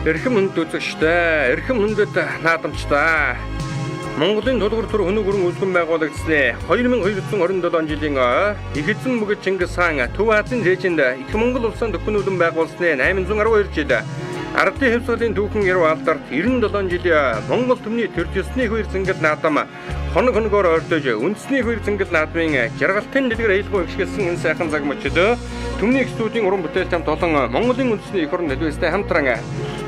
Эрхэм хүнд үзэгчтэй, эрхэм хүндэд наадамчтай. Монголын тулгуур төр хөнөг өрн үзгэн байгуулагдсны 2227 жилийн их эзэн мөгөд Чингис хаан Төв Азийн зээжинд их Монгол улсын төхнүүлэн байгуулсны 812 жил Ардын хэвсглийн түүхэн яруу алдарт 97 жилийн Монгол төмний төр төсний хоёр зингэл наадам хоног хоногоор ойртож үндэсний хоёр зингэл наадмын жаргалтын дэлгэр айлгуу ихшгэлсэн энэ сайхан цаг мөчид төмний студийн уран бүтээлч хамт олон Монголын үндэсний эх орон төлөвстэй хамтран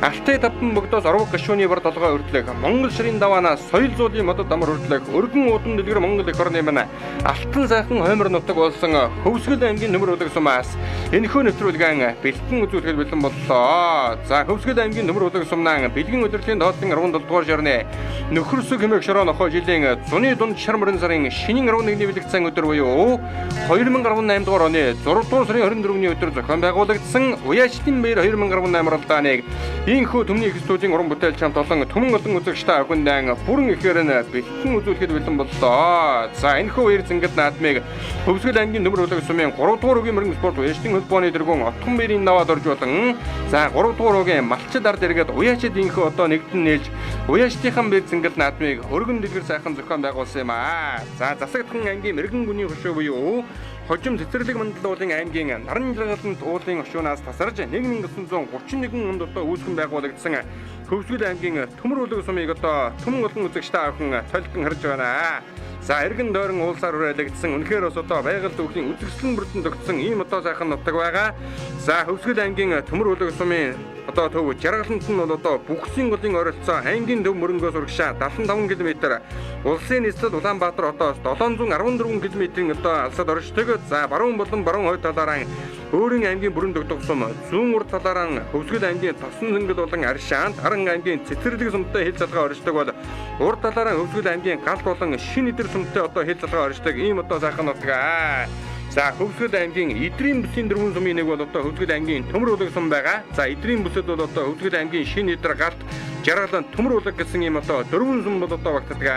Алтай таван богдоос орвог гашууны бар толгой өртлөх Монгол ширийн даваанаас соёл зуулын модод амар өртлөх өргөн удам дэлгэр Монгол эх орны мань алтан сайхан хоймор нутаг болсон Хөвсгөл аймгийн нөмөр улаг сумаас энэхүү нэвтрүүлгэн бэлтгэн үзүүлэхэд бэлэн боллоо. За Хөвсгөл аймгийн нөмөр улаг сумнан бэлгийн удирдлагын доотлон 17 дугаар шорны нөхөрсөг хэмээх шороо нохоо жилийн зуны дунд шармарын сарын шинийн 11-ний бэлэгцэн өдөр буюу 2018 дугаар оны 6 дугаар сарын 24-ний өдөр зохион байгуулагдсан Уяачлын баяр 2018 оролдооныг Ийхүү төмний их студийн уран бүтээлч хамт олон төмөн олон үзэгчтэй ахуйндан бүрэн ихээр нь бэлтгэн үзүүлэхэд бэлэн боллоо. За энэхүү хоёр зингэл наадмыг Хөвсгөл аймгийн нөмөр улаг сумын 3 дугаар үгийн мөрөн спорт уяачлын холбооны дэргүүн Отгон баярын наваад орж болон за 3 дугаар үгийн малчид ард иргэд уяачид ийхүү одоо нэгдэн нээлж уяачдынхан бэр зингэл наадмыг өргөн дэлгэр сайхан зохион байгуулсан юм аа. За засагдхан ангийн мэрэгэн гүний хөшөө буюу Хожим цэцэрлэг мандал уулын аймгийн наран жаргалант уулын өшөөнөөс тасарж 1931 онд одоо үүсгэн байгуулагдсан Хөвсгөл аймгийн төмөр улаг сумыг одоо төмөн олон үзэгчтэй авхан толтон харж байна. За эргэн дойрон уулсаар хүрээлэгдсэн үнэхээр бас одоо байгаль түүхийн үзэсгэлэн бүрдэн тогтсон ийм одоо сайхан нутаг байгаа. За Хөвсгөл аймгийн төмөр улаг сумын одоо төв жаргалант нь бол одоо Бүгсийн голын ойролцоо аймгийн төв мөрөнгөөс урагшаа 75 км, улсын нийслэл Улаанбаатар хотоос 714 км-ийн одоо алсад оршдог. За баруун болон баруун хойд талаараа өөрийн аймгийн бүрэн дөгдөг сум, зүүн урд талаараа Хөвсгөл аймгийн Тосон зингэл болон Аршаант, Харан аймгийн Цэцэрлэг сумтай хил залгаа оршдог бол урд талаараа Хөвсгөл аймгийн Галт болон Шин идэр сумтай одоо хил залгаа оршдог ийм одоо сайхан нутаг. За Хөвсгөл аймгийн Идрийн бүсийн дөрвөн сумын нэг бол одоо Хөвсгөл аймгийн төмөр улаг сум байгаа. За Идрийн бүсэд бол одоо Хөвсгөл аймгийн Шин идэр, Галт, Жаргалан, төмөр улаг гэсэн ийм одоо дөрвөн сум бол одоо багтдаг.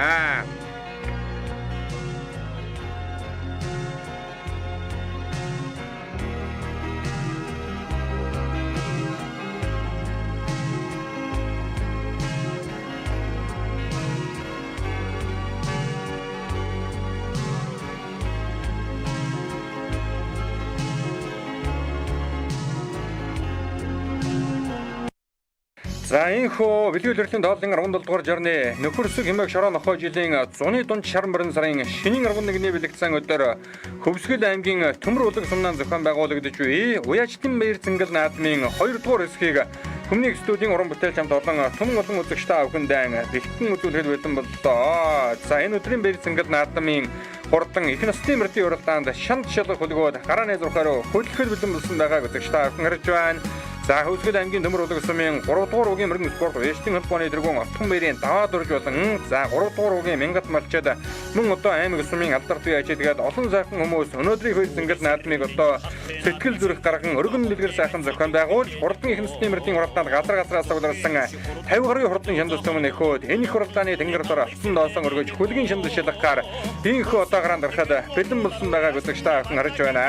За энэхүү бэлгийн удирдлагын доолын 17 дугаар жорны нөхөрсөг хэмээх шороо нохоо жилийн зуны дунд шармарын сарын шинийн 11-ний бэлэгдсэн өдөр Хөвсгөл аймгийн төмөр улаг сумнан зохион байгуулагдаж буй Уяачлын баяр зингэл наадмын 2 дугаар хэсгийг Төмний студийн уран бүтээлч хамт олон төмөн олон үзэгчтэй авахындан бэлтгэн үзүүлэхэд бэлэн боллоо. За энэ өдрийн баяр зингэл наадмын хурдан их насны мөрдийн уралдаанд шанд шалгах хөлгөөд гараа найзуурахаар хөдөлгөхөд бэлэн болсон байгааг үзэгчтэй авахын харж байна. За Хөвсгөл аймгийн төмөр улаг сумын 3 дугаар үгийн мөрөн спорт уяачлын холбооны дэргүүн Отгон баярын даваад орж болон за 3 дугаар үгийн Мянгат малчид мөн одоо аймаг сумын алдарт уяачидгээд олон сайхан хүмүүс өнөөдрийн хоёр зингэл наадмыг одоо сэтгэл зүрэх гарган өргөн дэлгэр сайхан зохион байгуулж хурдан их насны мөрдийн уралдаанд газраас угдсан 50 гаруй хурдан шандас төмөн эхөөд энэ их уралдааны тэнгэр дор алтан доосон өргөж хөлгийн шандас шалгахаар ийхүү одоо гараанд гарахад бэлэн болсон байгааг үзэгчтэй авахын харж байна.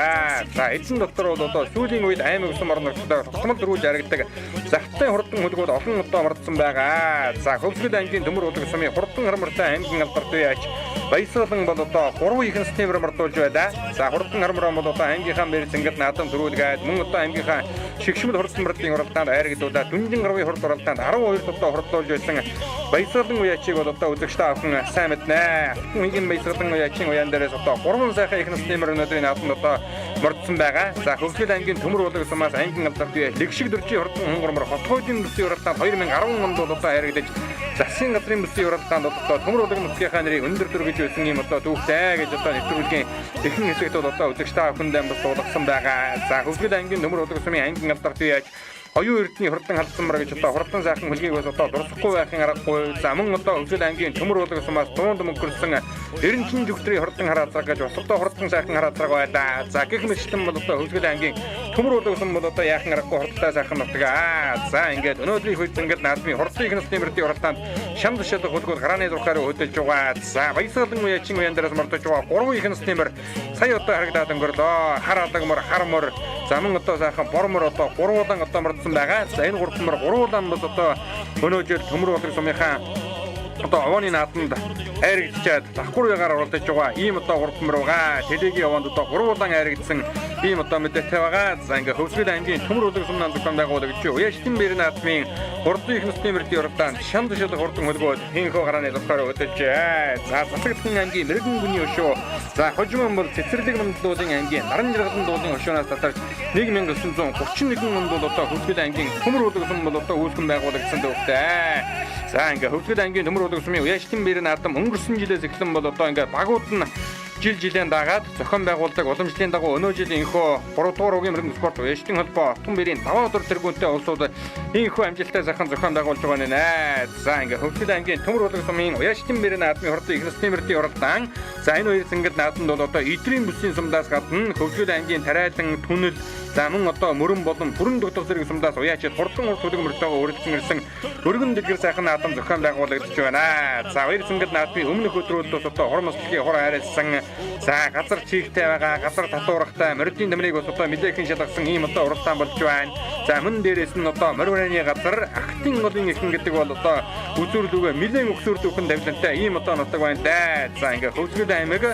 За эзэн доктор бол одоо сүүлийн үед аймаг сум орногчдод тогтмол жаргдаг захтай хурдан хөлгүүд олон удаа мордсон байгаа. За Хөвсгөл аймгийн төмөр улаг сумын хурдан харамртай аймгийн алдарт уяач Баясгалан бол одоо 3 их насны мөр мордуулж байлаа. За хурдан харамраа бол одоо аймгийнхаа мэр зингэл наадам төрүүлгээд мөн одоо аймгийнхаа шигшмэл хурдан мөрдийн уралдаанд айрагдуулаад дүнжин гаруй хурд уралдаанд 12 удаа хурдуулж байсан Баясгалан уяачийг бол одоо үзэгчтэй авахын сайн мэднэ. Хөнгөн Баясгалан уяачийн уяан дээрээс одоо 3 сайхан их насны мөр өнөөдрийн наадамд одоо мордсон байгаа. За Хөвсгөл аймгийн төмөр улаг сумаас аймгийн алдарт уяач дөржи хурдан хонгормор хотгойдын бүсийн уралдаанд 2010 онд бол одоо хайрагдаж засгийн газрын бүсийн уралдаанд одоо төмөр улаг нутгийнхаа нэрийг өндөр төргөж байсан юм одоо түүхтэй гэж одоо нэвтрүүлгийн ихэнх хэсэгт бол одоо үзэгчтэй авахындан бас дуулгасан байгаа. За Хөвсгөл аймгийн төмөр улаг сумын аймгийн алдарт уяач оюун эрдний хурдан халдсан мар гэж одоо хурдан сайхан хөлгийг бас одоо дурсахгүй байхын аргагүй. За мөн одоо Хөвсгөл аймгийн төмөр улаг сумаас дуунд мөнгөрсөн эренчин зүгтрийн хурдан хараацраг гэж бас одоо хурдан сайхан хараацраг байлаа. За гэх мэтчлэн бол одоо Хөвсгөл аймгийн төмөр уулын бол одоо яахан аргагүй хурдтай сайхан нутгаа. За ингээд өнөөдрийн хувьд ингээд наадмын хурдтай их насны мөрдийн уралдаанд шам тушаалга хөлгүүд гарааны зурхаараа хөдөлж байгаа. За баясгалан үеийн үеэнээс мордож байгаа 3 их насны мөр сая одоо харагдаад өнгөрлөө. Хар алга мөр, хар мөр, заман одоо сайхан бор мөр одоо 3 улаан одоо мордсон байгаа. За энэ 3 мөр 3 улаан бол одоо өнөө жил төмөр уулын сумынхаа одоо овооны наадманд айрагдчаад давхурыгаар оролдож байгаа. Ийм одоо 3 мөр байгаа. Телегийн овоонд одоо 3 улаан айрагдсан ийм одоо мэдээтэй байгаа. За ингээ Хөвсгөл аймгийн төмөр уулын сумнаа зохион байгуулагч Уяштин бэр наадмын хурдан их насны мөрдийн уралдаанд шам тушаалга хурдан хөлгөөд хинхөө гарааны зурхаараа хөдөлж. За Засагдсан аймгийн мэрэгэн гүний өшөө. За Хожимон бол цэцэрлэг мандуулын аймгийн наран жаргалан дуулын өшөөнөөс татарч 1931 онд бол одоо Хөвсгөл аймгийн төмөр уулын сум бол одоо үүсгэн байгуулагдсан дөвтэй. За ингээ Хөвсгөл аймгийн төмөр уулын сумын Уяштин бэр наадам өнгөрсөн жилээс эхлэн бол одоо ингээ багууд нь жилийн дагаад зохион байгуулдаг уламжлалын дагуу өнөө жилийн энхөө 3 дугаар угийн мөрөнд спорт Уяштин холбоо Тун бэрийн 5 өдөр тэргүүнтэй улсууд энхөө амжилттай сайхан зохион байгуулж байгаа нэ. За ингээ Хөвсгөл аймгийн төмөр уулын сумын Уяштин бэр наадмын хурдан их насны мөрдийн уралдаан. За энэ хоёр зингэл наадманд бол одоо эдрийн бүсийн сумдаас гадна Хөвсгөл аймгийн Тариалан, Түнэл, за мөн одоо мөрөн болон бүрэн дутгал зэрэг сумдаас уяачид хурдан урт төлөг мөртөөгөө өрөлдсөн ирсэн өргөн дэлгэр сайхан наадам зохион байгуулагдаж байна. За хоёр зингэл наадмын өмнөх өдрүүд бол одоо хормослогийн хур хайрлсан. За газар чигтэй байгаа, газар татуурахтай мордын нэмрийг бас одоо мэдээхэн шалгасан ийм одоо уралдаан болж байна. За мөн дээрээс нь одоо морины газар Ахтын голын эхэн гэдэг бол одоо үзүүрлүүгээ нэлээд өгсөрлөөхөн давлантай ийм одоо нутаг байна да. За ингээ Хөвсгөл аймаг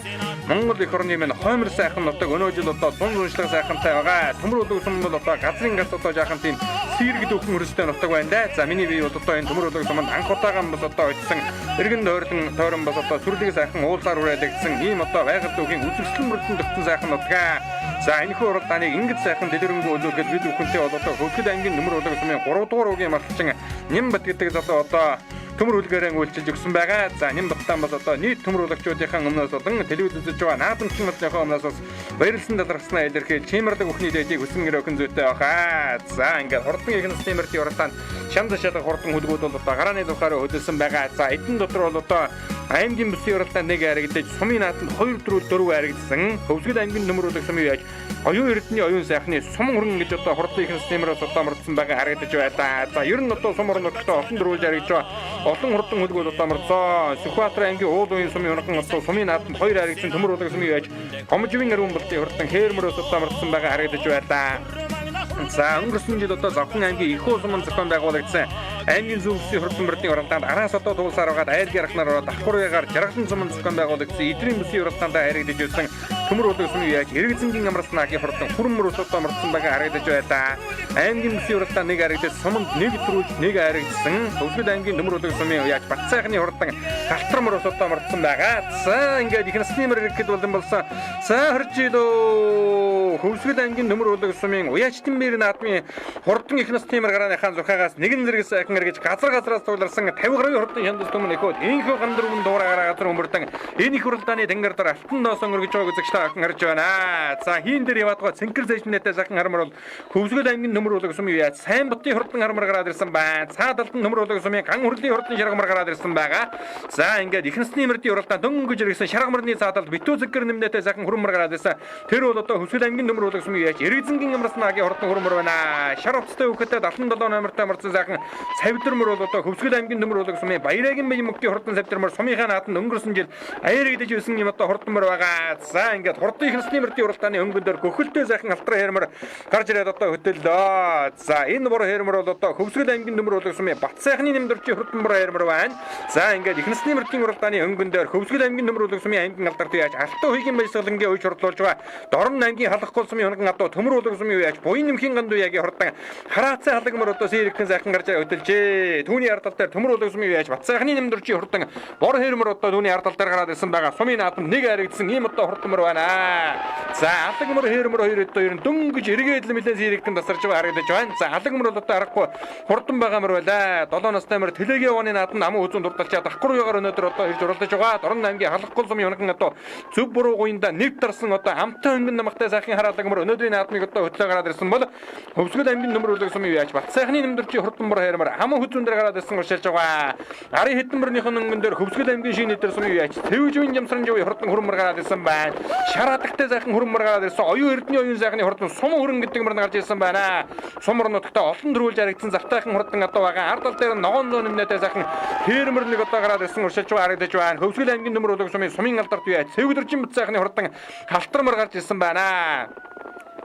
Монгол эх орны минь хоймор сайхан нутаг өнөө жил одоо зун зуншлаг сайхантай байгаа. Төмөр уулын сум бол одоо газрын гац одоо жаахан тийм сэрэг дүүхэн хөрстэй нутаг байна да. За миний бие бол одоо энэ төмөр уулын суманд анх удаагаан бас одоо очсон эргэн тойрон бас одоо сүрлэг сайхан уулаар үрэлэгдсэн ийм одоо байгаль дүүхийн үзэсгэлэн мөрдөн төгсөн сайхан нутгаа. За энэхүү уралдааныг ингэж сайхан дэлгэрэнгүй өлөөлөхөд бид бүхэнтэй бол одоо Хөвсгөл аймгийн төмөр уулын сумын 3 дугаар угийн малчин Нямбат гэдэг залуу одоо төмөр үлгээрэн үйлчилж өгсөн байгаа. За Нямбаттан бас одоо нийт төмөр улагчдынхаа өмнөөс болон телевиз үзэж байгаа наадамчин мөрдийнхөө өмнөөс бас баярлсан талархснаа илэрхийлж чимэрлэг бүхний дэдийг өсөн гэр өхөн зүйтэй баха. За ингээд хурдан их насны мөрдийн уралдаанд шам тушаалга хурдан хөлгүүд бол одоо гарааны зурхаараа хөдөлсөн байгаа. За эдэн дотор бол одоо аймгийн бүсийн уралдаанд нэг харагдаж сумын наадамд 2-4 харагдсан. Хөвсгөл аймгийн төмөр уулын сумын яаж оюун эрдэнэ оюун сайхны сум хөргөн гэж одоо хурдан их насны мөрөөс одоо мөрдсөн байгаа харагдаж байна. За ер нь одоо сум орноттой олон дөрвөлж харагдаж байгаа. Олон хурдан хөлгүүд одоо мөрдсөн. Сүхбаатар аймгийн уул уян сумын хөргөн одоо сумын наадамд 2 харагдсан төмөр уулын сумын яаж Гомживын ариун болтын хурдан хээрмөрөөс одоо мөрдсөн байгаа харагдаж байна. За өнгөрсөн жил одоо Завхан аймгийн Ихүү суманд зохион байгуулагдсан аймгийн зөвлөсийн хурдан мөрдийн уралдаанд араас одоо туулсаар байгаад айлгийн архнаар давхурыгаар жаргалан суманд зохион байгуулагдсан эдрийн бүсийн уралдаанд харагдаж байсан төмөр уулын сумын яаж Эргэзэнгийн амраснагийн хурдан хүрэн мөрөөс одоо мөрдсөн байгаа харагдаж байна. Аймгийн бүсийн уралдаанд нэг харагдаж суманд нэг төрүүлж нэг харагдсан. Хөвсгөл аймгийн төмөр уулын сумын яаж Батцайхны хурдан галтар мөрөөс одоо мөрдсөн байгаа. За ингээд их насны мөр ирэхэд болсон. За хөржидөө Хөвсгөл аймгийн төмөр уулын сумын Уяштин бэр наадмын хурдан их насны мөр гарааныхаа зурхаагаас нэгэн зэрэг сайхан эргэж газраас тууларсан 50 гаруй хурдан хяндас төмөн эхөөд энэхүү гандэрвэн дуурайгаар газар өмөрдөн энэ их уралдааны тэнгэр дээр алтан ноос өнгөргөж байгааг үзэгч та хэн харж байна. За хийн дээр яваадгаа цэнхэр зэжмнэтэй сайхан хармар бол Хөвсгөл аймгийн төмөр уулын сумын яаж сайн бутын хурдан хармар гараад ирсэн байна. Цаад алтан төмөр уулын сумын ган хөрлөлийн хурдан шаргамар гараад ирсэн байгаа. За ингээд их насны мөрдийн уралдаанд дөнгөж ирсэн шаргамарны цаадалд битүү зэггэр нэмнэтэй сайхан хурмар гараад ирсэн. Тэр бол одоо Хөвсгөл аймгийн төмөр уулын сумын яаж Эргэзэнгийн амраснагийн хурдан хурмар байна. Шар уцтай хөхөтэй 77 номертой мөрдсөн сайхан савдэрмөр бол одоо Хөвсгөл аймгийн төмөр уулын сумын Баярагийн бие мөкгийн хурдан савдэрмөр сумынхаа нааданд өнгөрсөн жил аярэгдэж байсан юм одоо хурдан мөр байгаа. За ингээд хурдан их насны мөрдийн уралдааны өнгөн дээр гөхөлтэй сайхан алтраа хэрмэр гарч ирээд одоо хөтөллөө. За энэ бор хэрмэр бол одоо Хөвсгөл аймгийн төмөр уулын сумын Батцайхны нэмдэрчийн хурдан бор хэрмэр байна. За ингээд их насны мөрдийн уралдааны өнгөн дээр Хөвсгөл аймгийн төмөр уулын сумын аймгийн алдарт яаж Алтан хүйгийн баясгалангийн үе шурдлуулж байгаа. Дорн аймгийн халахгүй сумын хөнгөн одоо төмөр уулын сумын яаж буян нэмхийн ганду ягийн хурдан хараацай халагмөр одоо сэрэгхэн сайхан гарч хөтөлжээ. Түүний ардал дээр төмөр уулын сумын яаж Батцайхны нэмдэрчийн хурдан бор хэрмэр одоо түүний ардал дээр гараад ирсэн байгаа. Сумын наадамд нэг харагдсан ийм одоо хурдан мөр байна. За халагмөр хэрмэр хоёр өдөө ер нь дөнгөж эргээд л нэлээд сэрэгхэн тасарч байгаа харагдаж байна. За халагмөр бол одоо аргагүй хурдан байгаа мөр байлаа. 7 настай мөр Телегийн овооны наадамд аман үзүүн дурдалчаад давхурыгаар өнөөдөр одоо ирж оролдож байгаа. Дорн аймгийн халахгүй сумын хөнгөн одоо зөв буруу гуйнда нэвт дарсан одоо амтай хөнгөн намахтай сайхан хараалгамар өнөөдрийн наадмыг одоо хөтлөө гараад ирсэн бол Хөвсгөл аймгийн нөмөр үлэг сумын яаж бат сайхны нэмдэрчийн хурдан мөр хайрмаар хамаа хүзүүн дээр гараад ирсэн уршилж байгаа. Арын хэдэнбэрнийхэн өнгөн дээр Хөвсгөл аймгийн шинэ дээр сумын яаж Тэвжүүн Жамсрын жив хурдан хурмар гараад ирсэн байна. Шараадагтай сайхан хурмар гараад ирсэн. Оюун эрдний оюун сайхны хурдан сум хөрөн гэдэг мөр гарч ирсэн байна. Сум орнуудтай олон төрүүлж харагдсан завтайхан хурдан одоо байгаа. Ард тал дээр ногоон зүүн нэмнэтэй сайхан хэрмэр нэг одоо гараад ирсэн уршилж байгаа харагдаж байна. Хөвсгөл аймгийн нөмөр үлэг сумын алдарт юу яаж Цэвгэржин бут сайхны хурдан халтармар гарч ирсэн байна.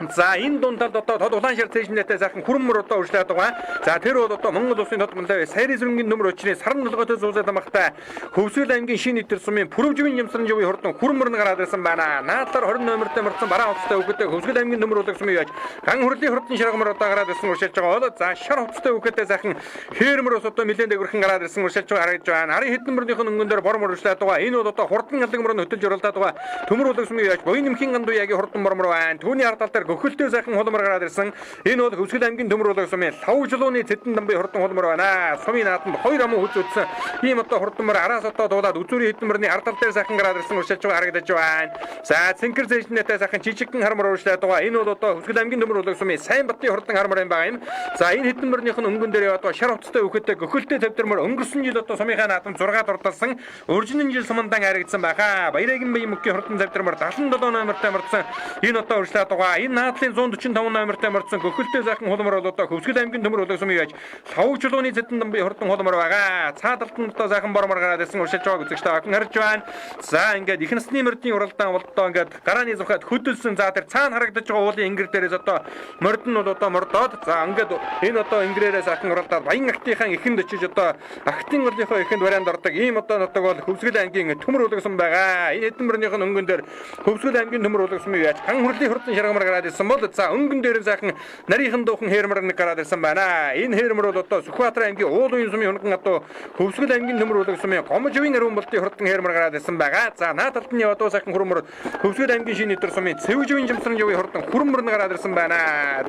За энэ дундад одоо тод улаан шар цэжнэтэй сайхан хүрмөр одоо үржлээд байгаа. За тэр бол одоо Монгол улсын тод мөнлөө сайрын сүрэнгийн нөмөр өчний саран толгойтой зузаад амахтай Хөвсгөл аймгийн шинэ эдэр сумын Пүрэвживэн Жамсрын живийн хурдан хүрмөр нь гараад ирсэн байна. Наадлаар 20 номертой мөрцөн бараа хувцастай өгөхөд Хөвсгөл аймгийн нөмөр үлэг сумын яаж ган хурлын хурдан шаргамар одоо гараад ирсэн уршилж байгаа бол за шар хувцастай өгөхөд сайхан хэрмэр ус одоо нэлээд дэвгэрхэн гараад ирсэн уршилж байгаа харагдж байна. Арын хэдэнбэрнийхэн өнгөн дээр бормор үржлээд байгаа. Энэ бол одоо хурдан алгамар нь хөтөлж оролдоод байгаа. Төмөр үлэг сумын яаж буян нэмхийн ганду ягийн хурдан бормор байна. Түүний ард тал дээр гөхөлтэй сайхан хулмар гараад ирсэн. Энэ бол Хөвсгөл аймгийн төмөр үлэг сумын лав жилууны цэдэн дамбын хурдан хулмар байна. Сумын нааданд 2 амын хүч үтсэн. Ийм одоо хурдан мөр араас одоо дуулаад үзүүрийн хэдэнбэрний ард тал дээр сайхан гараад ирсэн уршилж байгаа харагдаж байна. За цэнхэр зэжнэтэй сайхан жижигхэн хармар уршлаад байгаа. Энэ бол одоо Хөвсгөл аймгийн төмөр үлэг сумын сайн батын хурдан хармар юм байгаа юм. За энэ хэдэнбэрнийхэн өнгөн дээр одоо шар хувцастай өгөхөд гөхөлтэй тавьдэрмөр өнгөрсөн жил одоо сумынхаа нааданд 6 дурдалсан. Өржинэн жил сумандан харагдсан байхаа. Баяргийн бие мөкийн хурдан тавьдэрмөр 77 номертой мөрдсөн. Энэ одоо уршлаад байгаа. Энэ наадлын 145 номертой мөрдсөн гөхөлтэй сайхан хулмар бол одоо Хөвсгөл аймгийн төмөр үлэг сумын яаж лав жилууны цэдэн дамбын хурдан хулмар байгаа. Цаадалт нь одоо сайхан бормор гараад ирсэн уршилж байгааг үзэгчтэй охин харж байна. За ингээд их насны мөрдийн уралдаан бол одоо ингээд гарааны зүхад хөдөлсөн. За тэр цаана харагдаж байгаа уулын ингэр дээрээс одоо морд нь бол одоо мордоод за ингээд энэ одоо ингэрээрээ сайхан уралдаад баян актынхаа эхэнд очиж одоо актын урлагийнхаа эхэнд варианд ордог. Ийм одоо нутаг бол Хөвсгөл аймгийн төмөр үлэг сум байгаа. Энэ хэдэнбэрнийхэн өнгөн дээр Хөвсгөл аймгийн төмөр үлэг сумын яаж хан хурлын хурдан шаргамар гараад ирсэн бол за өнгөн дээр сайхан нарийнхан дуухан хэрмэр нэг гараад ирсэн байна. Энэ хэрмэр бол одоо Сүхбаатар аймгийн уулын сумын хөнгөн одоо Хөвсгөл аймгийн төмөр үлэг сумын Гомживын ариун болтын хурдан хэрмэр гараад ирсэн байгаа. За наадалт нь одоо сайхан хүрмөр Хөвсгөл аймгийн шинэ эдэр сумын Цэвживэн Жамсрын живийн хурдан хүрмөр нь гараад ирсэн байна.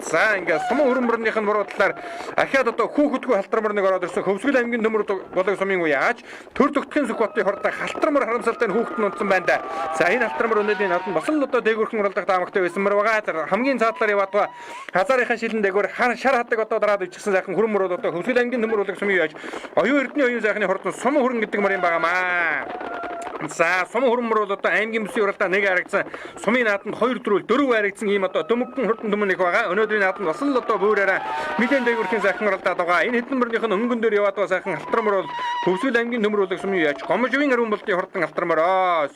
За ингээд сум хүрмөрнийхэн буруудлаар ахаад одоо хүүхэдгүй халтармар нэг ороод ирсэн Хөвсгөл аймгийн төмөр болог сумын үеаж төр төгтгийн Сүхбаатарын хурдан халтармар харамсалтай хүүхэд нь унтсан байна да. За энэ халтармар өнөөдрийн наадманд бас л одоо дээгүүрхэн уралдах таамагтай байсан мөр байгаа. Хамгийн цаадлаар яваад байгаа хазаарынхаа шилэн дээгүүр шар хатдаг одоо дараад ичсэн сайхан хүрмөр бол одоо Хөвсгөл аймгийн төмөр болог сумын үеаж оюун эрдний оюун сайхны хурдан сум хүрэн гэдэг мөр юм байгаамаа. За сум хүрмөр бол одоо аймгийн бүсийн уралдаа нэг харагдсан. Сумын нааданд 2 дөрөв 4 харагдсан ийм одоо дөмөгдөн хурдан дөмөн нэг байгаа. Өнөөдрийн нааданд бас л одоо буураараа мэдэн дээгүүрхэн сайхан уралдаад байгаа. Энэ хэдэнбэрнийхэн өнгөн дээр яваад байгаа сайхан халтармар бол Хөвсгөл аймгийн төмөр үлэг сумын яаж Гомживын ариун болтын хурдан халтармар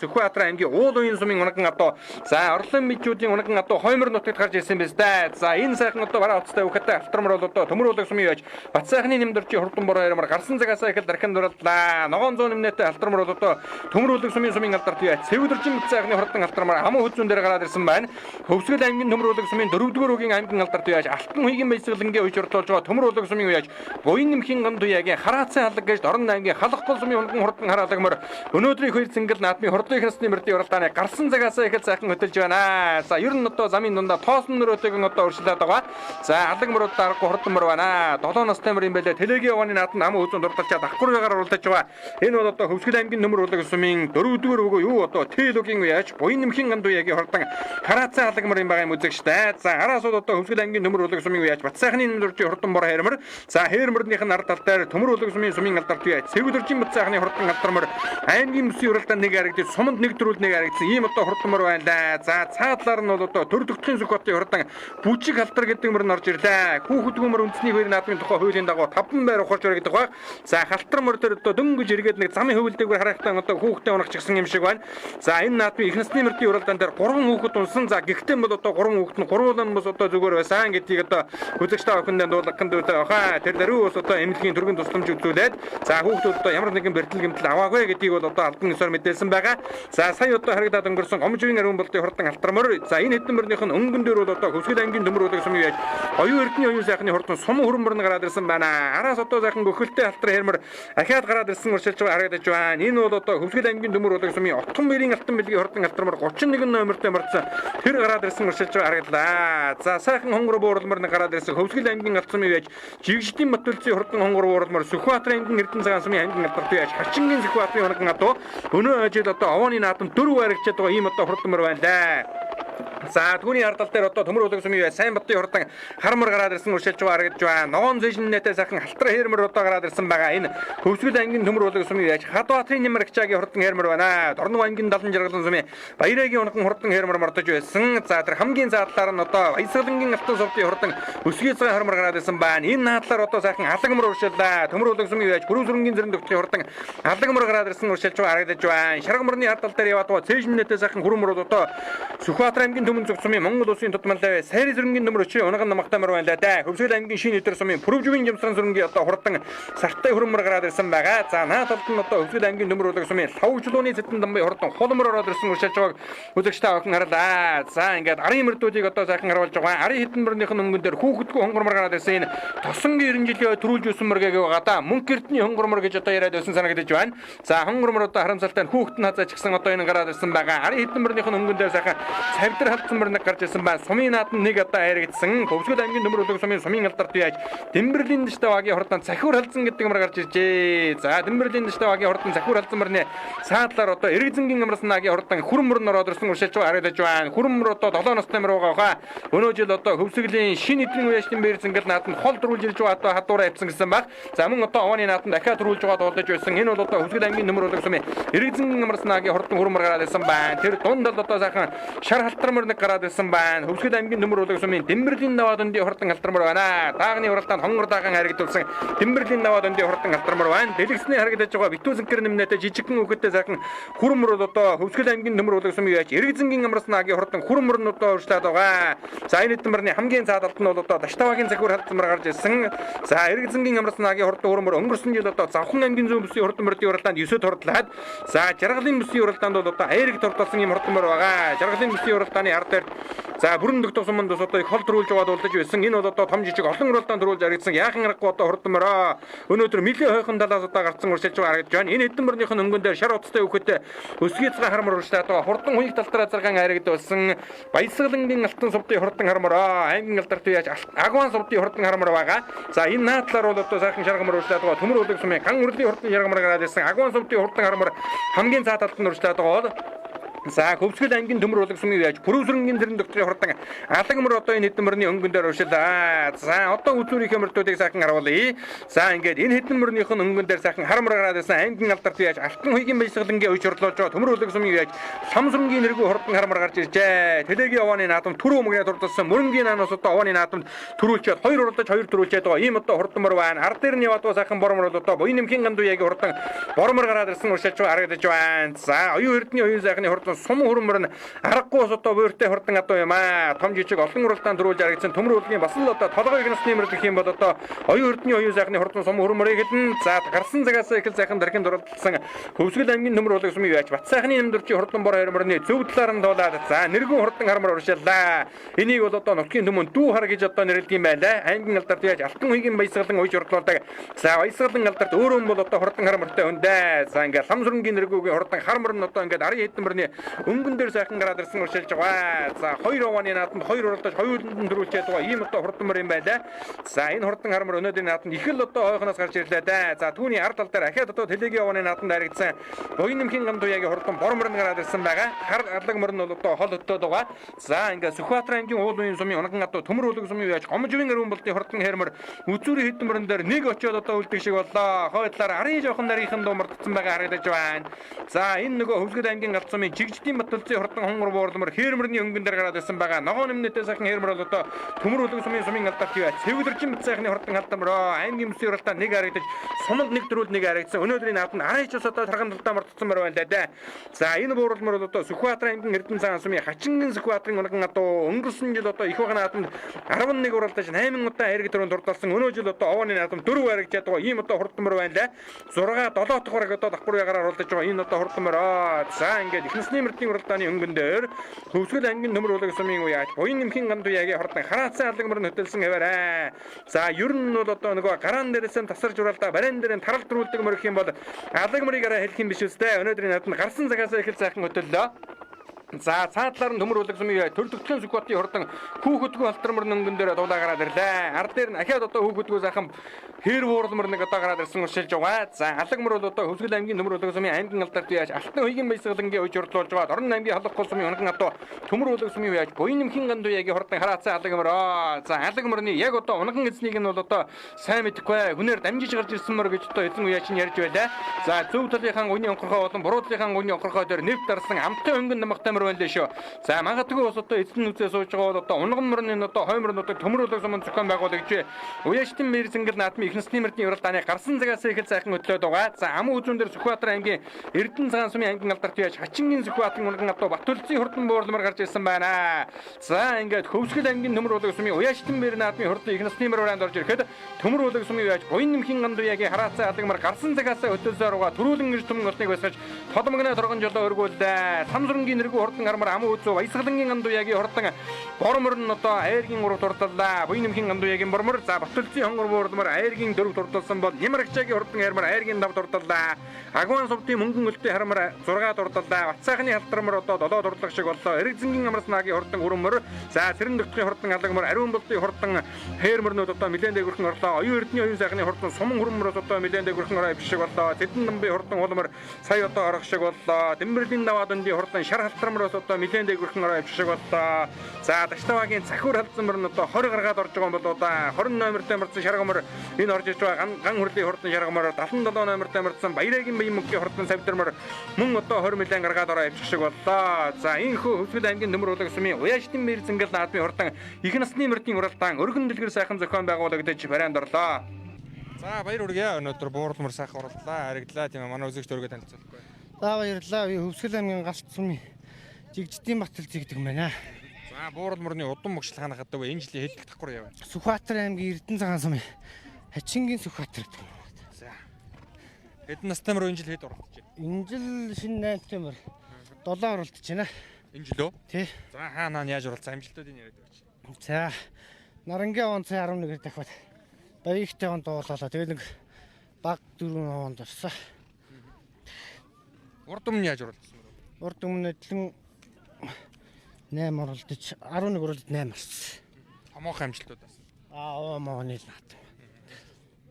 Сүхбаатар аймгийн уул уян сумын унаган одоо за орлон мэджүүдийн унаган одоо хоймор нутагт гарч ирсэн биз дээ. За энэ сайхан одоо бараа уцтай өгөхтэй халтармар бол одоо төмөр үлэг сумын яаж Бат сайхны нэмдэрчийн хурдан бороо ярмар гарсан цагаасаа их дархан дурлаа. Ногоон зүүн нэмнэтэй халтармар бол одоо төмөр үлэг сумын алдарт юу Цэвгэржин бут сайхны хурдан халтармар хамаа хүзүүн дээр гараад ирсэн байна. Хөвсгөл аймгийн төмөр үлэг сумын 4-р үгийн аймгийн алдарт юу Алтан хуйгийн баясгалангийн үеж уртуулж байгаа төмөр үлэг сумын юу буян нэмхийн ганд үегийн хараацсан халаг гэж орон аймгийн халахгүй сумын унган хурдан хараалагмар өнөөдрийн хоёр цэнгэл наадмын хурдан их насны мөрдийн уралдааны гарсан цагаасаа их сайхан хөтөлж байна. За ер нь одоо замын дундаа тоосон нөрөөтэйгэн одоо урьдчилаад байгаа. За алагмрууд дараагүй хурдан мөр байна. 7 настай мөр юм байлээ. Телегийн явааны нааданд хамаа хүзүүн дурдалчаад ахгүйгээр уралдаж байгаа. Энэ бол одоо Хөвсгөл аймгийн төмөр үлэг сумын 4-р үгөө юу одоо Тэлөгийн үеж буян нэмхийн ганд үегийн хурдан хараацсан халагмар юм байгаа юм үзэгчтэй. За араас бол одоо Хөвсгөл аймгийн төмөр үлэг сумын үеж Бат сайхны нэмдэрчийн хурдан бороо хэрмэр. За хэрмэрнийхэн ард тал дээр төмөр үлэг сумын алдарт үеж Цэвгэржин бут сайхны хурдан халтармар аймгийн бүсийн уралдаанд нэг харагдаж суманд нэг дөрүүл нэг харагдсан ийм одоо хурдан мөр байна да. За цаадлаар нь бол одоо төр төгтгийн Сүхбаатарын хурдан бүжиг халтар гэдэг мөр нь орж ирлээ. Хүүхэдгүй мөр үндэсний хоёр наадмын тухай хуулийн дагуу 5 байр ухаарч баригдах баг. За халтар мөр дээр одоо дөнгөж эргээд нэг замын хөвөлдөөр харахтаа одоо хүүхдээ унагчихсан юм шиг байна. За энэ наадмын их насны мөрдийн уралдаан дээр 3 хүүхэд унсан. За гэхдээ бол одоо 3 хүүхэд нь гурвуулан бас одоо зүгээр байсан гэдгийг одоо үзэгчтэй охиндаа дуулгахын тулд хаа тэр даруй бас одоо эмнэлгийн төргийн тусламж үзүүлээд за хүүхдүүд одоо ямар нэгэн бэртэл гэмтэл аваагүй гэдгийг бол одоо албан ёсоор мэдээлсэн байгаа. За сая одоо харагдаад өнгөрсөн Гомживын ариун болтын хурдан халтармар. За энэ хэдэнбэрнийхэн өнгөн дээр бол одоо Хөвсгөл аймгийн төмөр үлэг сумын яаж оюун эрдний оюун сайхны хурдан сум хүрмөр нь гараад ирсэн байна. Араас одоо сайхан гөхөлтэй халтар хэрмэр ахаад гараад ирсэн уршилж байгаа харагдаж байна. Энэ бол одоо Хөвсгөл аймгийн төмөр үлэг сумын Отгон бэрийн алтан бэлгийн хурдан халтармар 31 номертой мөрдсөн тэр гараад ирсэн уршилж байгаа харагдлаа. За сайхан хонгор буурлмар нь гараад ирсэн Хөвсгөл аймгийн алт сумын яаж Жигшдийн Батүлцийн хурдан хонгор буурлмар Сүхбаатар аймгийн Эрдэнэ цагаан сумын аймгийн алдарт яаж Хачингийн Сүхбаатарын хурдан одоо өнөө ажил одоо овооны наадам 4 харагчаад байгаа ийм одоо хурдан мөр байна лээ. За түүний ардал дээр одоо төмөр улаг сүмийн сайн ботын хурдан хармар гараад ирсэн уршилж байгаа гэж байна. Ногоон зэшнэтээ сайхан халтар хэрмэр одоо гараад ирсэн байгаа. Энэ Хөвсгөл аймгийн төмөр улаг сүмийн яаж Хадбаатарын Нямрагчаагийн хурдан хэрмэр байна. Дорнов аймгийн Далан жаргалан сүмийн Баярагийн унхан хурдан хэрмэр мордож байсан. За тэр хамгийн заадлаар нь одоо Баясгалангийн алтан совдын хурдан өсгий цагаан хармар гараад ирсэн байна. Энэ наадлаар одоо сайхан алагмар уршиллаа. Төмөр улаг сүмийн яаж Бүрүүсрэнгийн зэрэг төгтгийн хурдан алагмар гараад ирсэн уршилж байгаа харагдаж байна. Шаргамрны ардал дээр яваад байгаа зэшнэтээ сайхан хүрмөр одоо Сүхбаатар аймгийн төмөн зөв сумын Монгол улсын тодмолтой сайрын зөрөнгийн нөмөр өчөө унган намагтай мөр байна да. Хөвсгөл аймгийн шинэ өдөр сумын Пүрвжүгийн жамсран зөрөнгийн одоо хурдан сартай хөрмөр гараад ирсэн байгаа. За наад талд нь одоо Хөвсгөл аймгийн нөмөр улаг сумын Лавжлууны зэтэн дамбай хурдан холмор ороод ирсэн уршилж байгааг үзэгчтэй охин харлаа. За ингээд арын мөрдүүдийг одоо сайхан харуулж байгаа. Арын хитэн мөрнийхэн өнгөн дээр хүүхэдгүй хонгормор гараад ирсэн энэ тосонгийн 90 жилийн төрүүлж өссөн мөргийг байгаа да. Мөнгө эрдний хонгормор гэж одоо яриад байсан санагдаж байна. За хонгормор одоо харамсалтай хүүхэд нь хазаач гисэн одоо энэ гараад ирсэн байгаа. Арын хитэн мөрнийхэн өнгөн дээр сайхан цавдар халтсан мөрнөг гарч ирсэн байна. Сумын наадам нэг одоо хайрагдсан. Хөвсгөл аймгийн төмөр улаг сумын сумын алдарт яаж Дэмбэрлийн дэштэй багийн хурдан цахиур халдсан гэдэг мөр гарч иржээ. За Дэмбэрлийн дэштэй багийн хурдан цахиур халдсан мөрний саадлаар одоо Эргзэнгийн амрсан нагийн хурдан хүрмөр нь ороод ирсэн уршилж харагдаж байна. Хүрмөр одоо 7 настай мөр байгаа хаа. Өнөө жил одоо Хөвсгөлийн шинэ эдийн үеашны бэрсэн гэл наадам хол дөрүүлж ирж байгаа одоо хадуураа авсан гэсэн баг. За мөн одоо овооны наадам дахиад дөрүүлж байгаа дуулж байсан. Энэ бол одоо Хөвсгөл аймгийн төмөр улаг сумын Эргзэнгийн амрсан нагийн хурдан хүрмөр гараад ирсэн байна. Тэр дунд л одоо сайхан шар халтар мөрнөг гараад ирсэн байна. Хөвсгөл аймгийн төмөр улаг сумын Дэмбэрлийн наваад өндийн хурдан халтар мөр байна. Даагны уралдаанд хонгор даахан харагдулсан Дэмбэрлийн наваад өндийн хурдан халтар мөр байна. Дэлгэцний харагдаж байгаа битүүсэн гэр нэмнэтэй жижигхэн хүүхэдтэй сайхан хүрмөр одоо Хөвсгөл аймгийн төмөр улаг сумын яаж Эргзэнгийн амрсан нагийн хурдан хүрмөр нь одоо урьдчилаад байгаа. За энэ төмөрний хамгийн цаадалт нь бол одоо Даштавагийн цахиур халтар мөр гарч ирсэн. За Эргзэнгийн амрсан нагийн хурдан хүрмөр өнгөрсөн жил одоо Завхан аймгийн зүүн бүсийн хурдан мөрдийн уралдаанд 9-д хурдлаад за Жаргалын бүсийн уралдаанд бол одоо Айрыг турталсан юм хурдан мөр байгаа. Жаргалын бүсийн уралдааны ар дээр за бүрэн дөгтөс суманд одоо их хол төрүүлж байгаа дуулж байсан. Энэ бол одоо том жижиг олон уралдаанд төрүүлж аригдсан яахан аргагүй одоо хурдан мөрөө. Өнөөдөр мөлийн хойхон талаас одоо гарцсан уршилж байгаа харагдаж байна. Энэ хэдэн мөрнийхэн өнгөн дээр шар утастай хүүхэдтэй өсгий цагаан хармар уршилаад байгаа. Хурдан хүнийг талтраа заргаан харагдсан. Баясгалангийн алтан сувдын хурдан хармараа аймгийн алдарт яаж агван сувдын хурдан хармар байгаа. За энэ наадлаар бол одоо сайхан шаргамар уршилаад байгаа. Төмөр улаг сумын ган үрлийн хурдан шаргамар гараад ирсэн. Агван сувдын хурдан хармар хамгийн цаад талд нь уршилаад байгаа. За Хөвсгөл аймгийн төмөр улаг сумын яаж Бүрүүсрэнгийн зэрэг төгтгийн хурдан алагмар одоо энэ хэдэн мөрний өнгөн дээр уршилаа. За одоо үзүүрийнхээ мөрдүүдийг сайхан харуулъя. За ингээд энэ хэдэн мөрнийхэн өнгөн дээр сайхан хармар гараад ирсэн аймгийн алдарт яаж Алтан хуйгийн баясгалангийн үеч хурлуулж байгаа төмөр улаг сумын яаж Самсрынгийн нэргүй хурдан хармар гарч иржээ. Телегийн овооны наадам түрүү өмгнээ турдсан мөрөнгийн наанаас одоо овооны наадамд төрүүлчихэд хоёр уралдаж хоёр төрүүлчихэд байгаа. Ийм одоо хурдан мөр байна. Ар дээр нь яваад байгаа сайхан бормор бол одоо буян нэмхийн гандууягийн хурдан бормор гараад ирсэн уршилж харагдаж байна. За оюун эрдний оюун сайхны хурдан сум хөрмөр нь аргагүй одоо буйртай хурдан одоо юм аа. Том жижиг олон уралдаанд төрүүлж аригдсан төмөр улгийн бас л одоо толгойг насны нэмэр гэх юм бол одоо оюун эрдний оюун сайхны хурдан сум хөрмөрийг хэлэн за гарсан цагаас их сайхан дархин дурлалсан Хөвсгөл аймгийн төмөр улаг сумын яаж Бат сайхны нэмдөрчийн хурдан бор хөрмөрний зөв талаар нь дуулаад за нэргэн хурдан хармар уршиллаа. Энийг бол одоо нутгийн төмөн дүү хар гэж одоо нэрлэдэг юм байлаа. Аймгийн алдарт яаж Алтан хуйгийн баясгалан уйж хурлуулдаг. За баясгалан алдарт өөрөө бол одоо хурдан хармартай өндөө. За ингээд Самсрынгийн нэргүүгийн хурдан хармар нь одоо ингээд арын хэдэн мөрний өнгөн дээр сайхан гараад ирсэн уршилж байгаа. За хоёр овооны наадамд хоёр уралдаж хоёуланд төрүүлчихэд байгаа. Ийм одоо хурдан мөр юм байлаа. За энэ хурдан хармар өнөөдрийн наадамд их л одоо хойхоноос гарч ирлээ да. За түүний ард тал дээр ахиад одоо телегийн овооны наадамд харагдсан буян нэмхийн гамдууягийн хурдан бормор нь гараад ирсэн байгаа. Хар алаг мөр нь бол одоо хол өтөөд байгаа. За ингээд Сүхбаатар аймгийн уулын сумын унган одоо төмөр улаг сумын яаж Гомживын ариун болтын хурдан хэрмэр үзүүрийн хэдэн мөрөн дээр нэг очиод одоо үлдэх шиг боллоо. Хойдлаар арын жоохон нарийнхан дуу мартсан байгаа харагдаж байна. За энэ нөгөө Хөвсгөл аймгийн галт сумын Жигжидийн Батулцын хурдан хонгор буурлмар хэрмэрний өнгөн дээр гараад ирсэн байгаа. Ногоон нэмнэтэй сайхан хэрмэр бол одоо төмөр улаг сумын алдарт юу цэвэрлэрчин бит сайхны хурдан халдамроо аймгийн мөсийн уралдаанд нэг харагдаж суманд нэг дөрүүл нэг харагдсан. Өнөөдрийн наадамд арайч ус одоо тархан талдаа мартсан мөр байна да. За энэ буурлмар бол одоо Сүхбаатар аймгийн Эрдэнэ цагаан сумын Хачингийн Сүхбаатарын унган одоо өнгөрсөн жил одоо их баг наадамд 11 уралдаж 8 удаа хайрыг төрөнд дурдалсан. Өнөө жил одоо овооны наадамд 4 харагдаад байгаа. Ийм одоо хурдан мөр байна да. 6 7 дахь бараг одоо давхар ягараар уралдаж байгаа. Энэ одоо хурдан мөр. За ингээд ихнэсний мөрдийн уралдааны өнгөн дээр Хөвсгөл аймгийн төмөр улаг сумын үеаж буян нэмхийн гамдууягийн хурдан хараацсан алаг мөр нь хөтөлсөн хэвээрээ. За ер нь бол одоо нөгөө гараан дээрээс нь тасарч уралдаа барин дээр нь тарал төрүүлдэг мөр гэх юм бол алаг мөрийг арай хэлэх юм биш үстэй. Өнөөдрийн наадамд гарсан цагаас эхэл сайхан хөтөллөө. За цаатлаар нь төмөр үлэг сумын төрөлтгөн сүхбатын хордон хүүхэдгүй алтармар нөнгөн дээр дулаа гараад ирлээ. Ард дээр нь ахиад одоо хүүхэдгүй сайхан хэр буурлмар нэг одоо гараад ирсэн уршилж байгаа. За Алагмар бол одоо Хөвсгөл аймгийн төмөр үлэг сумын аймгийн алдарт яаж алтан хүйгийн баясгалангийн үеж урдуулж байгаа. Орон аймгийн халахгүй сумын онхон одоо төмөр үлэг сумын яаж буйнымхийн гандуягийн хордон хараацсан Алагмар. За Алагмарны яг одоо онхон эзнийг нь бол одоо сайн мэдэхгүй хүнээр дамжиж гарч ирсэн мөр гэж одоо эзэн уяач нь ярьж байлаа. За зөв талынхаа үний онхорхоо болон буруу талынхаа үний онхорхоо дээр нэвт дарсан амттай хөнгөн намхтай мөр байна лээ шүү. За магадгүй бас одоо эзэн үзээ сууж байгаа бол одоо унган мөрний одоо хойморнуудыг төмөр үлэг сумын зохион байгуулагч уяачтын мэрзэнгэл наадмын их насны мөрдийн уралдааны гарсан цагаас их сайхан хөтлөөд байгаа. За амун үзүүн дээр Сүхбаатар аймгийн Эрдэнэ цагаан сумын аймгийн алдарт яаж Хачингийн Сүхбаатарын унган одоо Батүлцгийн хурдан буурлмар гарч ирсэн байна. За ингээд Хөвсгөл аймгийн төмөр үлэг сумын уяачтын мэр наадмын хурдан их насны мөр уранд орж ирэхэд төмөр үлэг сумын яаж буйнымхийн гандуягийн хараацсан Алагмар гарсан цагаас хөтлөөсөөр байгаа төрүүлэн ирж түмэн орсныг басгаж тодмогны торгон жолоо өргүүллээ. Самсрынгийн нэргүй хурдан армар амун үзүү баясгалангийн гандуягийн хордон бормор нь одоо айргийн 3 дурдаллаа. Буйнымхийн гандуягийн бормор за Батүлцгийн хонгор буурлмар айргийн 4 дурдалсан бол Нямрагчаагийн хордон армар айргийн 5 дурдаллаа. Агуан сувдын мөнгөн өлтөй харамар 6 дурдаллаа. Батцаахны халтармар одоо 7 дурдлах шиг боллоо. Эрэгзэнгийн амарснагийн хордон өрөмөр за Сэрэн дөхтгийн хордон Алагмар ариун болтын хордон хээрмөрнүүд одоо нэлээд дээгүрхэн орлоо. Оюун эрдний оюун сайхны хордон суман хөрмөрөөс одоо нэлээд дээгүрхэн ороо авчих шиг боллоо. Тэдэн намбын хордон улмар сая одоо орох шиг боллоо. Дэмбэрлийн даваадын хордон шар халтармараас одоо нэлээд дээгүрхэн ороо авчих шиг боллоо. За Дагштавагийн цахиур халдсан мөр нь одоо 20 гаргаад орж байгаа юм бол одоо 20 номертой марцсан шаргамар энэ орж иж байгаа ган хүрлийн хордон шаргамар 77 номертой марцсан Баярагийн баян мөнгөний хордон савдармар мөн одоо 20 милион гаргаад ороо авчих шиг боллоо. За энэ Хөвсгөл аймгийн төмөр үлэг сумын уяачтын мэр зэнгэл наадмын хордон их насны мөрдийн уралдаан өргөн дэлгэр сайхан зохион байгуулагдаж барайнд орлоо. За баяр хүргэе. Өнөөдөр буурлмар сайхан орлоо. Харигдлаа тийм манай үзэгч төргөө танилцуулахгүй. За баярлалаа. Би Хөвсгөл аймгийн галт сумын Жигждийн Батал зэгдэг юм байна. За буурлмарны удам мөгшил хаана хаддаг вэ? Энэ жилийн хэд дэх давхар яв? Сүхбаатар аймгийн Эрдэнэ цагаан сумын Хачингийн Сүхбаатар гэдэг юм. За. Хэдэн настай мөр энэ жил хэд оролцож байна? Энэ жил шинэ 8 мөр 7 оролцож байна. Энэ жил үү? Тий. За хаанаа яаж оролцсон амжилтуудыг яриад өгч. За Нарангийн он цай 11-ээр дахиад Баяригтай он дуулаа. Тэгээд нэг баг 4 онд орсон. Урд өмнө яаж оролцсон бэ? Урд өмнө эдлэн 8 оролдож 11 оролдод 8 орсон. Томоохон амжилтуудаас. Моонил наад.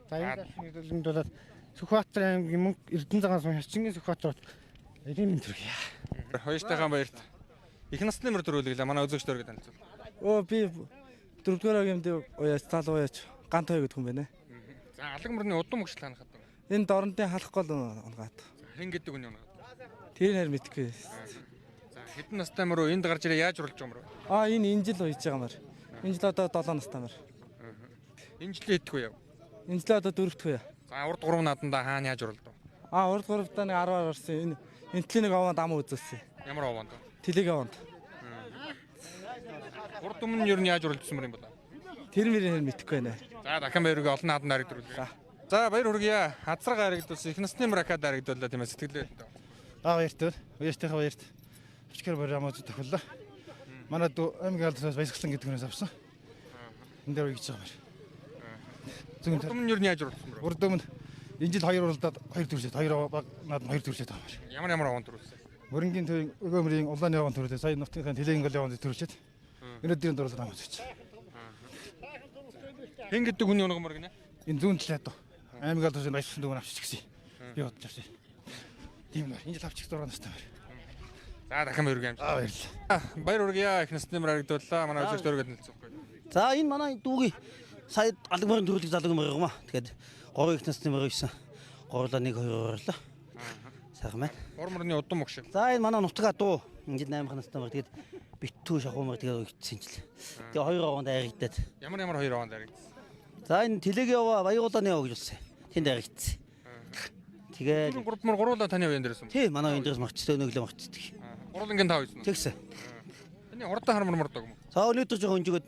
За энэ дэрлэмд болоод Сүхбаатар аймгийн Эрдэнэ цагаан сумын Хачингийн Сүхбаатар эдийн төргийа. Хоёртойгоо баярт. Их насны мөр төрүүлээ манай үзэгч төргөө танилцуул. Би 4-р агимд уяач тал уяач гант хой гэдэг юм байна. За Алагмарны удам мөгшил хаана хаддаг вэ? Энэ дорнодын халах гол унгаад. Хэн гэдэг үний унгаад? Тэр нэр мэдгүй. За хэдэн настай мөр энд гарч ирээ яаж уралж байгаа мөр? Энэ жил уяж байгаа мөр. Энэ жил одоо 7 настай мөр. Энэ жил хэдэх вэ? Энэ жил одоо 4-р үе. За урд 3 нааданда хаана яаж уралдав? Урд 3-та нэг 10-аар орсон. Энэ тлийг нэг овонд ам үзүүлсэн. Ямар овонд? Тэлэг овонд. Урд өмнө юу яаж уралдсан мөр юм бол? Тэр мөрийн мэдхгүй байна. За дахин баярыг олон нааданд харагдуулъя. За баяр хүргье. Хацраг харагдуулсан их насны мөр акад харагдууллаа тийм ээ сэтгэлээ. Баяртай. Уяачтайхаа баярт. Өчгөр барь амууд тохиоллоо. Манай аймгийн алдараас баясгалан гэдэг нэрээс авсан. Энд дээр үеж байгаа юм. Урд өмнө юу яаж уралдсан мөр? Урд өмнө энэ жил 2 уралдаад 2 төрүүлээд 2 баг наад 2 төрүүлээд байгаа юм. Ямар овонд төрүүлсэн? Мөрөнгийн төвийн өгөөмрийн улааны явган төрүүлээ. Сая нутгийн тэлэгийн гол явган төрүүлээд. Өнөөдрийн дурлал амж үзэж. Хэн гэдэг хүний унган мөр гинэ? Энэ зүүн талаад аймаг алдараас баясгалан дүүн авчиж гисэн. Би бодож авсан. Тийм нэр. Энэ жил авчих 6 настай байна. За дахин баяр гэмж. Баярлалаа. Баяр хүргье. Их насны мөр харагдууллаа. Манай үзэгч төргөө танилцуулахгүй. За энэ манай дүүгийн сая Алагмарын төрөлх залуу мөр юм аа. Тэгээд 3 их насны мөр байсан. 3-2 орлоо. Сайхан байна. Борморны удам мөгшил. За энэ манай нутгаа дуу. Энэ жил 8 настай мөр. Тэгээд битүү шахуу мөр тэгээд өгчсөн жил. Тэгээд 2 овонд айрагдаад. Ямар 2 овонд харагдсан. За энэ тэлэг яваа баягуулааны яваа гэж болсон. Тэнд айрагдсан. Тэгээд 3 мөр гуруула таны уян дээрсэн. тий манай энэ дээрс марчтай өнөглөө марчдаг. Гурвангийн тав байсан. Тэгсэн. Таны урдаа хармар мордог юм уу? За өнөөдөр жоохон өнжигөөд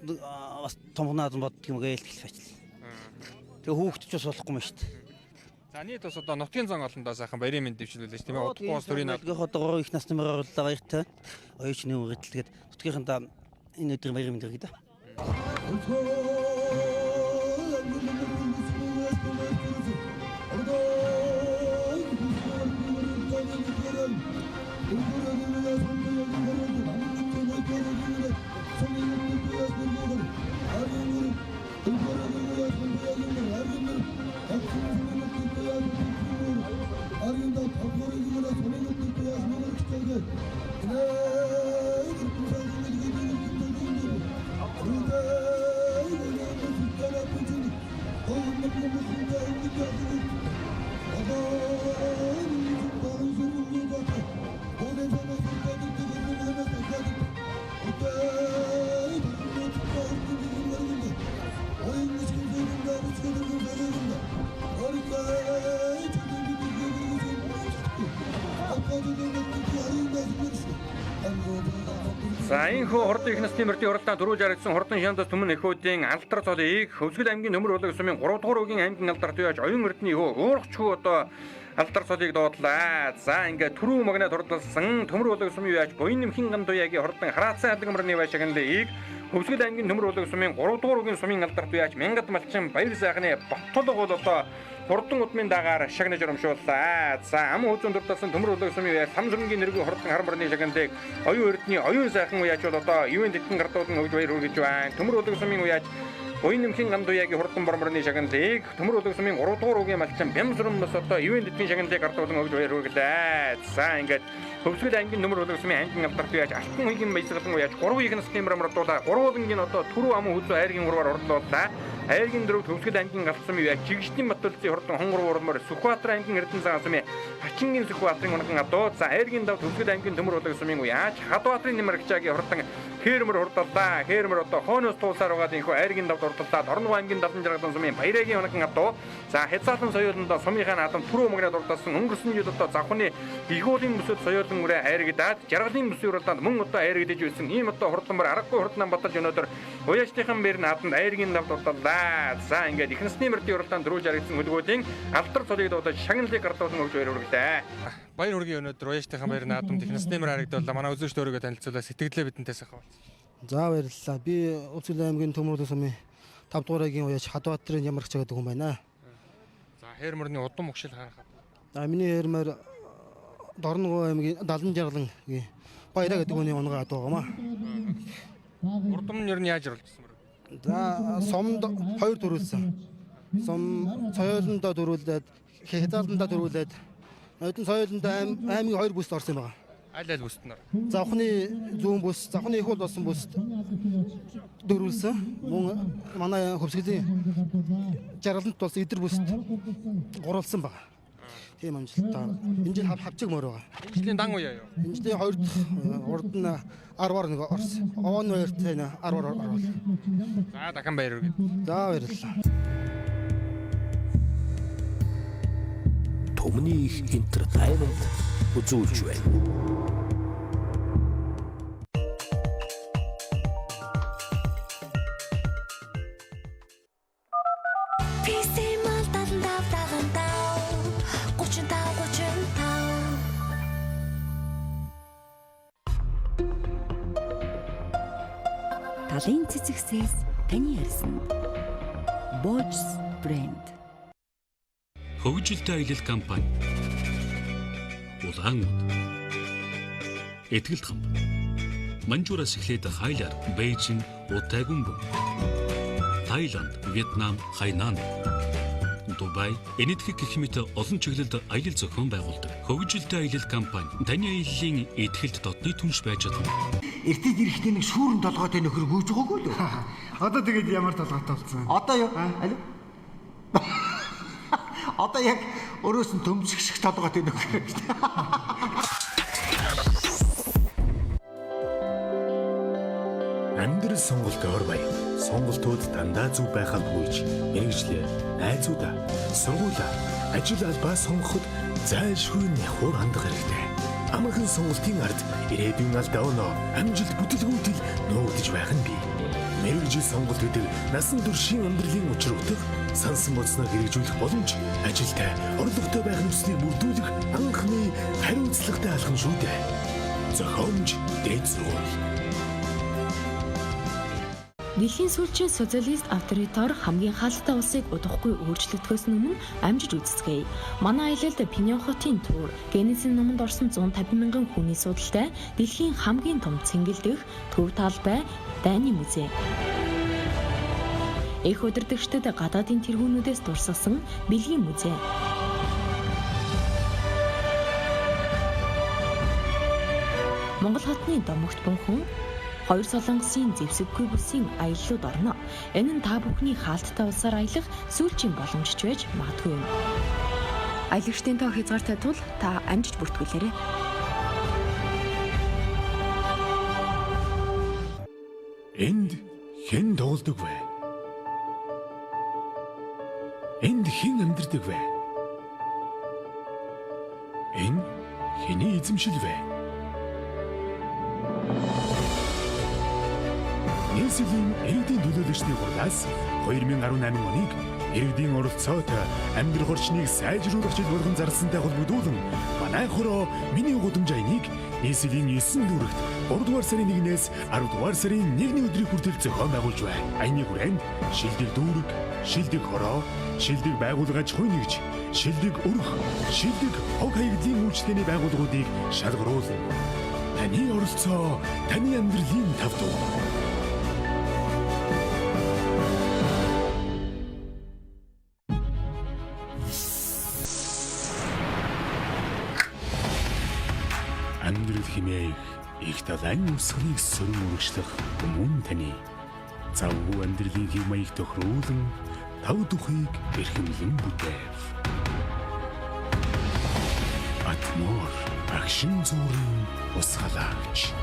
бас томхнаад боддог юм гээл хэлэх ажил. Тэгээ хүүхэд ч бас болохгүй юм шүү дээ. За нийт бас одоо нутгийн зан олондоо сайхан баярын мэнд дэвшүүлүүлж тийм ээ. Удахгүй бас төрийн нутгийн одоо 3 их насны мөр орлоо баяртай. Оёчны үргэлж тэгээд нутгийнхандаа энэ өдрийн баярын мэнд өгье да. За энэхүү хурдан их насны мөрдийн уралдаан дөрөв жаргсан хурдан шандас түмэн эхүүдийн алтар цолыг Хөвсгөл аймгийн Төмөр улаг сумын 3 дугаар үгийн аймгийн алдарт явж оюун эрдний хөө уурхчгүй одоо алдар цолыг доотлаа. За ингээд түрүү магнад хурдалсан Төмөр улаг сумын яаж буян нэмхэн ган туяагийн хурдан хараацсан алгамрны байшаганлыг Хөвсгөл аймгийн Төмөр улаг сумын 3 дугаар үгийн сумын алдарт яаж мянгад малчин баяр сайхны боттолго бол одоо хурдан удмын дагаар шагнаж урамшууллаа. За ам үзэн дурдсан Төмөр улаг сумын яаж самсрынгийн нэргүй хурдан харамрны шагналыг оюун эрдний оюун сайхан уяач бол одоо юунд итгэн гардуулан өгж баяр хүргэж байна. Төмөр улаг сумын уяач буян нэмхэн ган туяагийн хурдан борморны шагналыг Төмөр улаг сумын 3 дугаар үгийн малчин бямсрын бас одоо юунд итгэн шагналыг гардуулан өгж баяр хүргэлээ. За ингээд Хөвсгөл аймгийн Төмөр улаг сумын аймгийн алдарт яаж алтан үеийн баясгалан уяач 3 их насны мрамрдуулаа 3 улангийн одоо түрүү ам хүзүү айргийн ураар орлууллаа. Айргийн дөрөв Хөвсгөл аймгийн галцсан юу чигшдийн Батулцын хурдан хонгор уурмаар Сүхбаатар аймгийн Эрдэнэсан сумын Хачингийн Сүхбаатарын унаган адуу за айргийн дав Хөвсгөл аймгийн Төмөр улаг сумын уяач Хадбаатарын Нэмэргчаагийн хурдан Хээрмэр хурдаллаа. Хээрмэр одоо хооноос туулсаар угаад инхүү айргийн давд хурдаллаа. Орнов аймгийн Далан жаргалан сумын Баярагийн унаган адуу за Хэцаалан соёолондоо сумынхаа наадам түрүү магнад урдалсан өнгөрсөн жил одоо завхны игүүлийн бүсэд соёолон үрэ айрагдаад жаргалын бүсийн уралдаанд мөн одоо айрагдаж байсан ийм одоо хурдан бар аргагүй хурдан баталж өнөөдөр уяачтайхан бэр наадамд айргийн давд урдаллаа. За ингээд их насны мөрдийн уралдаанд дөрөв жаргасан хөлгөөдийн алдар цолыг дуудаж шагналыг гардуулсан өгж баяр хүргэлээ. Баяр хүргэе өнөөдөр уяачтайхан бэр наадамд их насны мөр харагдуулаа. Манай үзэгчд өөрийгөө танилцуулаа сэтгэлдээ бидэнтэй сайхан. За баярлалаа. Би Хөвсгөл аймгийн Төмөр улаг сумын 5 дугаар үгийн уяач Хадбаатарын Ямарч гэдэг хүн байна. За хээрмөрний удам өгшил харахад. За миний хээрмээр Дорногов аймгийн Далан жаргалан Баяраа гэдэг хүний унгаа адуу гамаа. Урдам нь ер нь яаж орлжсэн мөр? За сомд 2 дөрүүлсэн. Сом соёолондоо дөрүүлээд Хэцааландаа дөрүүлээд Одон соёолонд аймгийн 2 бүст орсон байгаа. Аль аль бүстнэр? Завхны зүүн бүс, завхны их бол болсон бүст дөрүүлсэн. Мөн манай Хөвсгөлийн жаргалант болсон эдэр бүст гурвалсан байгаа. Тийм амжилттай. Энэ жил хавчиг мөр байгаа. Энэ жилийн дан уяа юу? Энэ жилийн 2 урд нь 10-аар нэг орсон. Овон хоёртой 10-аар оруулаа. За дахин баяр хүргэе. За баярлалаа. Төмний их entertainment үзүүлж байна. Талын цэцэгсээс таны ярьсан Bosch брэнд. Хөгжилтэй аялал компани Улаануд Этгэлт хамт Манжуураас эхлээд Хайлаар, Бээжин, Утайгүнбү, Тайланд, Вьетнам, Хайнан, Дубай, Энэтхэг гэх мэт олон чиглэлд аялал зохион байгуулдаг. Хөгжилтэй аялал компани таны аяллаа этгэлт дотны түнш байж чадна. Эртэд ирэхдээ нэг шүүрэн толгойтой нөхөр гүйж байгаагүй л үү? Одоо тэгээд ямар толгойтой болсон? Одоо юу? Алив. Одоо яг өрөөс нь төмсөх шиг толгойтой нөхөр. Амьдрал сонголт ор бай. Сонголтууд дандаа зөв байхад гүйж, мэрэгжлээ, найзуудаа, сургуулаа, ажил албаа сонгоход зайлшгүй нөхөр хандах хэрэгтэй. Амархан сонголтын ард ирээдүйн алдаа өнөө амжилт бүтэлгүйтэл нуугдж байх нь бий. Мэргэжил сонголт гэдэг насан туршийн амьдралын учир утга сансан боцноо хэрэгжүүлэх боломж, ажилтай, орлоготой байх нөхцөлийг бүрдүүлэх анхны хариуцлагатай алхам шүү дээ. Зохиомж дээд сургууль. Дэлхийн сүүлчийн социалист авторитар хамгийн хаалттай улсыг удахгүй өөрчлөгдөхөөс өмнө амжиж үзцгээе. Манай аялалд Пиньон хотын тур, Генезийн номонд орсон 150 мянган хүний судалтай дэлхийн хамгийн том цэнгэлдэх төв талбай дайны музей. Их удирдагчдад гадаадын тэргүүнүүдээс дурсгасан бэлгийн музей. Монгол хотны домогт бунхан 2 солонгосын зэвсэггүй бүсийн аяллууд орно. Энэ нь та бүхний хаалттай улсаар аялах сүүлчийн боломжч байж магадгүй юм. Аялагчдын тоо хязгаартай тул та амжиж бүртгүүлээрэй. Энд хэн тоглодог вэ? Энд хэн амьдардаг вэ? Энэ хэний эзэмшил вэ? Нийслэлийн иргэдийн төлөөлөгчдийн хурлаас 2018 оныг иргэдийн оролцоотой амьдрах орчныг сайжруулах жил болгон зарласантай холбогдуулан манай хороо миний гудамж аяныг нийслэлийн 9 дүрэгт 3 дугаар сарын 1-ээс 10 дугаар сарын 1-ний өдрийг хүртэл зохион байгуулж байна. Аяны хүрээнд шилдэг дүүрэг, шилдэг хороо, шилдэг байгууллага аж ахуй нэгж, шилдэг өрх, шилдэг хог хаягдлын үйлчлэгээний байгууллагуудыг шалгаруулна. Таны оролцоо, таны амьдралын тав туг. Амьдрал хэмээх их талайн усхныг сөрөн үргэлжлэх мөн таны завгүй амьдралын хэв маяг тохируулан тав тухыг эрхэмлэн бүтээв. Атмор агшин зүрийн ус халагч.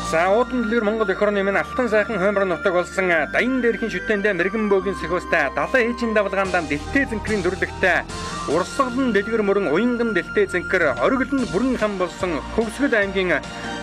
За уудан дэлгэр Монгол эх орны минь алтан сайхан хоймор нутаг болсон даян дээрхийн шүтээндээ мэрэгэн бөөгийн сэхүүстэй далайн ээжийн давлгаандаа дэлтэй зэнкрийн дүрлэгтэй урсгалан дэлгэр мөрөн уянган дэлтэй зэнкэр оргилн бүрэн хам болсон Хөвсгөл аймгийн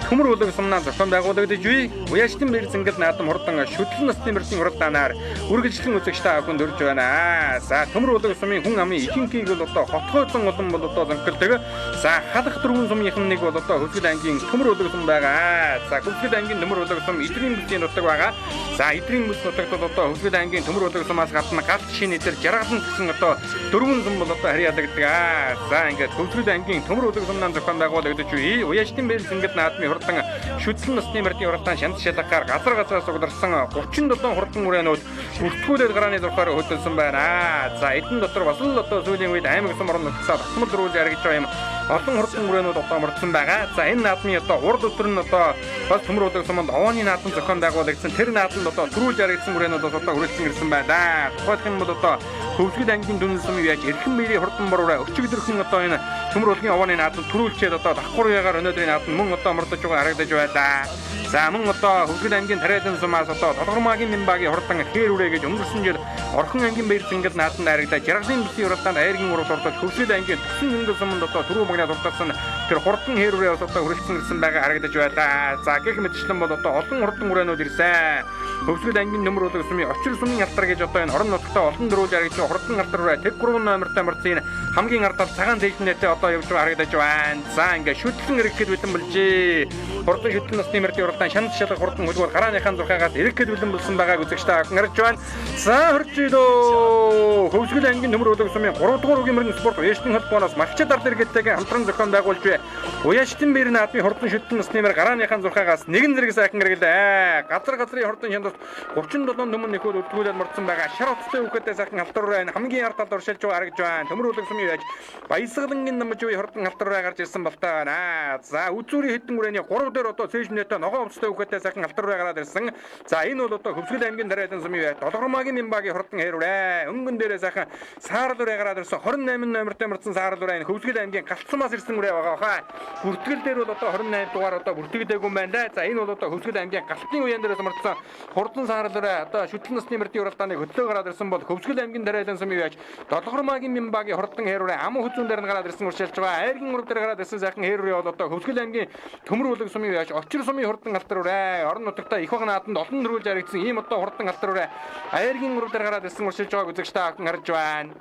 төмөр улаг сумнаа зохион байгуулагдаж буй уяачтын бэр зэнгэл наадам хурдан шүтлэн насны мөртийн хуралдаанаар үргэлжлэн үзэгчтэй авахын дөрж байна. За төмөр улаг сумын хүн амын ихэнхийг бол одоо хотгойцон олон бол одоо зэнкэлдэг. За халах дөрвөн сумынхан нэг бол одоо Хөвсгөл аймгийн төмөр улаг сум байгаа. За Хөвсгөл аймгийн төмөр улаг сум эдрийн бүсийн нутаг байгаа. За эдрийн бүс нутагт бол одоо Хөвсгөл аймгийн төмөр улаг сумаас гадна галт шинэ дээр жаргалан гэсэн одоо дөрвөн сум бол одоо харьяалагддаг. За ингээд Хөвсгөл аймгийн төмөр улаг сумнаа зохион байгуулагдаж буй уяачтын бэр зэнгэл наадмын хурдан шүтлэн насны мөртийн хуралдаан шанд шалгаар газар газраас угдарсан 37 хурдан үрээнүүд бүртгүүлээд гарааны зурхаар хөдөлсөн байна. За эдэн дотор бас л одоо сүүлийн үед аймаг сум орон нутгасаа батмал дөрүүлж аргиж байгаа юм. Олон хурдан үрээнүүд одоо мөрдсөн байгаа. За энэ наадмын одоо урд өдөр нь одоо бас төмөр улаг сумд овооны наадам зохион байгуулагдсан. Тэр наадамд одоо дөрүүлж аргижсан үрээнүүд одоо хүрэлцэн ирсэн байна. Тухайлх юм бол одоо Хөвсгөл аймгийн дүнэн сум яаж эрхэм мэрийн хурдан бороо өчигдөрхөн одоо энэ төмөр улгийн овооны наадам төрүүлчээд одоо давхар ягаар өнөөдрийн наадам мөн одоо мөрдөж байгаа харагдаж байлаа. За мөн одоо Хөвсгөл аймгийн Тариалан сумаас одоо Толгормагийн Мянбагийн хурдан хээр үрээ гэж өнгөрсөн жил Орхон ангийн баяр зангид наатан найрагдаа жаргалын бүсийн уралдаанд айргийн урал ордож Хөвсгөл аймгийн Тусан хөнгөл суманд одоо түрүү магнад урдсан тэр хурдан хээр үрээ одоо хүрэлцэн ирсэн байгаа харагдаж байлаа. За гэх мэтчлэн бол одоо олон хурдан үрээнүүд ирсэн. Хөвсгөл аймгийн нөмөр болог сумын очир сумын алтар гэж одоо энэ орон нутгата олон дөрвөл яригдсан хурдан алтар үрээ тэг 3 номертой марцын хамгийн ардаар цагаан зээлнэтэй одоо явж байгаа харагдаж байна. За ингээ шүтлэн ирэхэд бэлэн болжээ. Хурдан шүтлэн насны мэрдийн уралдаан шанд шалгах хурдан хөлбөр гарааныхаа зурхаагаас ирэхэд бэлэн болсон байгааг үзэгчтэй харж байна. За хөрчилөө Хөвсгөл аймгийн нөмөр болог сумын 3 дугаар үгийн мөрөн спорт уяаштын холбооноос Малчид ард иргэдтэйгээ хамтран зохион байгуулж бай. Уяаштын бэр наадмын хурдан шүтлэн насны мэр гарааныхаа зурхаагаас нэгэн зэрэг сайхан хэрэглээ. Газар газрын хурдан шандалт 37 төмөн нөхөд үлдгүүлээд мордсон байгаа. Шар утастай үхэдтэй сайхан алтар ураа хамгийн ард талд уршилж байгаа харагдж байна. Төмөр болог сумын яаж баясгалангийн намж үе хурдан алтар ураа гарч ирсэн болтой байна. За үзүүрийн хэдэн үрээний 3 дээр одоо цэжмнэтэй ногоон утастай үхэдтэй сайхан алтар ураа гараад ирсэн. За энэ бол одоо Хөвсгөл аймгийн Тариалан сумын яаж Толгормагийн Мянбагийн хурдан хээр үрээ. Өнгөн дээрээ сайхан саарл ураа гараад ирсэн 28 номертой мордсон саарл ураа энэ Хөвсгөл аймгийн Галцсумаас ирсэн үрээ байгаа хаа. Бүртгэл дээр бол одоо 28 дугаар одоо бүртгэдэггүй юм байна да. За энэ бол одоо Хөвсгөл аймгийн Галтын уян дээрээс мордсон хурдан саарл ураа одоо шүтлэн насны мэрдийн уралдааны хөтлөө гараад ирсэн бол Хөвсгөл аймгийн Тариалан сумын яаж Толгормагийн Мянбагийн хурдан хээр үрээ аман хүзүүн дээр нь гараад ирсэн уршилж байгаа. Айргийн урал дээр гараад ирсэн сайхан хээр үрээ бол одоо Хөвсгөл аймгийн Төмөр болог сумын яаж очир сумын хурдан алтар үрээ. Орон нутагта их баг нааданд олон дөрвөлж яригдсан ийм одоо хурдан алтар үрээ. Айргийн урал дээр гараад ирсэн уршилж байгааг үзэгчтэй харж байна.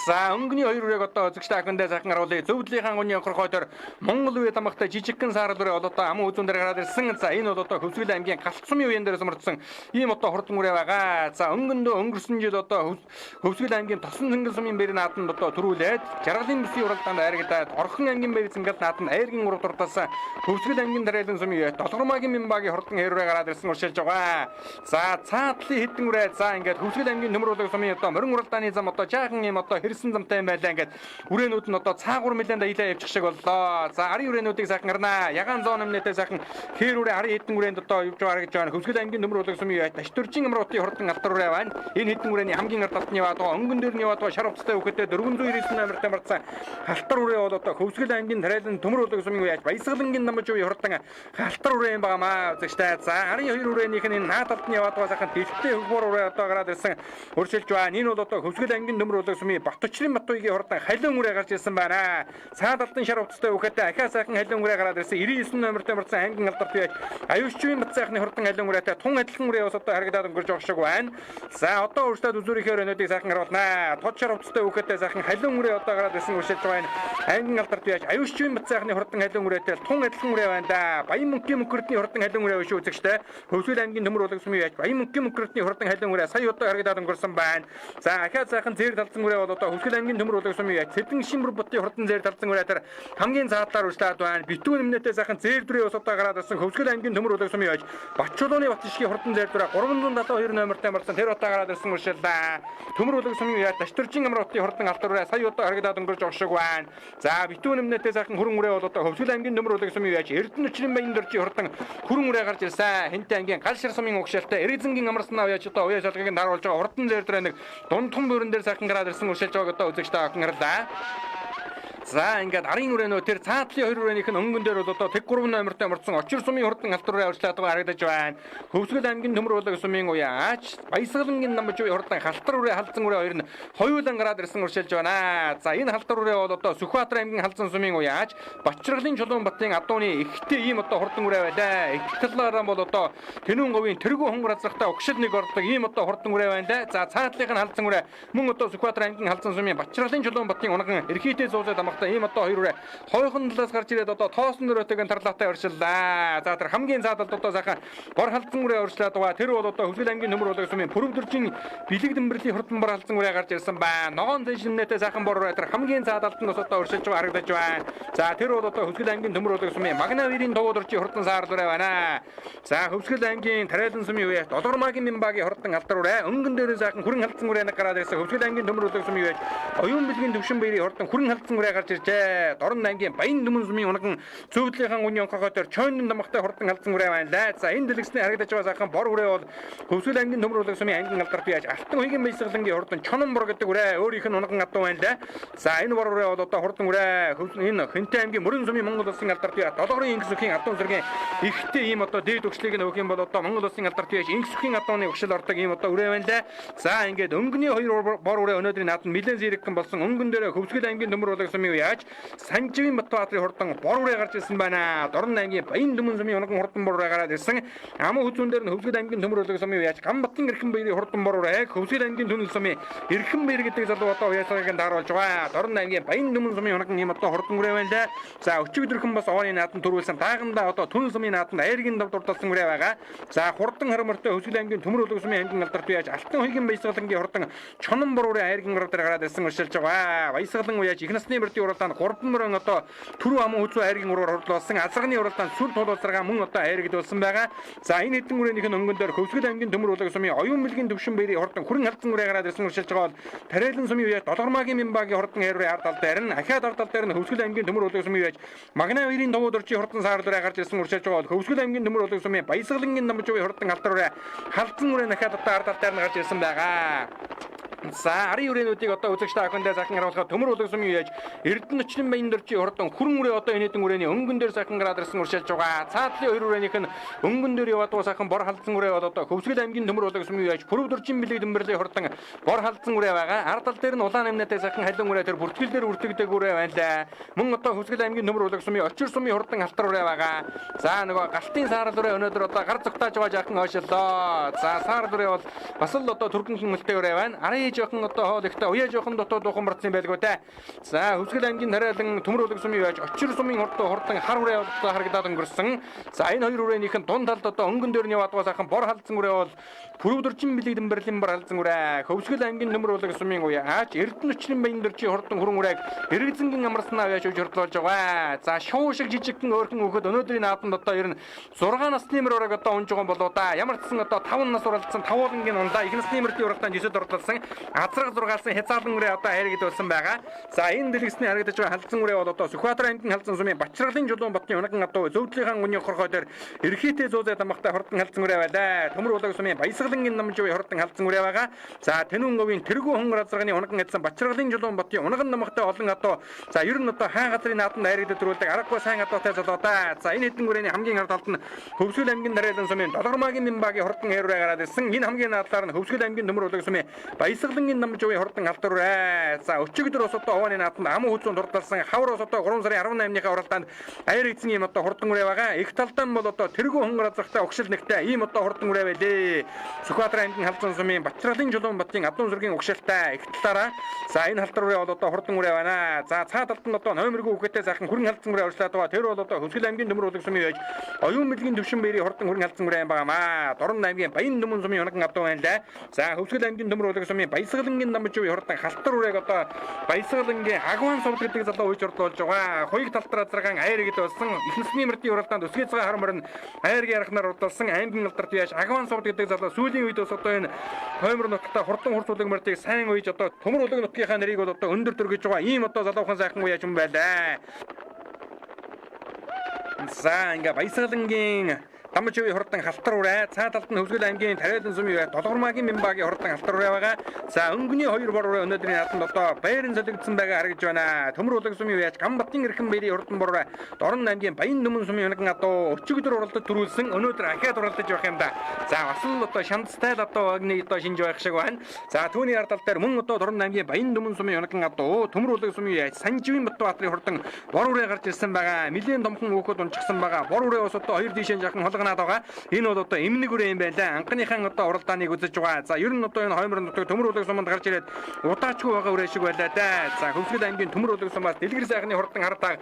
За өнгөний хоёр үрэг одоо үзэгчтэй ахындаа сайхан харуулъя. Зөвдлийнхаа гүний онхор хойдор Монгол үе тамагтай жижигхэн саарл үрээ бол одоо аман үзүүн дээр гараад ирсэн. За энэ бол одоо Хөвсгөл аймгийн Галцсумын уян дээрээс мордсон ийм одоо хурдан үрээ байгаа. За өнгөндөө өнгөрсөн жил одоо Хөвсгөл аймгийн Тосон зангил сумын бэр нааданд одоо төрүүлээд жаргалын бүсийн уралдаанд айрагдаад Орхон ангийн бэр зангил нааданд айргийн урал дуртаас Хөвсгөл аймгийн Тариалан сумын Толгормагийн Мянбагийн хурдан хээр үрээ гараад ирсэн уршилж байгаа. За цаатлын хэдэн үрээ за ингээд Хөвсгөл аймгийн Төмөр болог сумын одоо морин уралдааны зам одоо жаахан ийм одоо хэрсэн замтай юм байлаа ингээд үрээнүүд нь одоо цаагуур мэлэнд аялаа явчих шиг боллоо. За арын үрээнүүдийг сайхан гарнаа. Ягаан зоон өмнөдөө сайхан хээр үрээ арын хэдэн үрээнд одоо явж байгаа гэж байна. Хөвсгөл аймгийн Төмөр болог сумын Таштөржин амруудын хурдан алтар үрээ байна. Энэ хэдэн үрээний хамгийн ард талд нь яваад байгаа. Өнгөн дээр нь яваад байгаа шар утастай үхэдтэй 499 номертой марцсан алтар үрээ бол одоо Хөвсгөл аймгийн Тариалан Төмөр болог сумын яаж баясгалангийн намж үе хурдан алтар үрээ юм байгаамаа үзэгчтэй. За арын хоёр үрээнийх нь наад талд нь яваад байгаа сайхан дэлхтэй хөвгөр үрээ одоо гараад ирсэн уршилж байна. Энэ бол одоо Хөвсгөл аймгийн Төмөр болог сумын Батчлын Батуйгийн хурдан халиун үрээ гарч ирсэн байна. Цаад алтан шар утастай үхэдтэй ахаа сайхан халиун үрээ гараад ирсэн. 99 номертой марцсан ангин алдарт бий. Аюушчийн бат сайхны хурдан халиун үрээтэй тун адилхан үрээ бас одоо харагдаад өнгөрж байгаа шиг байна. За одоо өөрсдөө үзүүрийнхээ өнөөдийг сайхан харуулнаа. Тод шар утастай үхэдтэй сайхан халиун үрээ одоо гараад ирсэн уршилж байна. Ангин алдарт бий. Аюушчийн бат сайхны хурдан халиун үрээтэй тун адилхан үрээ байна да. Баян мөнхийн мөнхөртний хурдан халиун үрээ биш үзэгчтэй. Хөвсгөл аймгийн Төмөр болог сумын яаж баян мөнхийн мөнхөртний хурдан халиун үрээ сая одоо харагдаад өнгөрсөн байна. За ахаа сайхан зэр талцсан үрээ бол одоо Хөвсгөл аймгийн Төмөр болог сумын яаж Цэдэн Шимбэр бутын хурдан зэр талцсан үрээ тэр хамгийн цаадлаар урьдчилаад байна. Битүүн өмнөдөө сайхан зэр дүрээ ус одоо гараад ирсэн Хөвсгөл аймгийн Төмөр болог сумын яаж Батчулууны Батшгийн хурдан зэр дүрээ 372 номертой марцсан тэр одоо гараад ирсэн урьдчилаа. Төмөр болог сумын яаж Таштөржин амруудын хурдан алтар үрээ сая одоо харагдаад өнгөрж байгаа шиг байна. За битүүн өмнөдөө сайхан хөрөн үрээ бол одоо Хөвсгөл аймгийн Төмөр болог сумын яаж Эрдэнэчрийн баян дөржийн хурдан хөрөн үрээ гарч ирсэн. Хинтээ ангийн гал шар сумын угшаалтай Эризэнгийн амарснаа яаж одоо уяа шалгагийг харуулж байгаа хурдан зэр дүрээ нэг дунд тун бүрэн дээр сайхан гараад ирсэн урьдчилж байгааг одоо үзэгчтэй хангарлаа. За ингээд арын үрээнөө тэр цаатлын хоёр үрээнийх нь өнгөн дээр бол одоо тэг 3 номертой мордсон очир сумын хурдан алтар үрээ урьдчилаад байгаа харагдаж байна. Хөвсгөл аймгийн Төмөр болог сумын уяач баясгалангийн намж үе хурдан халтар үрээ халдсан үрээ хоёр нь хоёулан гараад ирсэн уршилж байна. За энэ халтар үрээ бол одоо Сүхбаатар аймгийн халдсан сумын уяач Бачиргалын Чулуун батын адууны ихтэй ийм одоо хурдан үрээ байлаа. Их талаараа бол одоо Тэнүүн говийн тэргүү хонгор азрахтай огшил нэг ордог ийм одоо хурдан үрээ байна да. За цаатлынх нь халдсан үрээ мөн одоо Сүхбаатар аймгийн халдсан сумын Бачиргалын Чулуун батын унган эрхийтэй зуусаад ийм одоо хоёр үрээ хойхон талаас гарч ирээд одоо тоосон өрөөтэйг тарлаатай урьдчиллаа. За тэр хамгийн цаадалд одоо сайхан бор халдсан үрээ урьдчилаад байгаа. Тэр бол одоо Хөвсгөл аймгийн Төмөр болог сумын Пүрэвдэржин бэлэг дэмбэрлийн хурдан бор халдсан үрээ гарч ирсэн байна. Ногоон зэжнэтэй сайхан бор үрээ тэр хамгийн цаадалд нь бас одоо урьдчилж байгаа харагдаж байна. За тэр бол одоо Хөвсгөл аймгийн Төмөр болог сумын Магнавирийн дугуйдорчийн хурдан саарл үрээ байна. За Хөвсгөл аймгийн Тариалан сумын үе Толгормагийн Мянбагийн хурдан алтар үрээ өнгөн дээр сайхан хүрэн халдсан үрээ нэг гараад ирсэн. Хөвсгөл аймгийн Төмөр болог сумын үе оюун бэлгийн төвшин баярын хурдан хүрэн халдсан үрээ гарч гарч иржээ. Дорн аймгийн Баян Дүмэн сумын унаган зөвдлөлийн үний онцгой дээр чойн намхтай хурдан алдсан үрээ байна лээ. За энэ дэлгэцний харагдаж байгаа сайхан бор үрээ бол Хөвсгөл аймгийн Төмөр улаан сумын аймгийн алдарт яаж Алтан хуйгийн баясгалангийн хурдан Чононбор гэдэг үрээ өөрийнх нь унаган адуу байна лээ. За энэ бор үрээ бол одоо хурдан үрээ энэ Хэнтэй аймгийн Мөрөн сумын Монгол улсын алдарт яаж долоорын инх сүхийн адуун зэргийн ихтэй ийм одоо дээд өгшлийг нь өгөх юм бол одоо Монгол улсын алдарт яаж инх сүхийн адууны өгшил ордог ийм одоо үрээ байна лээ. За ингээд өнгөний хоёр бор үрээ өнөөдрийн наадад нэлээд зэрэгхэн болсон өнгөн дээр Хөвсгөл аймгийн Төмөр улаан сумын яаж Санживын Батбаатарын хурдан бор үрээ гарч ирсэн байна. Дорн аймгийн Баян Дүмэн сумын унаган хурдан бор үрээ гараад ирсэн. Аман хүзүүн дээр нь Хөвсгөл аймгийн Төмөр улаан сумын яаж Гамбатын эрхэм баярын хурдан бор үрээ Хөвсгөл аймгийн Түнэл сумын эрхэм баяр гэдэг залуу одоо уяасаагийн даруулж байгаа. Дорн аймгийн Баян Дүмэн сумын унаган ийм одоо хурдан үрээ байна лээ. За өчигдөрхөн бас овооны нааданд төрүүлсэн таагандаа одоо Түнэл сумын нааданд айргийн дав дурдсан үрээ байгаа. За хурдан харамртай Хөвсгөл аймгийн Төмөр улаан сумын аймгийн алдарт яаж Алтан хуйгийн баясгалангийн хурдан Чононбор үрээ айргийн ураг дээр гараад ирсэн уршилж байгаа. Баясгалан уяаж их насны мөрдийн уралдаанд 3 мөрөн одоо түрүү аман хүзүү айргийн ураар хурлуулсан азарганы уралдаанд сүр тулуулсаргаа мөн одоо айргдуулсан байгаа. За энэ хэдэн үрээнийх нь өнгөн дээр Хөвсгөл аймгийн Төмөр улаан сумын оюун бэлгийн төвшин баярын хурдан хүрэн халдсан үрээ гараад ирсэн уршилж байгаа бол Тариалан сумын уяаж Долгормагийн Мянбагийн хурдан айрын ард тал дээр нь ахаад ард тал дээр нь Хөвсгөл аймгийн Төмөр улаан сумын уяаж Магна хоёрын товууд орчийн хурдан саар үрээ гарч ирсэн уршилж байгаа бол Хөвсгөл аймгийн Төмөр улаан сумын баясгалангийн намжуугийн хурдан алдар үрээ халдсан үрээ нахаад одоо ард тал дээр нь гарч ирсэн байгаа. За арын үрээнүүдийг одоо үзэгчтэй ахындаа захин харуулахад Төмөр улаан сумын яаж Эрдэнэ Өчлөн Баян дөржийн хурдан хүрэн үрээ одоо энэ хэдэн үрээний өнгөн дээр захин гараад ирсэн уршилж байгаа. Цаадлын хоёр үрээнийх нь өнгөн дээр яваад сайхан бор халдсан үрээ бол одоо Хөвсгөл аймгийн Төмөр улаан сумын яаж Пүрэв дөржин бэлэг дөмбөрлийн хурдан бор халдсан үрээ байгаа. Ард тал дээр нь улаан амнатай захин халуун үрээ тэр бүртгэл дээр үртгэдэг үрээ байна лээ. Мөн одоо Хөвсгөл аймгийн Төмөр улаан сумын Очир сумын хурдан алтар үрээ байгаа. За нөгөө галтын саарал үрээ өнөөдөр одоо гар зүгтааж байгаа жаахан хойшлоо. За саарал үрээ бол бас л одоо түргэн хэмэлтэй үрээ байна. Арын жоохон одоо хоол ихтэй уяа жоохон дотоод дуухан барцсан байлгүй те. За Хөвсгөл аймгийн Тариалан Төмөр улаан сумын яаж Очир сумын хурдан хар үрээ одоо харагдаад өнгөрсөн. За энэ хоёр үрээнийх нь дунд талд одоо өнгөн дээр нь яваад байгаа сайхан бор халдсан үрээ бол Пүрэв дөржин бэлэг дөмбөрлийн бор халдсан үрээ Хөвсгөл аймгийн Төмөр улаан сумын яаж Эрдэнэ Өчлөн Баян дөржийн хурдан хүрэн үрээг эргэзэнгийн амарснаа яаж үж хурдлуулж байгаа. За шоу шиг жижигхэн өөрхөн хөхөд өнөөдрийн нааданд одоо ер нь 6 насны мөр ураг одоо унж байгаа болоо да. Ямар ч сан одоо 5 нас уралдсан 5 уулангийн ундаа их насны мөрдийн урагтаа 9-д орлуулсан азраг зургаалсан хязаалан үрээ одоо хайргдуулсан байгаа. За энэ дэлгэцний харагдаж байгаа халдсан үрээ бол одоо Сүхбаатар аймгийн халдсан сумын Бачралын Жулуун Батны унаган адуу Зөвдлөлийн үний хорхой дээр эрхийтэй зүүзээ дамгтай хурдан халдсан үрээ байлаа. Төмөр улаан сумын Баясгалангийн намжуугийн хурдан халдсан үрээ байгаа. За Тэнүүн говийн Тэргүү хонгор азрагны унаган эдсэн Бачралын Жулуун Батны унаган намгтай олон адуу за ер нь одоо хаан газрын нааданд хайргдуулдаг төрүүлдэг аргагүй сайн адуутай залуудаа. За энэ хэдэн үрээний хамгийн ард талд нь Хөвсгөл аймгийн Тариалан сумын Долгормагийн Мянбагийн хурдан хайрураа гараад ирсэн. Энэ хамгийн наадлаар нь Хөвсгөл аймгийн Төмөр улаан сумын Баясгалангийн намжуугийн хурдан алдар үрээ. За өчигдөр бас одоо овооны нааданд аман хүзүүнд дурдалсан хавар бас одоо 3 сарын 18-ныхаа уралдаанд аяр эзэн ийм одоо хурдан үрээ байгаа. Их талдаа бол одоо Тэргүү хонгор азрагтай өгшил нэгтэй ийм одоо хурдан үрээ байлээ. Сүхбаатар аймгийн халдсан сумын Бачралын Жулуун Батын адуун зургийн өгшилтэй их талаараа за энэ халдар үрээ бол одоо хурдан үрээ байна. За цаад талд нь одоо номергүй үгээтэй сайхан хүрэн халдсан үрээ урьдчилаад байгаа. Тэр бол одоо Хөвсгөл аймгийн Төмөр улаан сумын яаж оюун бэлгийн төвшин баярын хурдан хүрэн халдсан үрээ байгаамаа. Дорн аймгийн Баян Дүмэн сумын унаган адуу байна лээ. За Хөвсгөл аймгийн Төмөр улаан сумын Баясгалангийн намжуугийн хурдан халтар үрээг одоо Баясгалангийн Агван сувд гэдэг залуу үйж орлуулж байгаа. Хоёрыг талтар азрагаан аяр гэдэг болсон. Их насны мөрдийн уралдаанд өсгөөцгөө харамар нь аяргийн архнаар урдалсан аймгийн алдарт яаж Агван сувд гэдэг залуу сүүлийн үед бас одоо энэ хоймор нутгата хурдан хурцуулаг мөрдийг сайн үйж одоо Төмөр улаан нутгийнхаа нэрийг бол одоо өндөр төргөж байгаа. Ийм одоо залуухан сайхан уяж юм байлаа. За ингээ Баясгалангийн Дамжуугийн хурдан халтар үрээ цаад талд нь Хөвсгөл аймгийн Тариалан сумын Долгормагийн Мянбагийн хурдан халтар үрээ байгаа. За өнгөний хоёр бор үрээ өнөөдрийн нааданд одоо баярын солигдсон байгаа харагдж байна. Төмөр улаан сумын яаж Гамбатын эрхэм баярын хурдан бор үрээ Дорн аймгийн Баян Дүмэн сумын унаган адуу өчигдөр уралдад төрүүлсэн өнөөдөр ахаад уралдаж явах юм да. За бас л одоо шандцтай л одоо огны одоо шинж байх шиг байна. За түүний ард тал дээр мөн одоо Дорн аймгийн Баян Дүмэн сумын унаган адуу Төмөр улаан сумын яаж Санживын Батбаатарын хурдан бор үрээ гарч ирсэн байгаа. Нилийн томхон өөхөд унчсан байгаа. Бор үрээ бас одоо хоёр дишэн жахан холгонаад байгаа. Энэ бол одоо эмнэг үрээ юм байна. Анхныхан одоо уралдааныг үзэж байгаа. За ер нь одоо энэ хоймор нутаг Төмөр улаан суманд гарч ирээд удаачгүй байгаа үрээ шиг байлаа да. За Хөвсгөл аймгийн Төмөр улаан сумаас дэлгэр сайхны хурдан хартаа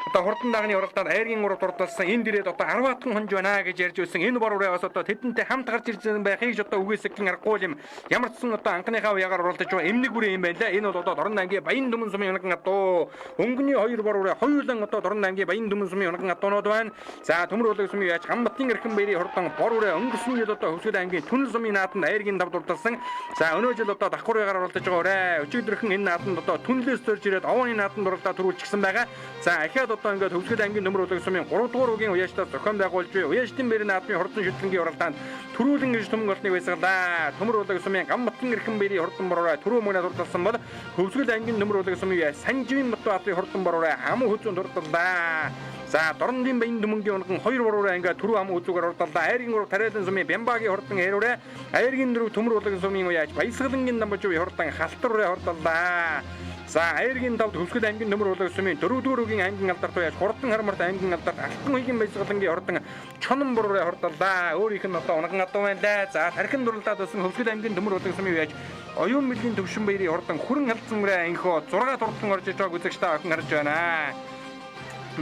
одоо хурдан дагны уралдаанд айргийн ураг дурдалсан. Энд ирээд одоо 10 атхан хонж байна гэж ярьж байсан. Энэ бор үрээ бас одоо тэдэнтэй хамт гарч ирсэн байхыг ч одоо үгээсгэн аргагүй юм. Ямар ч сан одоо анхныхаа уяагаар уралдаж байгаа эмнэг үрээ юм байна. Энэ бол одоо Дорн аймгийн Баян Дүмэн сумын унаган адуу. Өнгөний хоёр бор үрээ хоёулаа одоо Дорн аймгийн Баян Дүмэн сумын унаган адуунууд байна. За Төмөр улаан сумын яаж Гамбат Гамбаттын эрхэм баярын хурдан бор үрээ өнгөрсөн жил одоо Хөвсгөл аймгийн Түнэл сумын нааданд айргийн давд урдсан. За өнөө жил одоо давхарыгаар оролцож байгаа үрээ. Өчигдөрхөн энэ нааданд одоо Түнлээс төрж ирээд овооны нааданд уралдаа төрүүлчихсэн байгаа. За ахиад одоо ингээд Хөвсгөл аймгийн Нөмөр улаан сумын 3 дугаар үгийн уяажтаас зохион байгуулж буй уяажтын баярын наадмын хурдан шүтлэнгийн уралдаанд төрүүлэн ирж төмөн болтныг байсгалаа. Төмөр улаан сумын Гамбаттын эрхэм баярын хурдан бор үрээ түрүү мөнөд урдсан бол Хөвсгөл аймгийн Нөмөр улаан сумын Санживын Батбаатарын хурдан бор үрээ хамуу хөзөнд урдаллаа. За Дорндын баян дүмэнгийн унган 2 бороо ингээ түрүү ам үзүүгээр урдаллаа. Айргийн 3 Тариалан сумын Бямбагийн хурдан хэрүүрээ Айргийн 4 Төмөр улаан сумын уяаж Баясгалангийн Намбажуугийн хурдан Халтарруу урдаллаа. За Айргийн 5 Хөвсгөл аймгийн Нөмөр улаан сумын 4 дугаар үгийн аймгийн алдарт уяаж Хурдан Хармарт аймгийн алдарт Алтан уягийн Баясгалангийн хурдан Чонон бороо урдаллаа. Өөрийнх нь одоо унган адуу байна лээ. За тархин дурлалаад байсан Хөвсгөл аймгийн Төмөр улаан сумын уяаж оюун мөлийн төвшин баярын хурдан хүрэн халдсан мөрөө анхоо 6 туртан орж иж байгааг үзэгчтэй охин харж байна.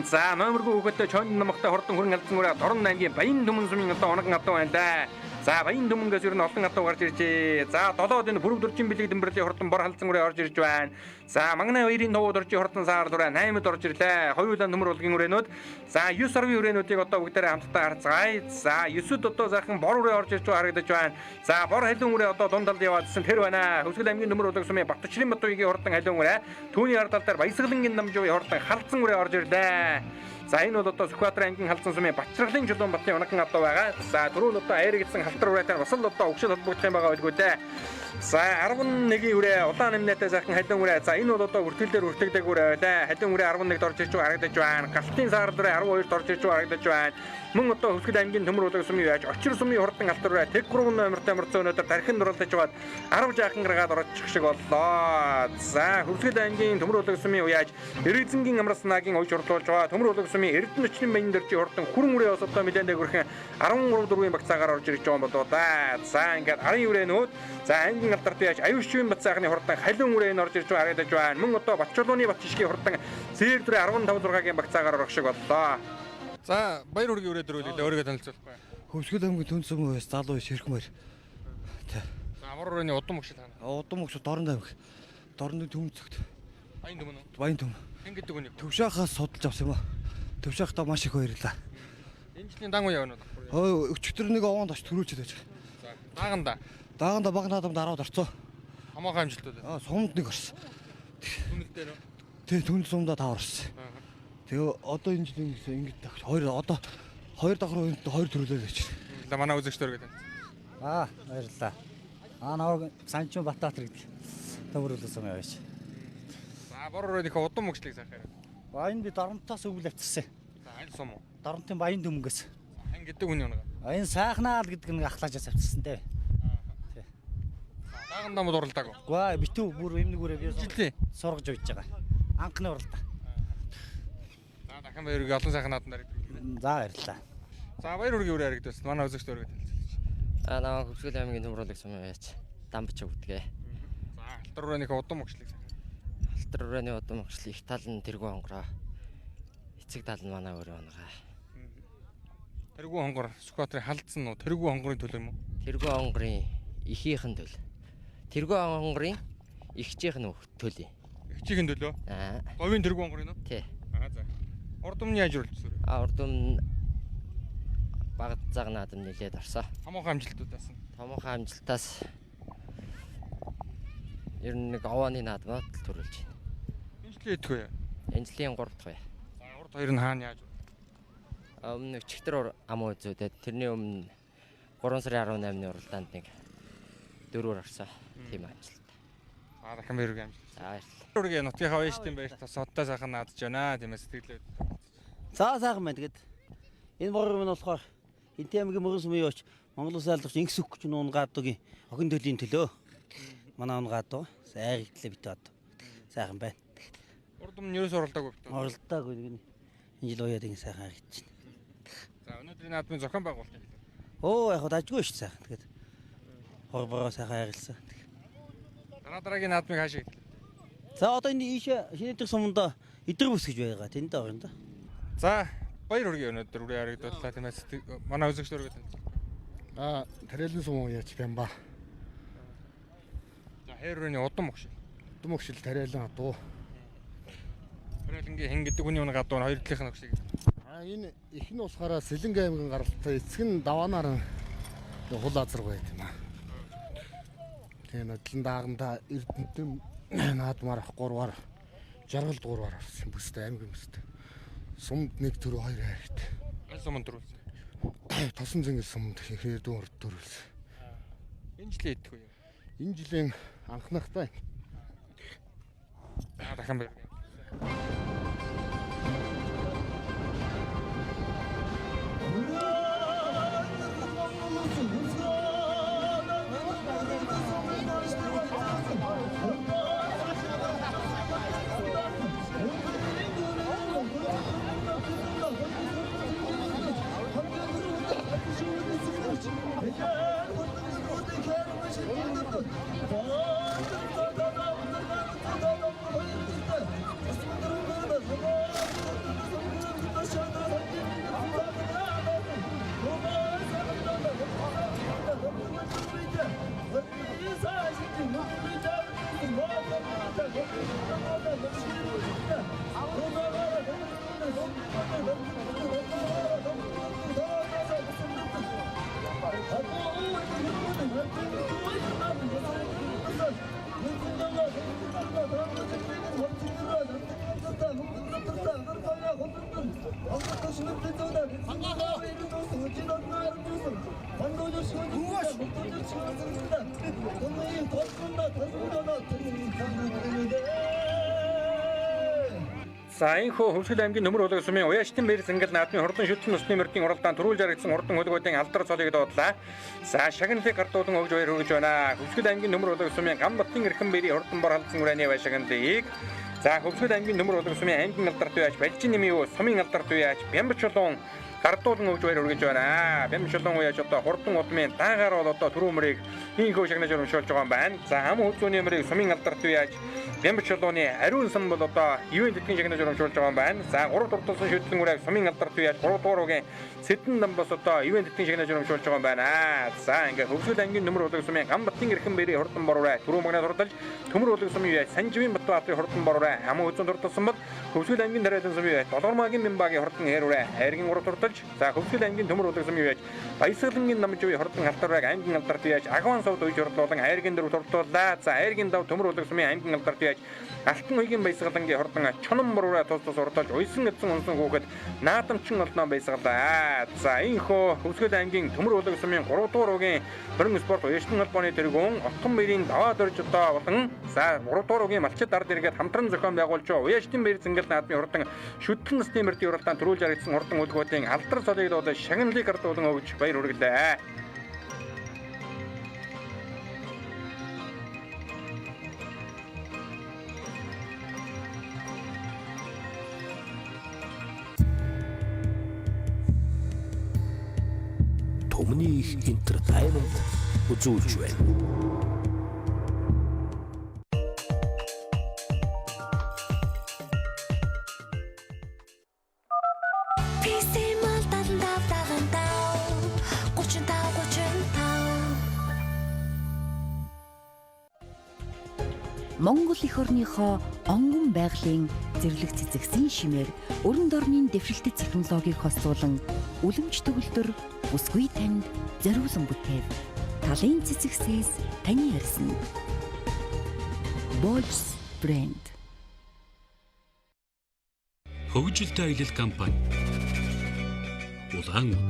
За номергүй хүүхэдтэй чонд намхтай хурдан хүрэн алдсан үрээ Дорн аймгийн Баян Дүмэн сумын одоо онгон адуу байна да. За Баян Дүмэнгээс ер нь олон адуу гарч иржээ. За долоод энэ бүрв дөржин бэлэг дэмбэрлийн хурдан бор халдсан үрээ орж ирж байна. За Магнаа 2-ын товууд орж хурдан саар дүрээ 8-д орж ирлээ. Хоёулаа Төмөр улгийн үрээнүүд. За 9 сарвын үрээнүүдийг одоо бүгдээрээ хамтдаа харцгаая. За 9-д одоо захан бор үрээ орж ирж харагдаж байна. За бор халуун үрээ одоо дундалд яваадсан тэр байна. Хөвсгөл аймгийн Нөмөр улгийн сумын Батчлын Батуйгийн хурдан халуун үрээ. Түүний ардал дээр Баясгалангийн Намжуугийн хурдан халдсан үрээ орж ирлээ. За энэ бол одоо Сүхбаатар аймгийн халдсан сумын Бачргалын Чулуун батны унган адуу байгаа. За түрүү нь одоо айр гэсэн халтар үрээтэй бас л одоо өгшөл холбогдох юм байгаа байлгүй дээ. За 11-ийн үрээ улаан нэмнэтэй сайхан халуун үрээ. За энэ бол одоо үртгэлээр үртэгдэг үрээ дээ. Халуун үрээ 11-д орж ирж харагдаж байна. Галтын саар дүрээ 12-д орж ирж харагдаж байна. Мөн одоо Хөвсгөл аймгийн Төмөр улаан сумын яаж очир сумын хурдан алтар үрээ тэг 3 номертой мөрцөө өнөөдөр тархин дурлаж байгаад 10 жаахан гаргаад орчих шиг боллоо. За Хөвсгөл аймгийн Төмөр улаан сумын яаж Эрдэнгийн амрас наагийн ууж урлуулж байгаа. Төмөр улаан сумын Эрдэнэчлийн баян дөржи хурдан хүрэн үрээ бас одоо мэдэн дэгөрхэн 13 багцаагаар орж ирж байгаа юм болоо да. За ингээд 10 үрээнүүд за аймгийн алдарт яаж аюушчвын бацаахны хурдан халуун үрээ орж ирж харагдаж байна. Мөн одоо Батчулууны Батшишгийн хурдан зээр дүрээ 15-6-гийн багцаагаар орох шиг боллоо. За баяр үргийн үрээ дөрүүлээ өөрийгөө танилцуулах бай. Хөвсгөл аймгийн Түнс сумын уяаж залуу ширхмээр. За амар үрээний удам өгшил хаана. Удам өгш Дорн аймаг. Дорны төмцөгт. Баян дүмэн үү? Баян төм. Хэн гэдэг үнийг? Төвшаахаас судалж авсан юм аа. Төвшаахтаа маш их баярлаа. Энэ жилийн дан уу явна уу? Өчигдөр нэг овоонд очиж төрүүлчихэд байж. За дааганда. Дааганда баг наадамд 10-д орцоо. Хамаахан амжилтууд. Сумд нэг орсон. Түнэл дээр үү? Тэг Түнэл сумдаа 5 орсон. Тэгээ одоо энэ жил ингэж тагч 2 одоо 2 давхар үеинд 2 төрүүлээд байж. За манай үзэгчдэр гэдэг. Баярлалаа. Намайг Санживын Батбаатар гэдэг. Төмөр улаан сумын байж. За бор өрөөнийхөө удам өгшлийг сайхаар. Баян би Доронтоос өвөл авчирсан. За аль сум уу? Доронтын Баян Дүмэнгээс. Хэн гэдэг үний унага? Энэ Сайхнаал гэдэг нэг ахлаажаас авчирсан дээ. Даагандаа мод уралдааг. Гүа битүү бүр юм нэг үрээ би Жилдээ сургаж үйж байгаа. Анхны уралдаа. За дахин баяр үргийн олон сайхан наадмаар ирдэг. За баярлалаа. За баяр үргийн үрээ харагдсан. Манай үзэгчд өргөд танилцуулж. Намайг Хөвсгөл аймгийн Төмөр улаан сумын байж Дамбач өгдөг. За алтар өрөөнийхөө удам өгшлийг сайхан. Алтар өрөөний удам өгшил их тал нь тэргүй хонгороо. Эцэг тал нь манай өрөө онгаа. Тэргүй хонгор Сүхбаатарын халдсан уу? Тэргүй хонгорын төлөө юм уу? Тэргүй хонгорын ихийнхэн төл. Тэргүй хонгорын ихчийнх нь төлөө. Ихчийн төлөө? Говийн тэргүй хонгорын уу? Тий. За. Урд өмнө яаж үргэлжлүүлсэн? Урд өмнө багт цаг наадам нэлээд орсоо. Хамаахан амжилтуудаас нь. Томоохон амжилтаас ер нь нэг овооны наадмад төрүүлж байна. Энэ жилийн идэх үү? Энэ жилийн 3 дахь бай. За урд хоёр нь хаана яаж? Өмнө өчигдөр ам үзүүдэд тэрний өмнө 3 сарын 18-ны уралдаанд нэг 4-өр орсоо. Тийм амжилт. За дахин баяр үргийн амжилт. За баярлалаа. Үргийн нутгийнхаа баяжтын баяртаа содтой сайхан наадж байна. Тиймээс сэтгэлээ. За сайхан байна. Тэгээд энэ бороо минь болохоор Энтэй аймгийн Мөрөн сумын явж Монгол Улсын алдарч Инкс өгч нунгаадаг охин төлийн төлөө. Манай унгаадаг. Сайхан итлээ битээд. Сайхан байна. Урд өмнө ерөөс оролдоогүй бит. Оролдоогүй нэг энэ жил уяад ингэ сайхан харагдаж байна. За өнөөдрийн наадмын зохион байгуулалт юм. Яг дажгүй шүү сайхан. Тэгээд хорбороо сайхан харилцсан. Дараагийн наадмыг хаашаа хийх? За одоо энэ ийшээ Шинэдэр суманда Идэр бүс гэж байгаа. Тэнд орно да. За баяр үргийн өнөөдөр үрээ харагдууллаа. Тиймээс манай үзэгчд өргөд танилцуулъя. Тариалан сум уяаж Бямба. За хайр өрөөний удам өгшил. Удам өгшил Тариалан адуу. Тариалангийн хэн гэдэг үний унаг адуу хоёр талынх нь өгшил. Энэ их нь болохоор Сэлэнг аймгийн гаралтай эцэг нь даваанаар хул азар байт юм аа. Тэгээ надлан дааганда Эрдэнэтэм наадмаар 3-аар жаргал 3-аар авсан бүстэй аймгийн бүстэй. Сумд 1 4 2 хайрт. Аль суманд төрүүлсэн? Тосон зэнгэл сумд хэрэг дөрүүлсэн. Энэ жилийн идэх үү? Энэ жилийн анхнахтай. Дахин бэр. За энэхүү Хөвсгөл аймгийн Нөмөр улаан сумын Уяштин бэр зингэл наадмын хурдан шүтэн усны мөрдийн уралдаан төрүүл жаргагдсан хурдан хөлгөөдийн алдар цолыг дуудлаа. За шагналыг гардуулан өгж баяр хүргэж байна. Хөвсгөл аймгийн Нөмөр улаан сумын Гамбаттын эрхэм бэрийн хурдан бор халдсан үрээний баяшаганыг за Хөвсгөл аймгийн Нөмөр улаан сумын аймгийн алдар туяач Балжин нэмийн юу сумын алдар туяач Бямбч чулуун гардуулан өгж баяр хүргэж байна. Бямбч чулуун уяач одоо хурдан удмын даагаар бол одоо түрүү мөрийг ийхүү шагнаж урамшуулж байгаа юм байна. За ам хөвзүүний мөрийг сумын алдар туяач Бямбч чулууны ариун сан бол одоо юуны тэтгэн шагнаж урамшуулж байгаа юм байна. За 3 дурталсан шүтлэн үрэг сумын алдар туяач 3 дугаар угийн Сэдэн намбас одоо юуны тэтгэн шагнаж урамшуулж байгаа юм байна. За ингээ Хөвсгөл аймгийн Нөмөр улаан сумын Гамбаттын эрхэм бэрийн хурдан бороо түрүү магнаа дурдалж Төмөр улаан сумын юуяч Санживын Батбаатарын хурдан бороо ам хөвзүүн дурталсан бол Хөвсгөл аймгийн Дарайлан сумын юуяч Долгормагийн Мянбагийн хурдан хэрүүрэ хайргийн 3 дурдалж за Хөвсгөл аймгийн Төмөр улаан сумын юуяч Баясгалангийн намжуугийн хурдан халтарыг аймгийн алдар туяач Агван сувд үйж хурдлуулан хайргийн 4 дурдууллаа. За хайргийн дав Төмөр улаан сумын аймгийн алдар туяач Алтан уйгийн Баясгалангийн хурдан чонон бороо тус урдалж уйсан эзэн унсан хүүхэд наадамчин олноо баясгалаа. За энэхүү Хөвсгөл аймгийн Төмөр улаан сумын 3 дугаар угийн Хорин спорт уяштан холбооны тэргүүн Отгон бэрийн даваа дөрж одоо болон за 3 дугаар угийн малчид ард иргэд хамтран зохион байгуулж уяштан бэр зингэл наадмын хурдан шүтэн насны мөрдийн уралдаан төрүүл жаргагдсан хурдан хөлгөөдийн алдар цолыг дуулан шагналыг гардуулан өгж баяр хүргэлээ. Төмний их entertainment үзүүлж байна. Монгол эх орныхоо онгон байгалийн зэрлэг цэцэгсийн шимээр өрн дорны дэвшилтэт технологиг хослуулан үлэмж төгөлдөр бүсгүй танд зориулсан бүтэв. Талын цэцэгсээс таны ярьсан. Bols брэнд. Хөгжилтэй аялал компани. Улаан уд.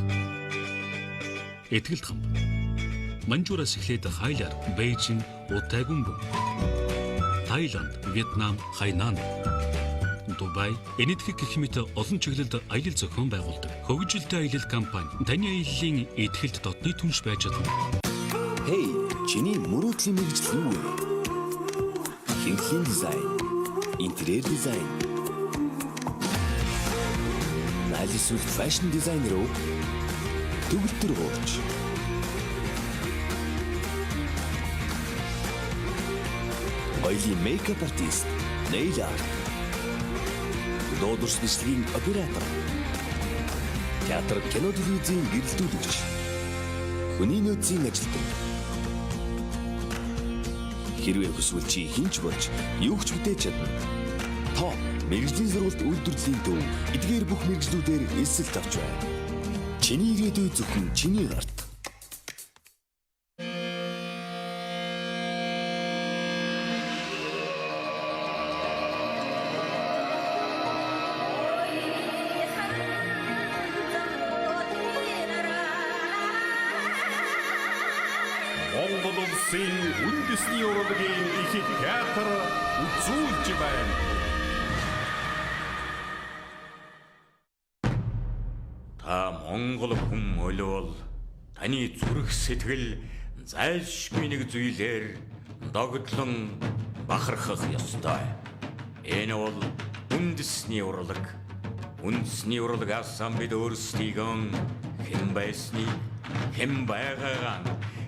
Этгэлт хамт. Манжуураас эхлээд Хайлаар, Бээжин, Утайгүн бүм. Таиланд, Вьетнам, Хайнан, Дубай, энэтхэг гэх мэт олон чиглэлд аялал зохион байгуулдаг. Хөгжилтэй аялал компани таны аяллаа этгэлд дотны түнш байж чадна. Хей, чиний мөрөөдлийн мэргэжил юу вэ? Хэмжлэлийн дизайн, интерьер дизайн. Найзсүлт фэшн дизайнер уу? Төгөлтөр гоорч. Хоёрын мейкап артист, nail art. Дуудус бичлэгийн оператор. Театр, кино, телевизийн гэрэлтүүлэгч. Хүний нөөцийн ажилтан. Хэрвээ хүсвэл чи хинч болж юу ч бүтээж чадна. Топ мэрэгжлийн сургалт үйлдвэрлэлийн төв эдгээр бүх мэрэгжлүүдээр эсэлт авч байна. Чиний ирээдүй зөвхөн чиний гарт. Монгол улсын үндэсний урлагийн их театр үзүүлж байна. Та Монгол хүн олвол таны зүрх сэтгэл зайлшгүй нэг зүйлээр догдлон бахархах ёстой. Энэ бол үндэсний урлаг. Үндэсний урлагаас бид өөрсдийгөө хэн байсныг, хэн байгаагаа,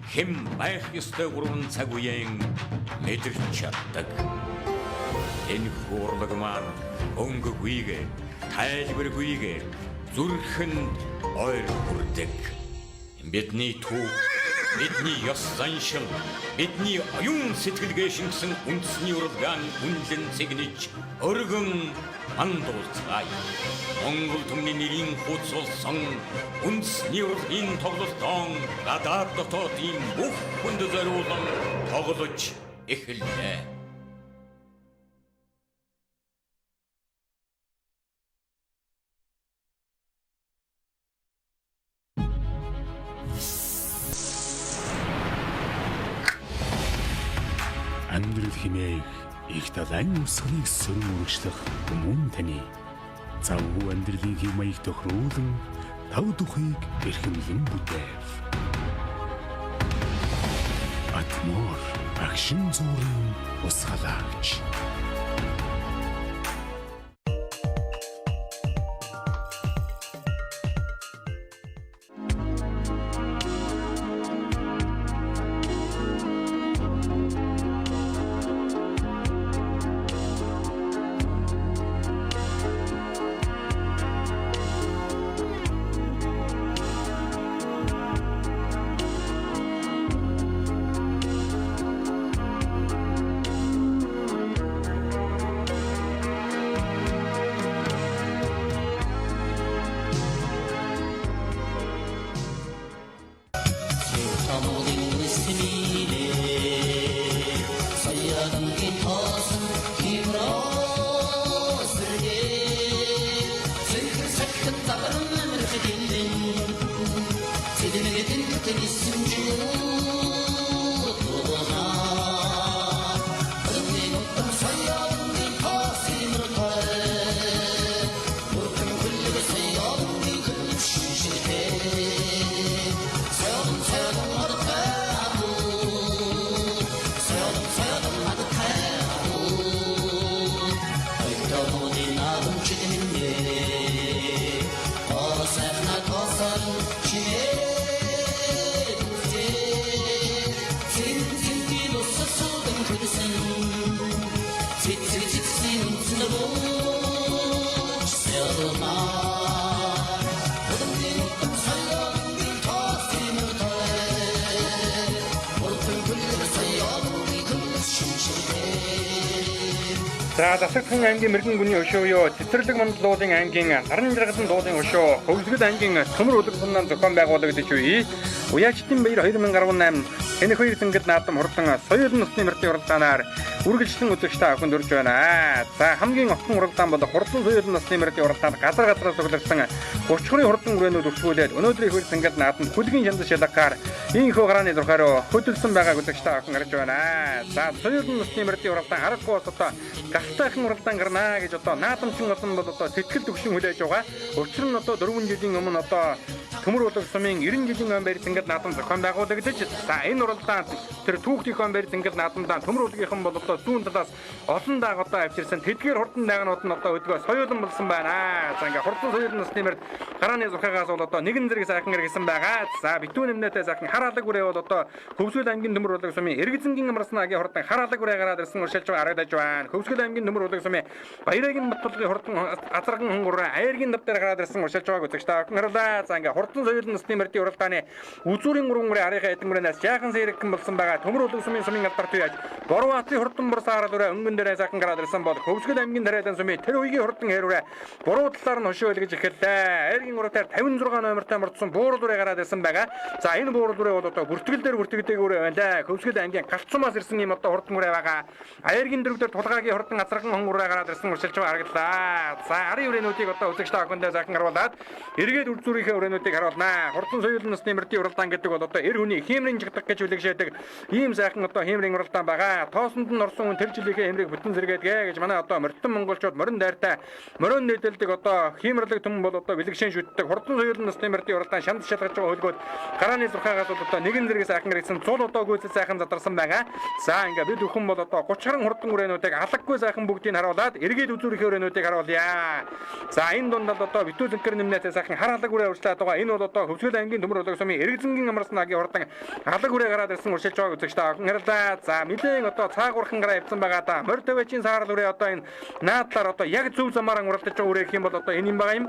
хэн байх ёстой гурван цаг үеийн мэдэрч чаддаг. Энэ урлаг маань өнгөгүйгээр, тайлбаргүйгээр зүрхэнд ойр хүрдэг. Бидний төв, бидний ёс заншил, бидний оюун сэтгэлгээ шингэсэн үндэсний урлагаан үнэлэн цэгнэж өргөн андуулцгаая. Монгол түмний нэрийн хуудас болсон үндэсний урлагийн тоглолтон гадаад дотоодын бүх хүнд зориулан тоглож эхэллээ. Амьдрал хэмээх их талайн усхныг сөрөн үргэлжлэх мөн таны завгүй амьдралын хэв маяг тохируулан тав тухыг эрхэмлэн бүтээв. Атмор агшин зүрийн ус халагч. За Засагхан аймгийн Мэргэн гүний өшөөё, Цэцэрлэг мандалуулын аймгийн Наран жаргалан дуулын өшөө, Хөвсгөл аймгийн Төмөр өдөр туннаан зохион байгуулагдаж буй Уяачтын баяр 2018 энэ хоёр зингэл наадам хурдан соёлын насны мөртийн уралдаанаар үргэлжлэн үзэгчтэй авахын дурж байна. За хамгийн огтхон уралдаан бол хурдан соёлын насны мөртийн уралдаанд газраас цугларсан 30 хорийн хурдан бүрээнүүд өрсгүүлээд өнөөдрийн хоёр зингэл наадамд хүлгийн шандас шалгахаар ийхүү гарааны зурхаараа хөдөлсөн байгааг үзэгчтэй авахын гарч байна. За соёлын насны мөртийн уралдаан аргагүй бас одоо галтайхан уралдаан гарнаа гэж одоо наадамчин олон бол одоо сэтгэл төвшин хүлээж байгаа. Учир нь одоо 4 жилийн өмнө одоо Төмөр улаг сумын 90 жилийн ам барь зингэл наадам зохион байгуулагдаж за энэ уралдаанд тэр түүхтийн ам барь зингэл наадамдаа Төмөр улгийнхан бол одоо зүүн талаас олон дааг одоо авчирсан тэдгээр хурдан даагнууд нь одоо өдгөө соёлон болсон байна. За ингээ хурдан соёлын насны мөрд гарааны зурхаагаас бол одоо нэгэн зэрэг сайхан иргэсэн байгаа. За битүүн нэмнэтэй сайхан хараалаг үрээ бол одоо Хөвсгөл аймгийн Төмөр улаг сумын Эргэзэнгийн амарснагийн хурдан хараалаг үрээ гараад ирсэн уршилж харагдаж байна. Хөвсгөл аймгийн Төмөр улаг сумын Баяргийн Баттулгын хурдан азарган хонгор Аяргийн нав дээр гараад ирсэн уршилж байгааг үзэгчтэй харгалаа. За ингээ хурдан хурдан соёлын насны мөрдийн уралдааны үзүүрийн урангуурын арийнхаа эдэнгүүрээс жаахан сэрэгхэн болсон байгаа төмөр улаг сумын сумын алдарт үеж Борбаатарын хурдан бурсаар дүрэ өнгөн дээрээ сайхан гараад ирсэн бол Хөвсгөл аймгийн тариадан сумын тэр үеийн хурдан хэрүүрээ буруу талаар нь хошоо илгэж эхэллээ. Айргийн урагтаар 56 номертой мөрдсөн буурал дүрэ гараад ирсэн байгаа. За энэ буурал дүрэ бол одоо бүртгэл дээр бүртгэдэг үрээ байна. Хөвсгөл аймгийн галцсумаас ирсэн юм одоо хурдан үрээ байгаа. Айргийн дөрөвдөр тулгаагийн хурдан азархан хонгороо гараад ирсэн уршилж харагдлаа. За арын үрээнүүдийг одоо үзэгч та охиндоо сайхан харуулад эргээд үрзүүрийнхээ үрээнүүдийг харуулнаа. Хурдан соёлын насны мөрдийн уралдаан гэдэг бол одоо эр хүний хэмрийн жигдах гэж үлэгшээдэг ийм сайхан одоо хэмрийн уралдаан байгаа. Тоосонд нь орсон хүн тэр жилийнхээ хэмрийг бүтэн зэрэгээдгээ гэж манай одоо морьтон монголчууд морин дайртай морин нийтэлдэг одоо хэмэрлэг түмэн бол одоо бэлгшэн шүтдэг хурдан соёлын насны мөрдийн уралдаан шанд шалгаж байгаа хөлгөөд гарааны зурхаагаас бол одоо нэгэн зэрэг сайхан ирсэн цул одоо гүйцэл сайхан задарсан байгаа. За ингээ бид бүхэн бол одоо 30 гаруй хурдан үрээнүүдийг алгаггүй сайхан бүгдийг харуулад эргээд үзүүрийнхээ үрээнүүдийг харуулъя. За энэ дундад одоо битүү зэнкэр нэмнээс сайхан хар алаг үрээ урьдчилаад байгаа. Энэ бол одоо Хөвсгөл аймгийн төмөр улаг сумын Эргзэнгийн амарсан агийн хурдан алаг үрээ гараад ирсэн уршилж байгааг үзэгч та охин харилаа. За мэдэн одоо цаагуурхан гараа явсан байгаа да. Морь тавичийн саарал үрээ одоо энэ наадлаар одоо яг зөв замаараа уралдаж байгаа үрээ гэх юм бол одоо энэ юм байгаа юм.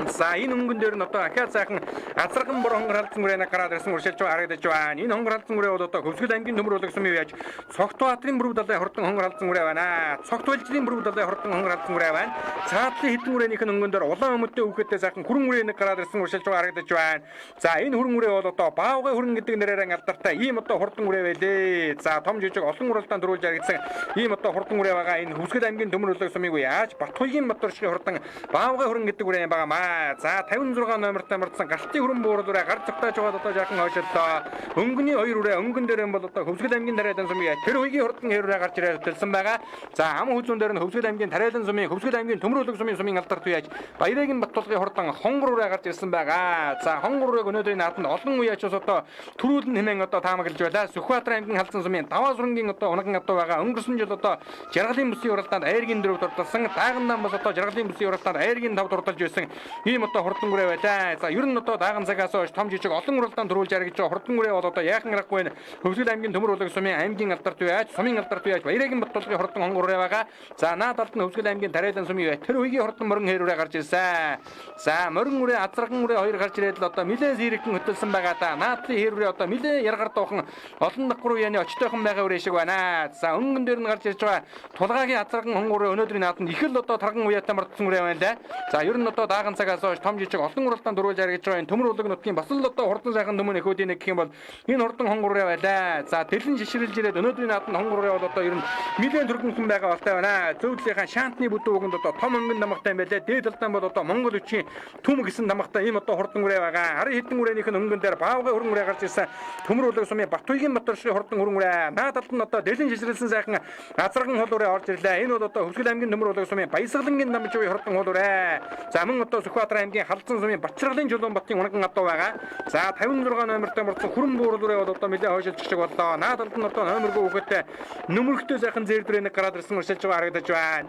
За энэ өнгөн дээр нь одоо ахиад сайхан азарган бор хонгор халдсан үрээ гараад ирсэн уршилж байгаа харагдаж байна. Энэ хонгор халдсан үрээ бол одоо Хөвсгөл аймгийн төмөр улаг сумын яаж Цогтбаатарын бүрэг далайн хурдан хонгор халдсан үрээ байна. Цогтбалжийн бүрэг далайн хурдан хонгор халдсан үрээ байна. Цаадлын хитэн үрээнийх нь өнгөн дээр улаан өмөдтэй үхэдтэй сайхан хүрэн үрээ нэг гараад ирсэн уршилж байгаа харагдаж байна. За энэ хүрэн үрээ бол одоо баавгай хүрэн гэдэг нэрээр алдартай ийм одоо хурдан үрээ байлээ. За том жижиг олон уралдаан төрүүлж харагдсан ийм одоо хурдан үрээ байгаа. Энэ Хөвсгөл аймгийн төмөр улаг сумыг яаж Батхуйгийн Батөршгийн хурдан баавгай хүрэн гэдэг үрээ байгаа маа. За 56 номертой мөрдсөн галтын хүрэн буурал үрээ гар зогтоож байгаа одоо жаахан хойшлоо. Өнгөний хоёр үрээ өнгөн дээр бол одоо Хөвсгөл аймгийн тариадан сумыг тэр үеийн хурдан хэрүүрээ гарч ирээд төлсөн байгаа. За ам хүзүүн дээр нь Хөвсгөл аймгийн тариадан сумын Хөвсгөл аймгийн төмөр улаг сумын алдарт үеж Баяргийн Баттулгын хурдан хонгор үрээ гарч ирсэн байгаа. За хонгор үрээг өнөөдрийн нааданд олон үеч одоо төрүүлэн хэмээн одоо таамаглаж байлаа. Сүхбаатар аймгийн халдсан сумын Даваа сүрэнгийн одоо унаган адуу байгаа. Өнгөрсөн жил одоо жаргалын бүсийн уралдаанд Айргийн 4 дурдсан. Даагнан бас одоо жаргалын бүсийн уралдаанд Айргийн 5 дурдалж байсан. Ийм одоо хурдан үрээ байлаа. За ер нь одоо дааган цагаас хойш том жижиг олон уралдаанд төрүүлж харагдж байгаа хурдан үрээ бол одоо яахан аргагүй нэ. Хөвсгөл аймгийн төмөр улаг сумын аймгийн алдарт үеж сумын алдарт үеж Баяргийн Баттулгын хурдан хонгор үрээ байгаа. За наадалд нь Хөвсгөл аймгийн тариадан сумын тэр үеийн хурдан морин хэрүүрээ гарч ирсэн. За морин үрээ азарган үрээ хоёр гарч ирээд л одоо нэлээд зэрэгхэн хөтөлсөн байгаа да. Наадлын хэрүүрээ одоо нэлээд яргар дуухан олон даггар үеийн очтойхон байгаа үрээ шиг байна. За өнгөн дээр нь гарч ирж байгаа тулгаагийн азарган хонгор үрээ өнөөдрийн нааданд их л одоо тарган уяатай мордсон үрээ байна да. За ер нь одоо дааган цагаас хойш том жижиг олон уралдаанд дөрүүлж харагдж байгаа энэ төмөр улаг нутгийн бас л одоо хурдан сайхан төмөн эхүүдийн нэг гэх юм бол энэ хурдан хонгор үрээ байлаа. За дэлэн шишрэлж ирээд өнөөдрийн нааданд хонгор үрээ бол одоо ер нь нэлээд төргөнсөн байгаа болтой байна. Зөвдлийнхаа шаантны бүдүү өгөнд одоо том өнгөн намгатай юм байлаа. Дээд талдан бол одоо Монгол үчийн түм гэсэн намгатай ийм одоо хурдан үрээ байгаа. Харин хэдэн үрээнийх нь өнгөн дээр баавгай хүрэн үрээ гарч ирсэн. Төмөр улаг сумын Батхуйгийн Батөршгийн хурдан хүрэн үрээ. Наадалд нь одоо дэлэн шишрэлсэн сайхан азарган хол үрээ орж ирлээ. Энэ бол одоо Хөвсгөл аймгийн төмөр улаг сумын Баясгалангийн намжуугийн хурдан хол үрээ. За мөн одоо Сүхбаатар аймгийн халдсан сумын Бачиргалын Чулуунбатын унаган адуу байгаа. За 56 номертой мөрдсөн хүрэн буурал үрээ бол одоо нэлээд хойшилж шиг боллоо. Наадалд нь одоо номергүй үхэдтэй нөмөрхтэй сайхан зэрдвэрээ нэг гараад ирсэн уршилж байгаа харагдаж байна.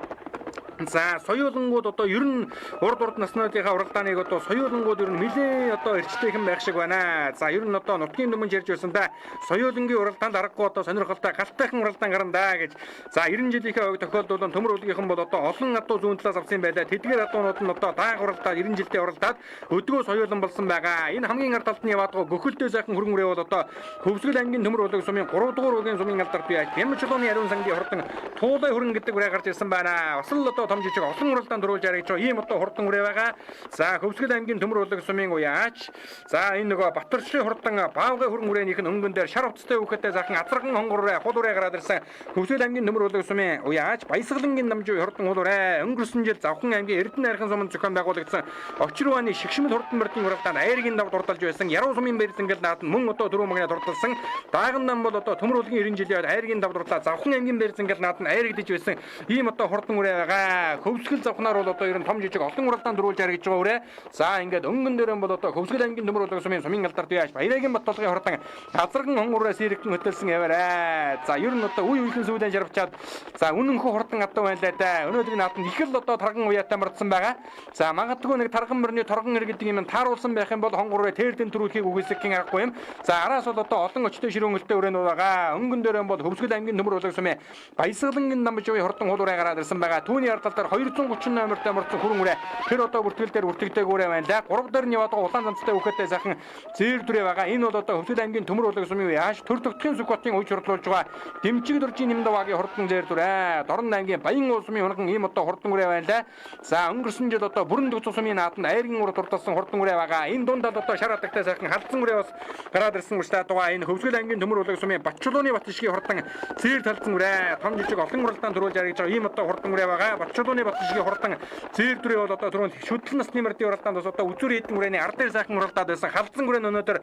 За соёолонгууд одоо ер нь урд наснуудынхаа уралдааныг одоо соёолонгууд ер нь нэлээ одоо эрчтэйхэн байх шиг байна. За ер нь одоо нутгийн дүмэн ярьж байсан да. Соёолонгийн уралдаанд аргагүй одоо сонирхолтой галтайхан уралдаан гарна гэж. За 90 жилийнхээ хувьд тохиолдол нь төмөр улгийнхан бол одоо олон адуу зүүн талаас авсан байлаа. Тэдгээр адуунууд нь одоо дааг уралдаад 90 жилдээ уралдаад өдгөө соёолон болсон байгаа. Энэ хамгийн ард талд нь яваадаг гөхөлтэй сайхан хөрөнгө үрээ бол одоо Хөвсгөл аймгийн төмөр улаг сумын 3 дугаар үгийн сумын алдарт бие. Бямчлууны ариун сангийн хурдан туулай хөрөнгө гэдэг үрээ гарч ирсэн байна. Бас л одоо том жижиг олон уралдаанд төрүүлж харагдж байгаа ийм одоо хурдан үрээ байгаа. За Хөвсгөл аймгийн төмөр улаг сумын уяач. За энэ нөгөө Батөршгийн хурдан баавгай хөрөнгө үрээнийх нь өнгөн дээр шар утастай үхэдтэй сайхан азарган хонгор үрээ хул үрээ гараад ирсэн. Хөвсгөл аймгийн төмөр улаг сумын уяач Баясгалангийн намжуу хурдан хул үрээ. Өнгөрсөн жил Завхан аймгийн Эрдэнэ архин суманд зохион байгуулагдсан Очирваны шигшмэл хурдан мөрдийн уралдаанд Айргийн дав дурдалж байсан. Яруу сумын бэрзэнгэл наад мөн одоо дөрөв магнаа дурдалсан. Даагнан бол одоо төмөр улгийн 90 жилийн Айргийн дав дурлаа Завхан аймгийн бэрзэнгэл наад нь айрагдж байсан. Ийм одоо хурдан үрээ байгаа. Хөвсгөл завхнаар бол одоо ер нь том жижиг олон уралдаанд дөрүүлж харагдж байгаа үрээ. За ингээд өнгөн дээр бол одоо Хөвсгөл аймгийн төмөр улаг сумын сумын алдарт яаш Баяргийн Баттулгын хурдан азарган хонгороо сэрэгхэн хөтөлсөн яваарай. За ер нь одоо үе үеийн сүйдэн жарвчаад за үнэнхүү хурдан адуу байлаа да. Өнөөдрийн нааданд их л одоо тарган уяатай мордсон байгаа. За магадгүй нэг тарган мөрний торгон ир гэдэг юм тааруулсан байх юм бол хонгороо тэрдэн төрүүлэхийг үгүйсгэх аргагүй юм. За араас бол одоо олон очтой ширүүнгэлтэй өрөөнүүд байгаа. Өнгөн дээр бол Хөвсгөл аймгийн төмөр улаг сумын Баясгалангийн намжуугийн хурдан хул үрээ гараад ирсэн байгаа. Түүний ард ардтал дээр 230 номертой мөрдсөн хүрэн үрээ. Тэр одоо бүртгэл дээр үртгэдэг үрээ байна да. 3 дээр нь яваад улаан замцтай үхэтэй сайхан зээр дүрээ байгаа. Энэ бол одоо Хөвсгөл аймгийн Төмөр уулаг сумын яаж төр төгтгийн Сүхбаатарын үе хурлуулж байгаа. Дэмчиг дөржийн Нэмдавагийн хурдан зээр дүрээ. Дорн аймгийн Баян уул сумын хурдан ийм одоо хурдан үрээ байна да. За өнгөрсөн жил одоо бүрэн дөг сумын нааданд айргийн ур дурталсан хурдан үрээ байгаа. Энэ дундад одоо шар хатагтай сайхан халдсан үрээ бас гараад ирсэн учраас дугаа энэ Хөвсгөл аймгийн Төмөр уулаг сумын Батчулууны Батшгийн хурдан зээр талцсан үрээ. Том жижиг олон уралдаанд төрүүлж аргиж байгаа ийм одоо хурдан үрээ байгаа. Батчулууны Батшгийн хурдан зээр дүрээ бол одоо түрүүнд шүтлэн насны мөрдийн уралдаанд бас одоо үзүүр хэдэн үрээний ард дээр сайхан уралдаад байсан. Халдсан үрээ өнөөдөр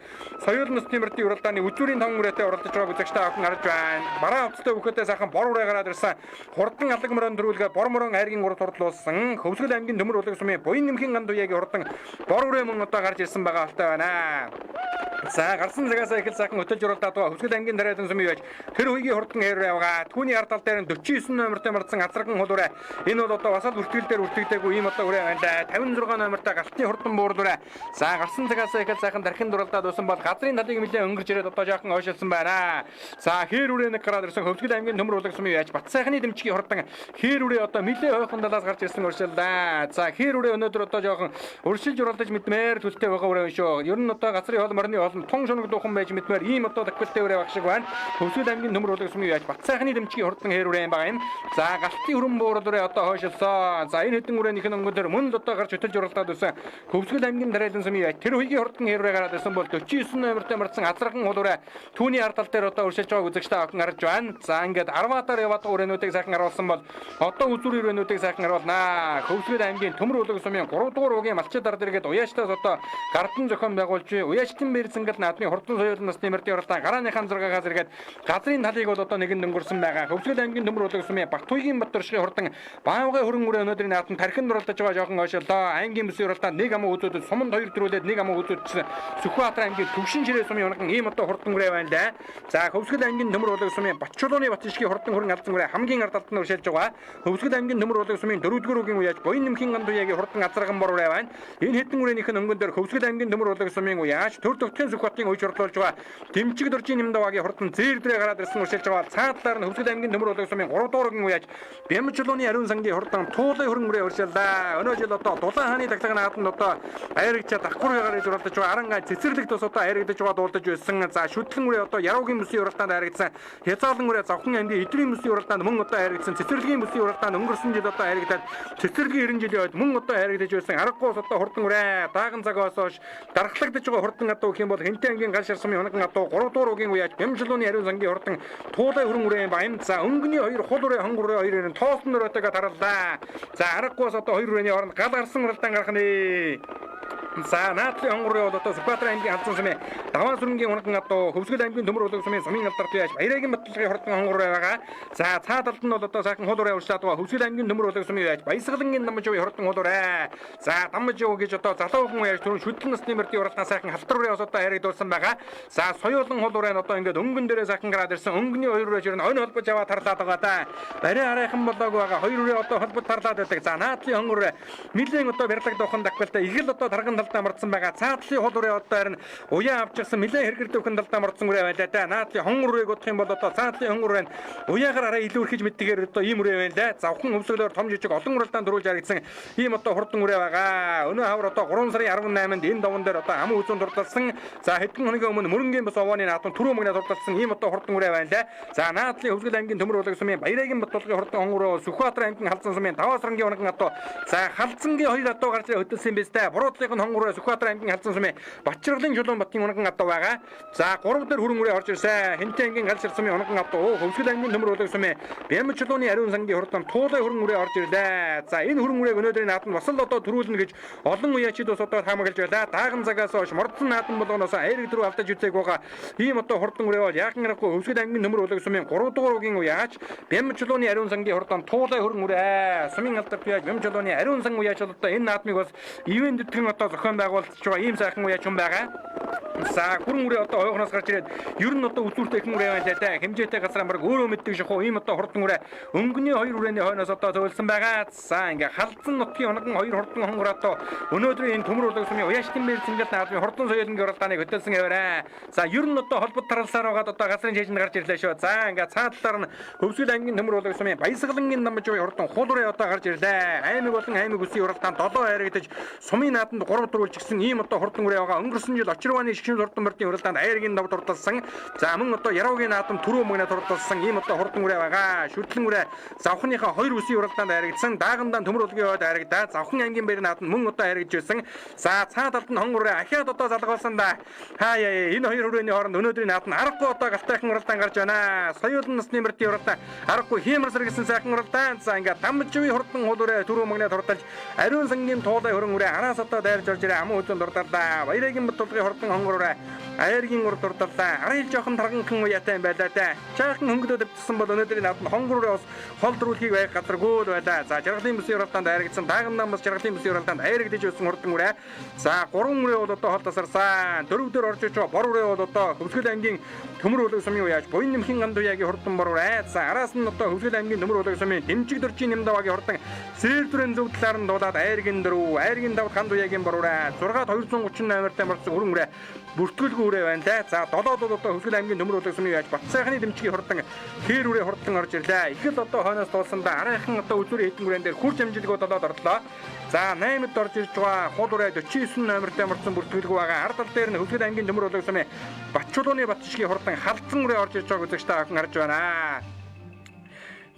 соёл насны мөрдийн уралдааны үзүүрийн таван үрээтэй уралдаж байгааг үзэгчтэй авах харж байна. Бараа хувцастай бүхэтэй сайхан бор үрээ гараад ирсэн. Хурдан алаг мөрөнд төрүүлгээ бор мөрөн хайргийн урд хурдлуулсан. Хөвсгөл аймгийн Төмөр уулаг сумын Буян нэмхийн ганд уяагийн хурдан бор үрээ мөн одоо гарч ирсэн байгаа алтай байна. За гарсан цагаас эхэл сайхан хөтөлж уралдаад байгаа Хөвсгөл аймгийн Дараадан сумын байж тэр үеийн хурдан хайр байгаа. Түүний ард тал дээр нь 49 номертой мөрдсөн азарган хул үрээ. Энэ бол одоо басал бүртгэл дээр үртгэдэггүй ийм одоо үрээ байна да. 56 номертой галтны хурдан буур үрээ. За гарсан цагаас эхэл сайхан дархин дуралдаад байсан бол газрын талыг нэлээд өнгөрч ирээд одоо жаахан ойшилсан байна. За хээр үрээ нэг гараад ирсэн Хөвсгөл аймгийн Төмөр уулаг сумын яаж Бат сайхны дэмчгийн хурдан хээр үрээ одоо нэлээд хойхон талаас гарч ирсэн уршил да. За хээр үрээ өнөөдөр одоо жаахан уршилж уралдаж мэдмээр төлтэй байгаа үрээ шүү. Ер нь одоо газрын хол морны олон тун шунаг дуухан байж мэдмээр ийм одоо тагвалтай үрээ баг шиг байна. Хөвсгөл аймгийн Төмөр уулаг сумын яаж Бат сайхны дэмчгийн хурдан хээр үрээ байгаа юм. За галтын хөрөн буур үрээ одоо хойшилсан. За энэ хэдэн үрээнийх нь өнгөдөр мөн л одоо гарч хөтөлж уралдаад байсан. Хөвсгөл аймгийн Дараадан сумын яаж тэр үеийн хурдан хээр үрээ гараад ирсэн бол 49 номертой мөрдсөн азарган хул үрээ. Түүний ард тал дээр одоо уршилж байгааг үзэгчтэй авах харж байна. За ингээд 10-аар яваад үрээнүүдийг сайхан харуулсан бол одоо үзүүр үрээнүүдийг сайхан харуулнаа. Хөвсгөл аймгийн Төмөр уулаг сумын 3 дугаар угийн малчид ард иргэд уяачтаас одоо гардан зохион байгуулж уяачтан бэрцэнгэл наадмын хурдан соёл насны мөрдийн уралдаан гарааныхан 6-аас иргэд газрын талыг бол одоо нэгэнд өнгөрсөн байгаа. Хөвсгөл аймгийн Төмөр уулаг сумын Батуйгийн Батөршгийн хурдан Баавгай хөрөн үрээ өнөөдрийн наадмын тархинд уралдаж байгаа жоохон ойшолоо. Аймгийн бүсийн уралдаанд нэг амуу үзүүдэд суманд 2 дөрүүлээд нэг амуу үзүүдсэн Сүхбаатар аймгийн Төвшин Ширээ сумын хурдан ийм одоо хурдан үрээ байна да. За Хөвсгөл аймгийн Төмөр уулаг сумын Батчулууны Батшгийн хурдан хөрөн алзан үрээ хамгийн ард талд нь уршилж байгаа. Хөвсгөл аймгийн Төмөр уулаг сумын 4-р үгийн уяаж Буян нэмхийн ганд уяагийн хурдан азарган бор үрээ байна. Энэ хэдэн үрээнийх нь өнгөн дээр Хөвсгөл аймгийн Төмөр уулаг сумын уяаж төр төгтгийн Сүхбаатарын үе хурлуулж байгаа. Дэмчиг дөржийн Нэмдавагийн хурдан зээр дээрээ гараад ирсэн уршилж байгаа. Цаадлаар нь Хөвсгөл аймгийн Төмөр уулаг сумын 3-р үгийн уяаж Бямжлууны ариун сангийн хурдан Туулай хөрөн үрээ уршиллаа. Өнөө жил одоо Дулаан хааны таглагын нааданд одоо айрагчаа давхар гараж уралдаж байгаа. Арангаа цэцэрлэг тус одоо айрагдаж байгаа дуулдаж байсан. За шүтлэн үрээ одоо Яруугийн бүсийн уралдаанд айрагдсан. Хязаалан үрээ Завхан аймгийн Эдрийн бүсийн уралдаанд мөн одоо айрагдсан. Цэцэрлэгийн бүсийн уралдаанд өнгөрсөн жил одоо айрагдаад цэцэрлэгийн 90 жилийн ойд мөн одоо айрагдаж байсан. Аргагүй одоо хурдан үрээ дааган цагаас хойш дархлагдаж байгаа хурдан адуу гэх юм бол Хэнтэй аймгийн Гал шарсамын хоногн адуу 3 дугаар угийн уяаж Бямжлууны ариун сангийн хурдан Туулай хөрөн үрээ байна. За өнгөний 2 хул үрээ хонгор үрээ 2 тоосон өрөөтэйгээ тарлаа. За аргагүйс одоо 2 үрээний хооронд гал гарсан уралдаан гарах нэ. За наадлын хонгорын бол одоо Сүхбаатар аймгийн халдсан сумын Даваан сүрэнгийн хоногн адуу Хөвсгөл аймгийн Төмөр уулаг сумын сумын алдарт яаж Баяраагийн батлагын хурдан хонгор байгаа. За цаадалд нь бол одоо сайхан хул ураа урьшлаад байгаа Хөвсгөл аймгийн Төмөр уулаг сумын яаж Баясгалангийн Дамжуугийн хурдан хул ураа. За Дамжуу гэж одоо залуу хүн яаж түрүүн шүтлэн насны мөрдийн уралдаан сайхан халтар ураа бас одоо хайрагдуулсан байгаа. За соёолон хул ураа нь одоо ингээд өнгөн дээрээ сайхан гараад ирсэн. Өнгөний 2 ураа жирэн ойн холбож аваад тарлаад байгаа да. Барай харайхан болоогүй байгаа 2 ураа одоо холбож тарлаад байдаг. За наадлын хонгор нэлээд одоо бярлаг дуухан дагвалтай их л одоо тарган талдаа мордсон байгаа. Цаадлын хол ураа одоо харин уяа авчихсан нэлээд хэрэгэр дүүхэн талдаа мордсон үрээ байна да. Наадлын хонгор үрээг удах юм бол одоо цаадлын хонгор байна. Уяагаар арай илүү өрхөж мэддгээр одоо ийм үрээ байна да. Завхан өвсгөлөөр том жижиг олон уралдаанд дөрүүлж харагдсан ийм одоо хурдан үрээ байгаа. Өнөө хавар одоо 3 сарын 18-нд энэ даван дээр одоо амын үзүүн дурдсан. За хэдэн хоногийн өмнө мөрөнгийн бас овооны наадмын түрүү мөнгөнд дурдсан ийм одоо хурдан үрээ байна да. За наадлын Хөвсгөл аймгийн Төмөр уулаг сумын Баяраагийн батлагын хурдан хонгор Сүхбаатар аймгийн халдсан сумын Даваасрангийн хоногн адуу. За халдсангийн 2 адуу гарч хөдөлсөн биз дээ. Буруудлын хонгор Сүхбаатар аймгийн халдсан сумын Бачралын Чулуун батгийн хоногн адуу байгаа. За 3 дээр хөрөн үрээ орж ирсэн. Хэнтэй аймгийн Гал шарсамын хоногн адуу Хөвсгөл аймгийн Төмөр уулаг сумын Бямжлууны ариун сангийн хурдан Туулай хөрөн үрээ орж ирлээ. За энэ хөрөн үрээг өнөөдрийн наадманд бас л одоо төрүүлнэ гэж олон уяачид бас одоо таамаглаж байлаа. Дааган цагаас хойш мордсон наадам болгоноос айраг дөрөв автаж үзээг байгаа. Ийм одоо хурдан үрээ бол яахан аргагүй Хөвсгөл аймгийн Төмөр уулаг сумын 3 дугаар угийн уяач Бямжлууны ариун сангийн хурдан Туулай хөрөн үрээ сумын алдарт уяач Бямжлууны ариун сан уяач одоо энэ наадмыг бас ивент төдгөн одоо зохион байгуулж байгаа ийм сайхан уяач юм байгаа. За гүрэн үрээ одоо ойгоноос гарч ирээд ер нь одоо үзүүртэй их үрээ байна л да. Хэмжээтэй газар амбар өөрөө мэддэг шахуу ийм одоо хурдан үрээ өнгөний хоёр үрээний хойноос одоо зөвлөсөн байгаа. За ингээ халдсан нутгийн онгон хоёр хурдан хонгор одоо өнөөдрийн төмөр улаг сумын уяаштын бэр зингэлт наадмын хурдан соёлын уралдааныг хөтөлсөн хэвээрээ. За ер нь одоо холбот таралсаар байгаа одоо газрын чэйжинд гарч ирлээ шүү. За ингээ цаадлаар нь Хөвсгөл аймгийн төмөр улаг сумын Баясгалангийн намжуугийн хурдан хуулуурын одоо гарч ирлээ. Аймаг болон аймаг үсгийн уралдаанд 7 хайрагдаж сумын наадамд 3 дөрүүлж гисэн ийм одоо хурдан үрээ байгаа. Өнгөрсөн жил Очирваны шигшин хурдан мөрдийн уралдаанд айргийн давд урдалсан. За мөн одоо Яровгийн наадам түрүү мөгнөд урдалсан ийм одоо хурдан үрээ байгаа. Шүтлэн үрээ завхныхаа 2 үсгийн уралдаанд айрагдсан. Даагандаа төмөр улгийн хойд айрагдаа. Завхан ангийн баяр наадам мөн одоо айрагдж байсан. За цаад талд нь хонгор үрээ ахиад одоо залгуулсан да. Хаяа энэ хоёр хүрээний хооронд өнөөдрийн наадам аргагүй одоо галтайхан уралдаан гарч байна. Соёлын насны мөрдийн уралдаан аргагүй хиймэрсэр гэсэн сайхан уралдаан. За ингээд дамжгүй хурдан хуулуурэ түрүү мөгнөд урдалж ариун сангийн туулай хөрөн үрээ араас одоо дайрж орж ирээ амун хөдлөнд урдалдаа. Баярагийн бутулгын хурдан хонгор үрээ айргийн урд урдалдаа. Арай жоохон тарганхан уяатай юм байлаа да. Чаахан хөнгөлөд өвчсөн бол өнөөдрийн наадам хонгор үрээ ус хол дөрүүлхийг байг газаргүй байлаа. За жаргалын бүсийн уралдаанд айрагдсан. Даагандаа бас жаргалын бүсийн уралдаанд айрагдж байсан хурдан үрээ. За 3 үрээ бол одоо хол тасарсан. Дөрөвдөр орж иж байгаа бор үрээ бол одоо Хөвсгөл аймгийн төмөр улаг сумын уяаж буян нэмхийн ганд уяагийн хурдан бор үрээ. За араас нь одоо Хөвсгөл аймгийн төмөр улаг сумын Дэмжиг дөржийн нэмдавагийн хурдан Сэрдүрэн зөв талаар нь дуулаад айргийн дөрөв айргийн давд ганд уяагийн бор үрээ. 6-238-тай марцсан хөрөн үрээ бүртгүүлгүй үрээ байна лээ. За 7 бол одоо Хөвсгөл аймгийн төмөр улаг сумын уяаж Бат сайхны Дэмжигийн хурдан хээр үрээ хурдан орж ирлээ. Их л одоо хойноос дуулсан да арайхан одоо үзүүрийн хэдэн үрээн дээр хурж амжилгоо 7-д орлоо. За 8-д орж ирж байгаа хул үрээ 49 номертай марцсан бүртгүүлгүй байгаа. Ард тал дээр нь Хөвсгөл аймгийн төмөр улаг сумын Батчулууны Батшгийн хурдан халдсан үрээ орж ирж байгааг үзэгчтэй охин харж байна.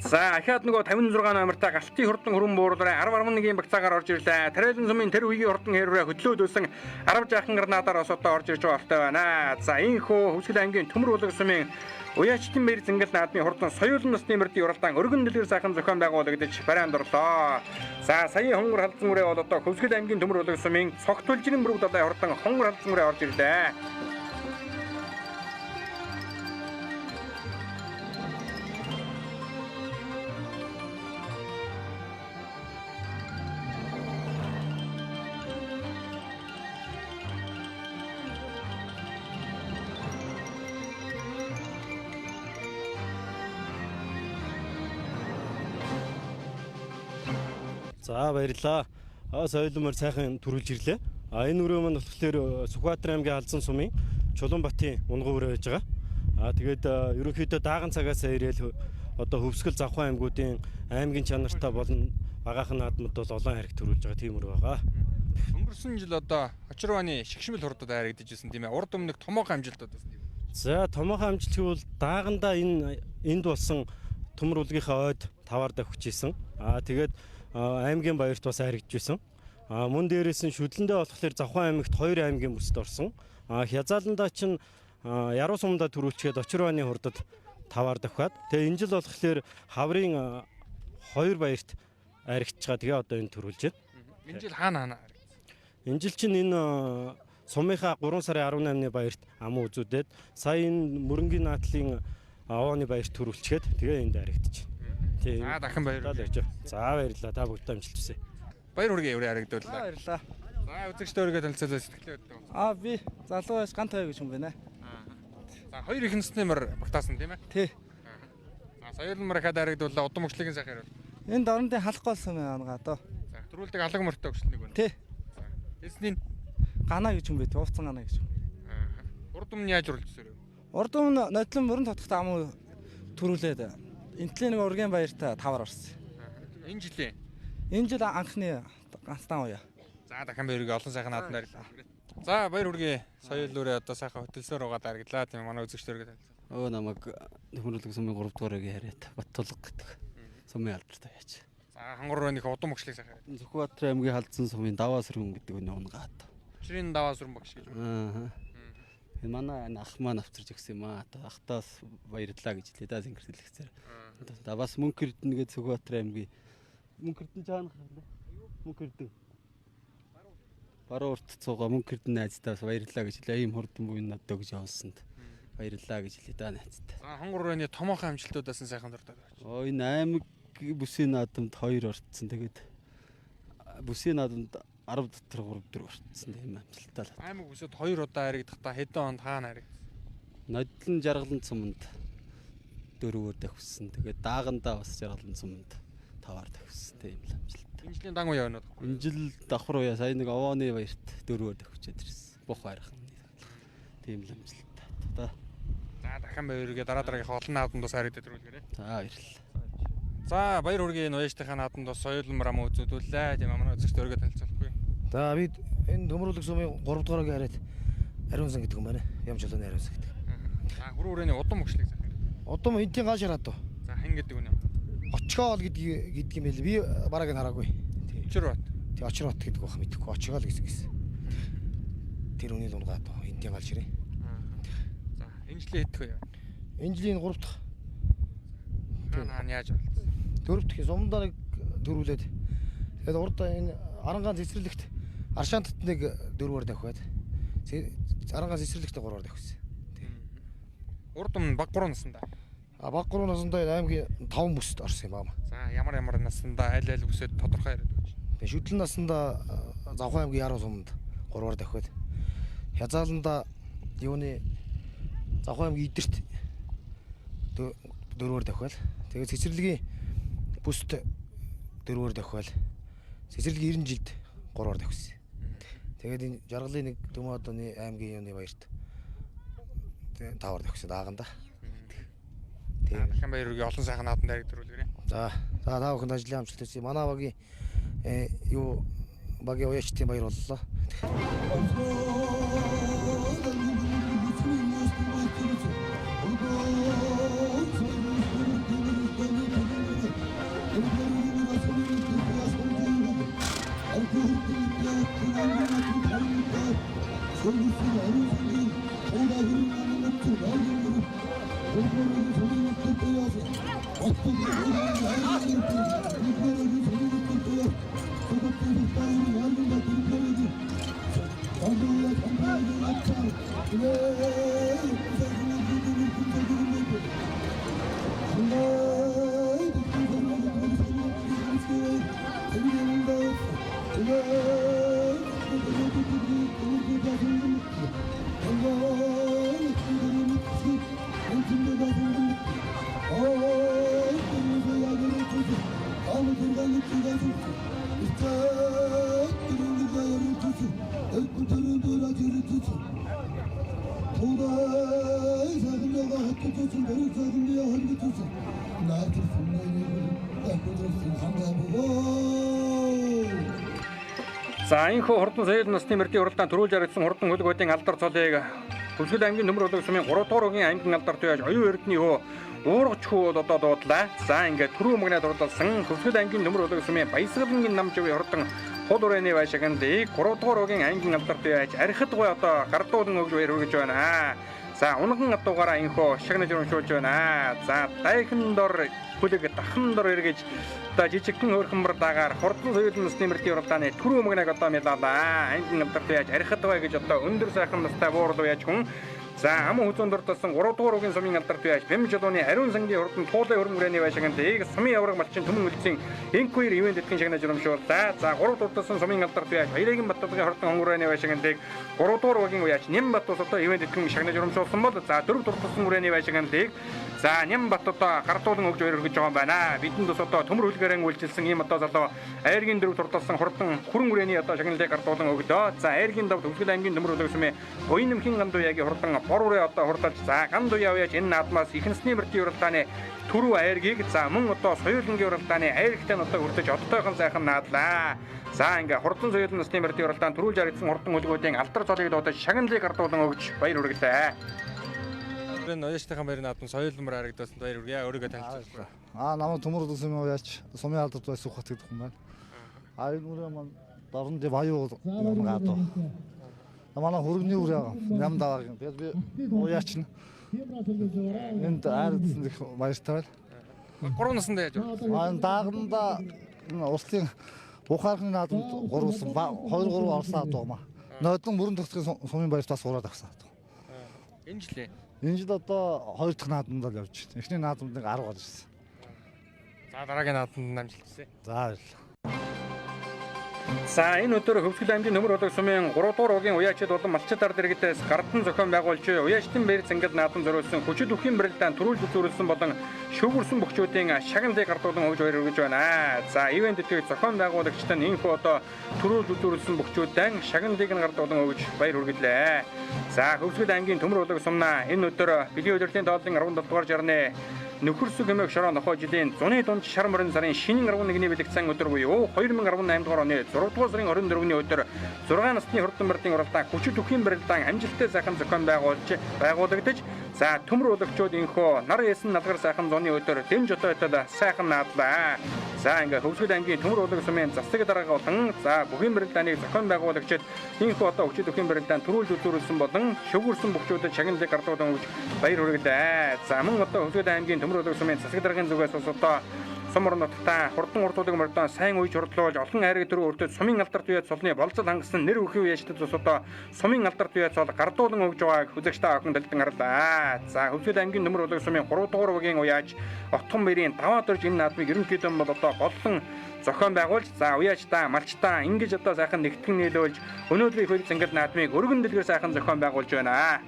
За ахаад нөгөө 56 номертай галтын хурдан хөрөн бууруулаараа 10-11-ийн багцаагаар орж ирлээ. Тариалан сумын тэр үеийн хурдан хэрвээ хөдлөөд өсөн 10 жаахан гранатаар осодоо орж ирж байгаа болтой байна. За ийхүү Хөвсгөл аймгийн төмөр улаг сумын уяачтын бэр зингэл наадмын хурдан соёлын насны мөрдийн уралдаан өргөн дэлгэр сайхан зохион байгуулагдаж барайнд орлоо. За саяын хонгор халдсан үрээ бол одоо Хөвсгөл аймгийн төмөр улаг сумын цогт үлжирийн бүрэг далай хурдан хонгор халдсан үрээ орж ирлээ. За баярлалаа. Соёлын мөр сайхан төрүүлж ирлээ. Энэ өрөө маань болохоор Сүхбаатар аймгийн Алзан сумын Чулуунбатын унган өрөө байж байгаа. Тэгээд ерөнхийдөө дааган цагаас ирээл одоо Хөвсгөл Завхан аймгуудын аймгийн чанартай болон багаахан наадмад бол олон хариг төрүүлж байгаа тийм өрөө байгаа. Өнгөрсөн жил одоо Очирваны шигшмэл хурдад айрагдаж байсан тийм ээ. Урд өмнөх томоохон амжилтууд байсан тийм ээ. За томоохон амжилт гэвэл даагандаа энд болсон төмөр улгийнхаа ойд таваар давхиж исэн. Тэгээд аймгийн баярт бас харагдж байсан. Мөн дээрээс нь шүдлэндээ болохоор Завхан аймагт 2 аймгийн бүсд орсон. Хязааландаа чинь Яруу сумдаа төрүүлчгээд Очирваны хурдад таваар давхаад. Тэгээ энэ жил болохоор хаврын 2 баярт аригдж байгаа. Тэгээ одоо энэ төрүүлж байна. Энэ жил хаана харагдсан? Энэ жил чинь энэ сумынхаа 3 сарын 18-ны баярт аман үзүүдэд сая энэ мөрөнгийн наадлын овооны баярт төрүүлчгээд тэгээ энд аригдж байна. За дахин баярлалаа. За баярлалаа. Та бүгд амжилт хүсье. Баяр хүргэе өрөө харагдууллаа. Баярлалаа. За үзэгчдээ өргөө танилцуулаа сэтгэлээ өгдөг. Би залуу байж гант хаяг гэж юм байна. За хоёр их насны мөр багтаасан тийм ээ? Тий. За соёлын мөр хад харагдууллаа. Удам өглөгийн сайхан ярил. Энд орондын халахгүй болсон байна гаадаа. За төрүүлдэг алга мөртэй өгчлөнийг байна. Тий. Эсний Гана гэж юм бэ? Ууцсан гана гэж. Урд өмнө яаж үргэлжлэсээр вэ? Урд өмнө нодлон мөрөн тодохтой амуу төрүүлээд энтлийн нэг ургийн баяртаа тавар орсон. Энэ жилийн. Энэ жил анхны ганцхан уяа. За дахин баярыг олон сайхан наадмаар баярлалаа. За баяр хүргэе. Соёл өрөө одоо сайхан хөтөлсөөр угаад харагдлаа тийм манай үзэгчдээ танилцуулъя. Намайг төмөрлөг сумын 3 дугаар аягийн харьяат Баттулга гэдэг сумын алдартай яаж. За хангуурны удам өглөгийн сайхан. Сүхбаатар аймгийн Халдсан сумын Даваа сүрэн гэдэг үнэ унгаад. Учрын Даваа сүрэн багш гэж. Энэ манай ах маань авчирч өгсөн юм аа. Ахтаас баярлалаа гэж хэлээ да зингэртэлэгцээр. Да бас Мөнх Эрдэнэ гэдэг Сүхбаатар аймгийн Мөнх Эрдэнэ жаана харлаа. Мөнх Эрдэнэ. Баруун урт цугаа Мөнх Эрдэнэ найзтаас баярлалаа гэж хэлээ. Ийм хурдан буйн надад өгж явуулсанд баярлалаа гэж хэлээ да найзтай. За хангуурны томоохон амжилтуудаас нь сайхан дуртаад байна. Энэ аймаг бүсийн наадамд 2 орцсон. Тэгээд бүсийн наадамд 10 дотор 3 4 хүртсэн тийм амжилттай л. Аймаг өсөд 2 удаа харигдахдаа хэдэн онд хаана харигдсан? Нодлон жаргалан цуманд 4-өөр давхсан. Тэгээд даагандаа бас жаргалан цуманд 5-аар давхсан тийм л амжилттай. Энэ жилийн дангуу явна уу? Энэ жил давхар уяа сая нэг овооны баярт 4-өөр давхичээд ирсэн. Бух байрхан. Тийм л амжилттай. Одоо За дахин баяр үргээ дараагийнхаа олон наадамд бас харигдаад ирүүлгээрэй. за баярлалаа. За баяр үргийн уяажтынхаа наадамд бас соёлмор ам үзүүлээ. Тийм манай үзэгчд өргөд танилцуулахгүй. За бид энэ төмөрлөг сумын 3 дугаарыг хараад ариунсан гэдэг юм байна. Ямч холооны ариунсан гэдэг. За хүрэн хүрээний удам мөчлөг захир. Удам энтийн гал шараад тоо. За хин гэдэг үнэ. Очгоол гэдэг юм байл. Би бараг нь хараагүй. Очрот. Тэг очрот гэдэг бах мэдэхгүй. Очгоол гэсэн. Тэр үнийг унгаад тоо. Энтийн гал ширээ. За энэ жилийн хэдэх вэ? Энэ жилийн 3 дахь. Хаана яаж болцсон? 4 дахь сумдарыг дөрвүүлээд тэгээд урд энэ Арангаан цэцэрлэгт Аршаантад нэг 4-оор давхиад Арангаан цэцэрлэгт 3-оор давхисан. Урд өмнө баг 3 наснда. Баг 3 наснда аймгийн 5 бүсд орсон юм байна. За ямар наснда аль бүсэд тодорхой яриад байна. Тэгээд шүтлэн наснда Завхан аймгийн Яруу суманд 3-оор давхиад Хязааланда юуны Завхан аймгийн Идэрт 4-оор давхиад тэгээд цэцэрлэгийн бүст 4-оор давхиад цэцэрлэгийн 90 жилд 3-оор давхисан. Тэгээд энэ жаргалын нэг Төмөдөний аймгийн юуны баярт 5-оор давхисан дааганда. Тэгээд дахин баяр үргийн олон сайхан наадамд харигдруулгээрэй. За та бүхэнд ажлын амжилт хүсье. Манай багийн юу багийн уяачтын баяр боллоо. За энэхүү хурдан соёл насны мөрдийн уралдаан төрүүлж харагдсан хурдан хөлгөөдийн алдар цолыг Төвсгөл аймгийн Төмөр улаан сумын 3 дугаар угийн аймгийн алдарт байж оюун эрдний хөө уургач хүү одоо дуудлаа. За ингээд түрүү мөгнөд дурлалсан Төвсгөл аймгийн Төмөр улаан сумын Баясгалангийн нам живийн хурдан хол урайны байшаандыг 3 дугаар угийн аймгийн алдарт байж архид гой одоо гардуулан өгж баяр хүргэж байна. За унган адуугаараа энэхүү шагнаж урамшуулж байна. За дайхан дор хүлэг дахан дор эргэж одоо жижигхэн хөөрхөн дагаар хурдан соёл насны мөрдийн уралдааны түрүү мөгнөг одоо медалаа. Аймгийн алдарт байж архид гой гэж одоо өндөр сайхан настай буурлуу яаж хүн. За ам хүзүүн дурдсан 3 дугаар угийн сумын алдарт байж Бэм жилууны ариун сангийн хурдан туулын хөрөнгөний байшаандыг сумын авраг малчин төмөн үлдсэн энквир ивент этгэн шагнаж урамшууллаа. За 3 дурдсан сумын алдарт байж Баялагын Батталгийн хурдан хонгорооны байшаандыг 3 дугаар угийн уяач Нямбат ус одоо ивент этгэн шагнаж урамшуулсан бол за 4 дурдсан хүрээний байшаандыг за Нямбат одоо гардуулан өгж өргөж байгаа юм байна. Бидэнд ус одоо төмөр хөлгээрэн үйлчилсэн ийм одоо залуу айргийн дөрөв дурдсан хурдан хүрэн хүрээний одоо шагналыг гардуулан өглөө. За айргийн дав Төвсгөл аймгийн Төмөр улаан сумын Буян нэмхийн гандууягийн хурдан борурээ одоо хурдаж за гандууяа уяж энэ наадмаас ихэнсний мөрдийн уралдааны түрүү айргийг за мөн одоо соёлынгийн уралдааны айргтай нь одоо хүрдэж одтойхон сайхан наадлаа. За ингээ хурдан соёл насны мөрдийн уралдаан түрүүлж харагдсан хурдан хөлгүүдийн алдар цолыг дуудаж шагналыг гардуулан өгж баяр хүргэлээ. Энэ уяачтайхан баяр наадам соёлмор харагдсан баяр хүргэе. Өөрийгөө танилцуулъя. Намайг Төмөр улаан сумын уяач сумын алдарт бай Сүхбат гэдэг юм байна. Энэ үрээ маань дорн дэв аюул гадаа. Манай хөргөний үрээ ням даваагийн. Тэгээд би уяач нь энд ардсан их баяртай байна. 3 наснда яаж вэ? Даагнда уртлын ухаархны наадамд 3 2-3 орсаад байгаа. Нодлон мөрөн төгсгөн сумын баярт бас ураад авсаад. Энэ жилээ. Энэ жил одоо 2 дахь наадамд л явж байна. Эхний наадамд нэг 10 гарч ирсэн. За дараагийн наадамд амжилт хүсье. За баярлалаа. За энэ өдөр Хөвсгөл аймгийн Нөмөр хоолой сумын 3 дугаар угийн уяачид болон малчид ард иргэдээс гардан зохион байгуулж уяачдын бэр зангид наадам зориулсан хүчит үхийн барилдаан төрүүлж үзүүлсэн болон шүүгүрсэн бөхчүүдийн шагналыг гардуулан өгж өргөж байна. За ивэнтийг зохион байгуулагчид нь энэхүү одоо төрүүлж үзүүлсэн бөхчүүдэн шагналыг нь гардуулан өгж баяр хүргэлээ. За Хөвсгөл аймгийн Төмөр хоолой сумнаа энэ өдөр бэлгийн удирдлагын дааллын 17 дугаар жарны нөхөрсөг хэмээх шороо нохоо жилийн зуны дунд шар морин сарын шинийн 11-ний бэлэгцэн өдөр буюу 2018 дугаар оны 6 дугаар сарын 24-ний өдөр 6 насны хурдан барилтын уралдаан хүчит үхийн барилдаан амжилттай сайхан зохион байгуулагдаж за төмөр улагчид инхөө нар ясан налгар сайхан зуны өдөр дэмж отойтол сайхан наадлаа. За ингээ Хөвсгөл аймгийн Төмөр улагч сумын засаг дарга болон за бүхийн барилдааныг зохион байгуулагчид инхөө одоо хүчит үхийн барилдаан төрүүлж үзүүлсэн болон шүүгүрсэн бөхчүүдэд шагналыг гардуулан өгж баяр хүргэлээ. За мөн одоо Хөвсгөл аймгийн Төмөр улагч сумын засаг даргын зүгээс одоо сумар нутгата хурдан уртуудаг мордон сайн үеж хурдлуулж олон хайрыг төрөө өртөд сумын алдарт үеэд цолны болцол хангасан нэр өхөө яжтад ус одоо сумын алдарт үеэд цол гардуулан өгж байгааг хүзэгчтэй охин дэлгэн гарлаа. За Хөвсгөл аймгийн Нөмөр хоолой сумын 3 дугаар угийн уяаж Отхон баярын даваа дөрж энэ наадмыг ерөнхийдөө бол одоо голлон зохион байгуулж за уяачтаа малчтаа ингэж одоо сайхан нэгтгэн нийлүүлж өнөөдрийн хөрөг зангид наадмыг өргөн дэлгэр сайхан зохион байгуулж байна.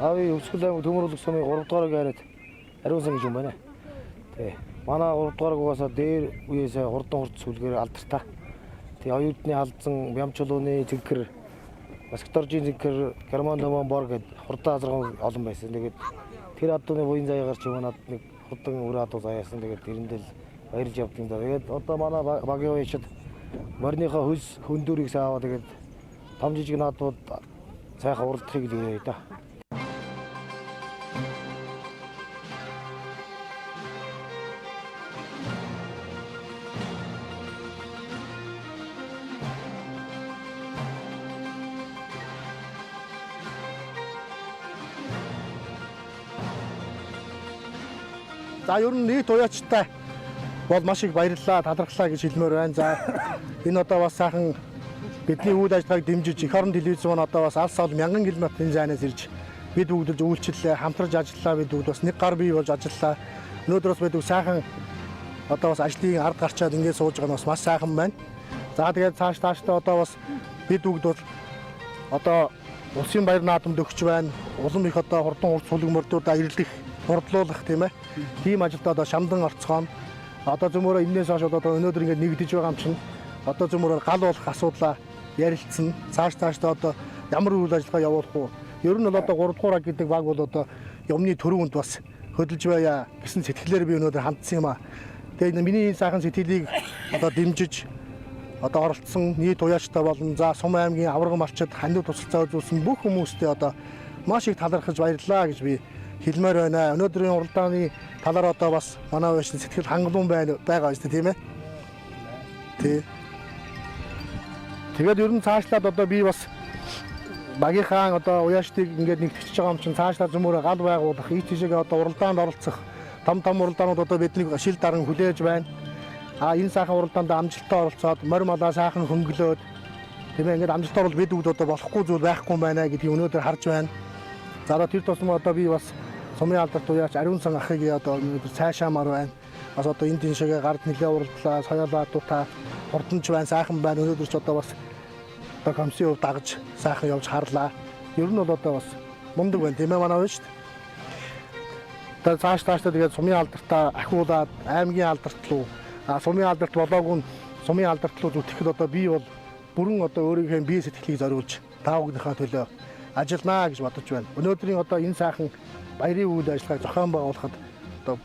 아위 Хөвсгөл аймаг Төмөр улагч сумын 3 дугаарыг хараад ариунсан гэж юм байна. Тий. Манай 3 дугаарыг угаасаа дээр үеэсээ хурдан хурд сүлгээр алдартай. Тий оюутны халдсан Бямчулууны зэнхэр Баскторжийн зэнхэр Герман Домон бор гэд хурдан азарган олон байсан. Тэгээд тэр адууны буян заяагаар ч юм надад нэг хурдан өр адуу заяасан. Тэгээд тэрэндэл баярлж явдгийн да. Тэгээд одоо манай багийн уяачид морныхоо хөлс хөндөрийг сааваа тэгээд том жижиг наадмууд сайхан уралдахыг л да. За ер нь нийт уяачтай бол маш их баярлалаа, талархлаа гэж хэлмээр байна. За энэ одоо бас сайхан бидний үйл ажиллагааг дэмжиж эх орон телевиз маань одоо бас алс ол 1000 км-ийн зайнаас ирж бид бүгд үйлчлэлээ, хамтарч ажиллаа, бид бүгд бас нэг гар бий болж ажиллаа. Өнөөдөр бас бид сайхан одоо бас ажлын ард гарчаад ингээд сууж байгаа нь бас маш сайхан байна. За тэгээд цаашдаа одоо бас бид бүгд бол одоо улсын баяр наадамд өгч байна. Улам их одоо хурдан урт сулг мордуудаа ирлэх хурдлуулах тийм ээ. Тийм ажилд одоо шамдан орцгоно. Одоо зөмөрөө энэс хойш одоо өнөөдөр ингээд нэгдэж байгаа юм чинь одоо зөмөрөө гал болох асуудлаа ярилцсан. Цаашдаа одоо ямар үйл ажиллагаа явуулах вэ? Ер нь бол одоо 3 дугаар гэдэг баг бол одоо юмны төрөнд бас хөдөлж байя гэсэн сэтгэлээр би өнөөдөр хандсан юм аа. Тэгээд миний сайхан сэтгэлийг одоо дэмжиж одоо оролцсон нийт уяачтай болон за Сум аймгийн аварга малчид хандив тусалцаа үзүүлсэн бүх хүмүүстээ одоо маш их талархаж баярлалаа гэж би хэлмээр байна. Өнөөдрийн уралдааны талаар одоо бас манай уяачны сэтгэл хангалуун байгаа шүү дээ тийм ээ. Тий. Тэгээд ер нь цаашлаад одоо би бас багийнхаа одоо уяачдыг ингээд нэгтгэж байгаа юм чинь цаашлаад зөмөрө гал байгуулах, ийт тийшээ одоо уралдаанд оролцох том уралдаанууд одоо бидний шил даран хүлээж байна. Энэ сайхан уралдаанд амжилттай оролцоод морь малаа сайхан хөнгөлөөд тийм ээ ингээд амжилттай орол бид бүгд одоо болохгүй зүйл байхгүй юм байна гэдгийг өнөөдөр харж байна. За одоо тэр тусмаа одоо би бас сумын алдарт уяач ариунсан ахыг одоо өнөөдөр цаашаамаар байна. Бас одоо энэ тэншээгээ гард нэлээ уралдлаа, соёолоо дутаа хурданч байна, сайхан байна. Өнөөдөр ч одоо бас одоо комиссын хөв дагаж сайхан явж харлаа. Ер нь бол одоо бас мундаг байна тийм ээ манай уяач. Тэгээд цаашдаа тэгээд сумын алдартаа ахиулаад аймгийн алдарт руу сумын алдарт болоогүй сумын алдарт руу зүтгэхэд одоо би бол бүрэн одоо өөрийнхөө бие сэтгэлийг зориулж та бүхнийхээ төлөө ажилланаа гэж бодож байна. Өнөөдрийн одоо энэ сайхан баярын үйл ажиллагааг зохион байгуулахад одоо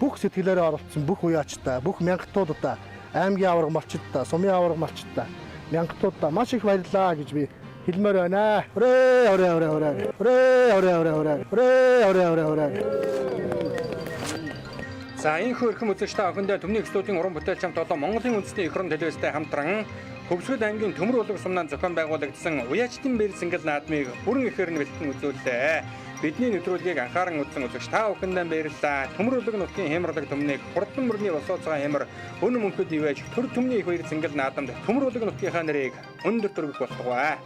бүх сэтгэлээрээ оролцсон бүх уяачтай, бүх мянгатуудаа, аймгийн аварга малчидтай, сумын аварга малчидтай мянгатуудаа маш их баярлалаа гэж би хэлмээр байна. Хүрээ. За энэхүү эрхэм үзэгч та бүхэндээ Төмний студийн уран бүтээлч хамт олон Монголын үндэсний эх орон телевизтэй хамтран Хөвсгөл аймгийн Төмөр улаг сумнaan зохион байгуулагдсан Уяачтын бэр сэнгэл наадмыг бүрэн ихээр нь бэлтгэн үзүүллээ. Бидний нэвтрүүлгийг анхааран үзсэн үзэгч та бүхэндээ баярлалаа. Төмөр улаг нутгийн хямралаг төмнийг хурдан мөрний босооцоо хямар өн мөнхөд ивэж төр төмний их баяр сэнгэл наадамд Төмөр улаг нутгийнхаа нэрийг өндөр төрөг болгоё.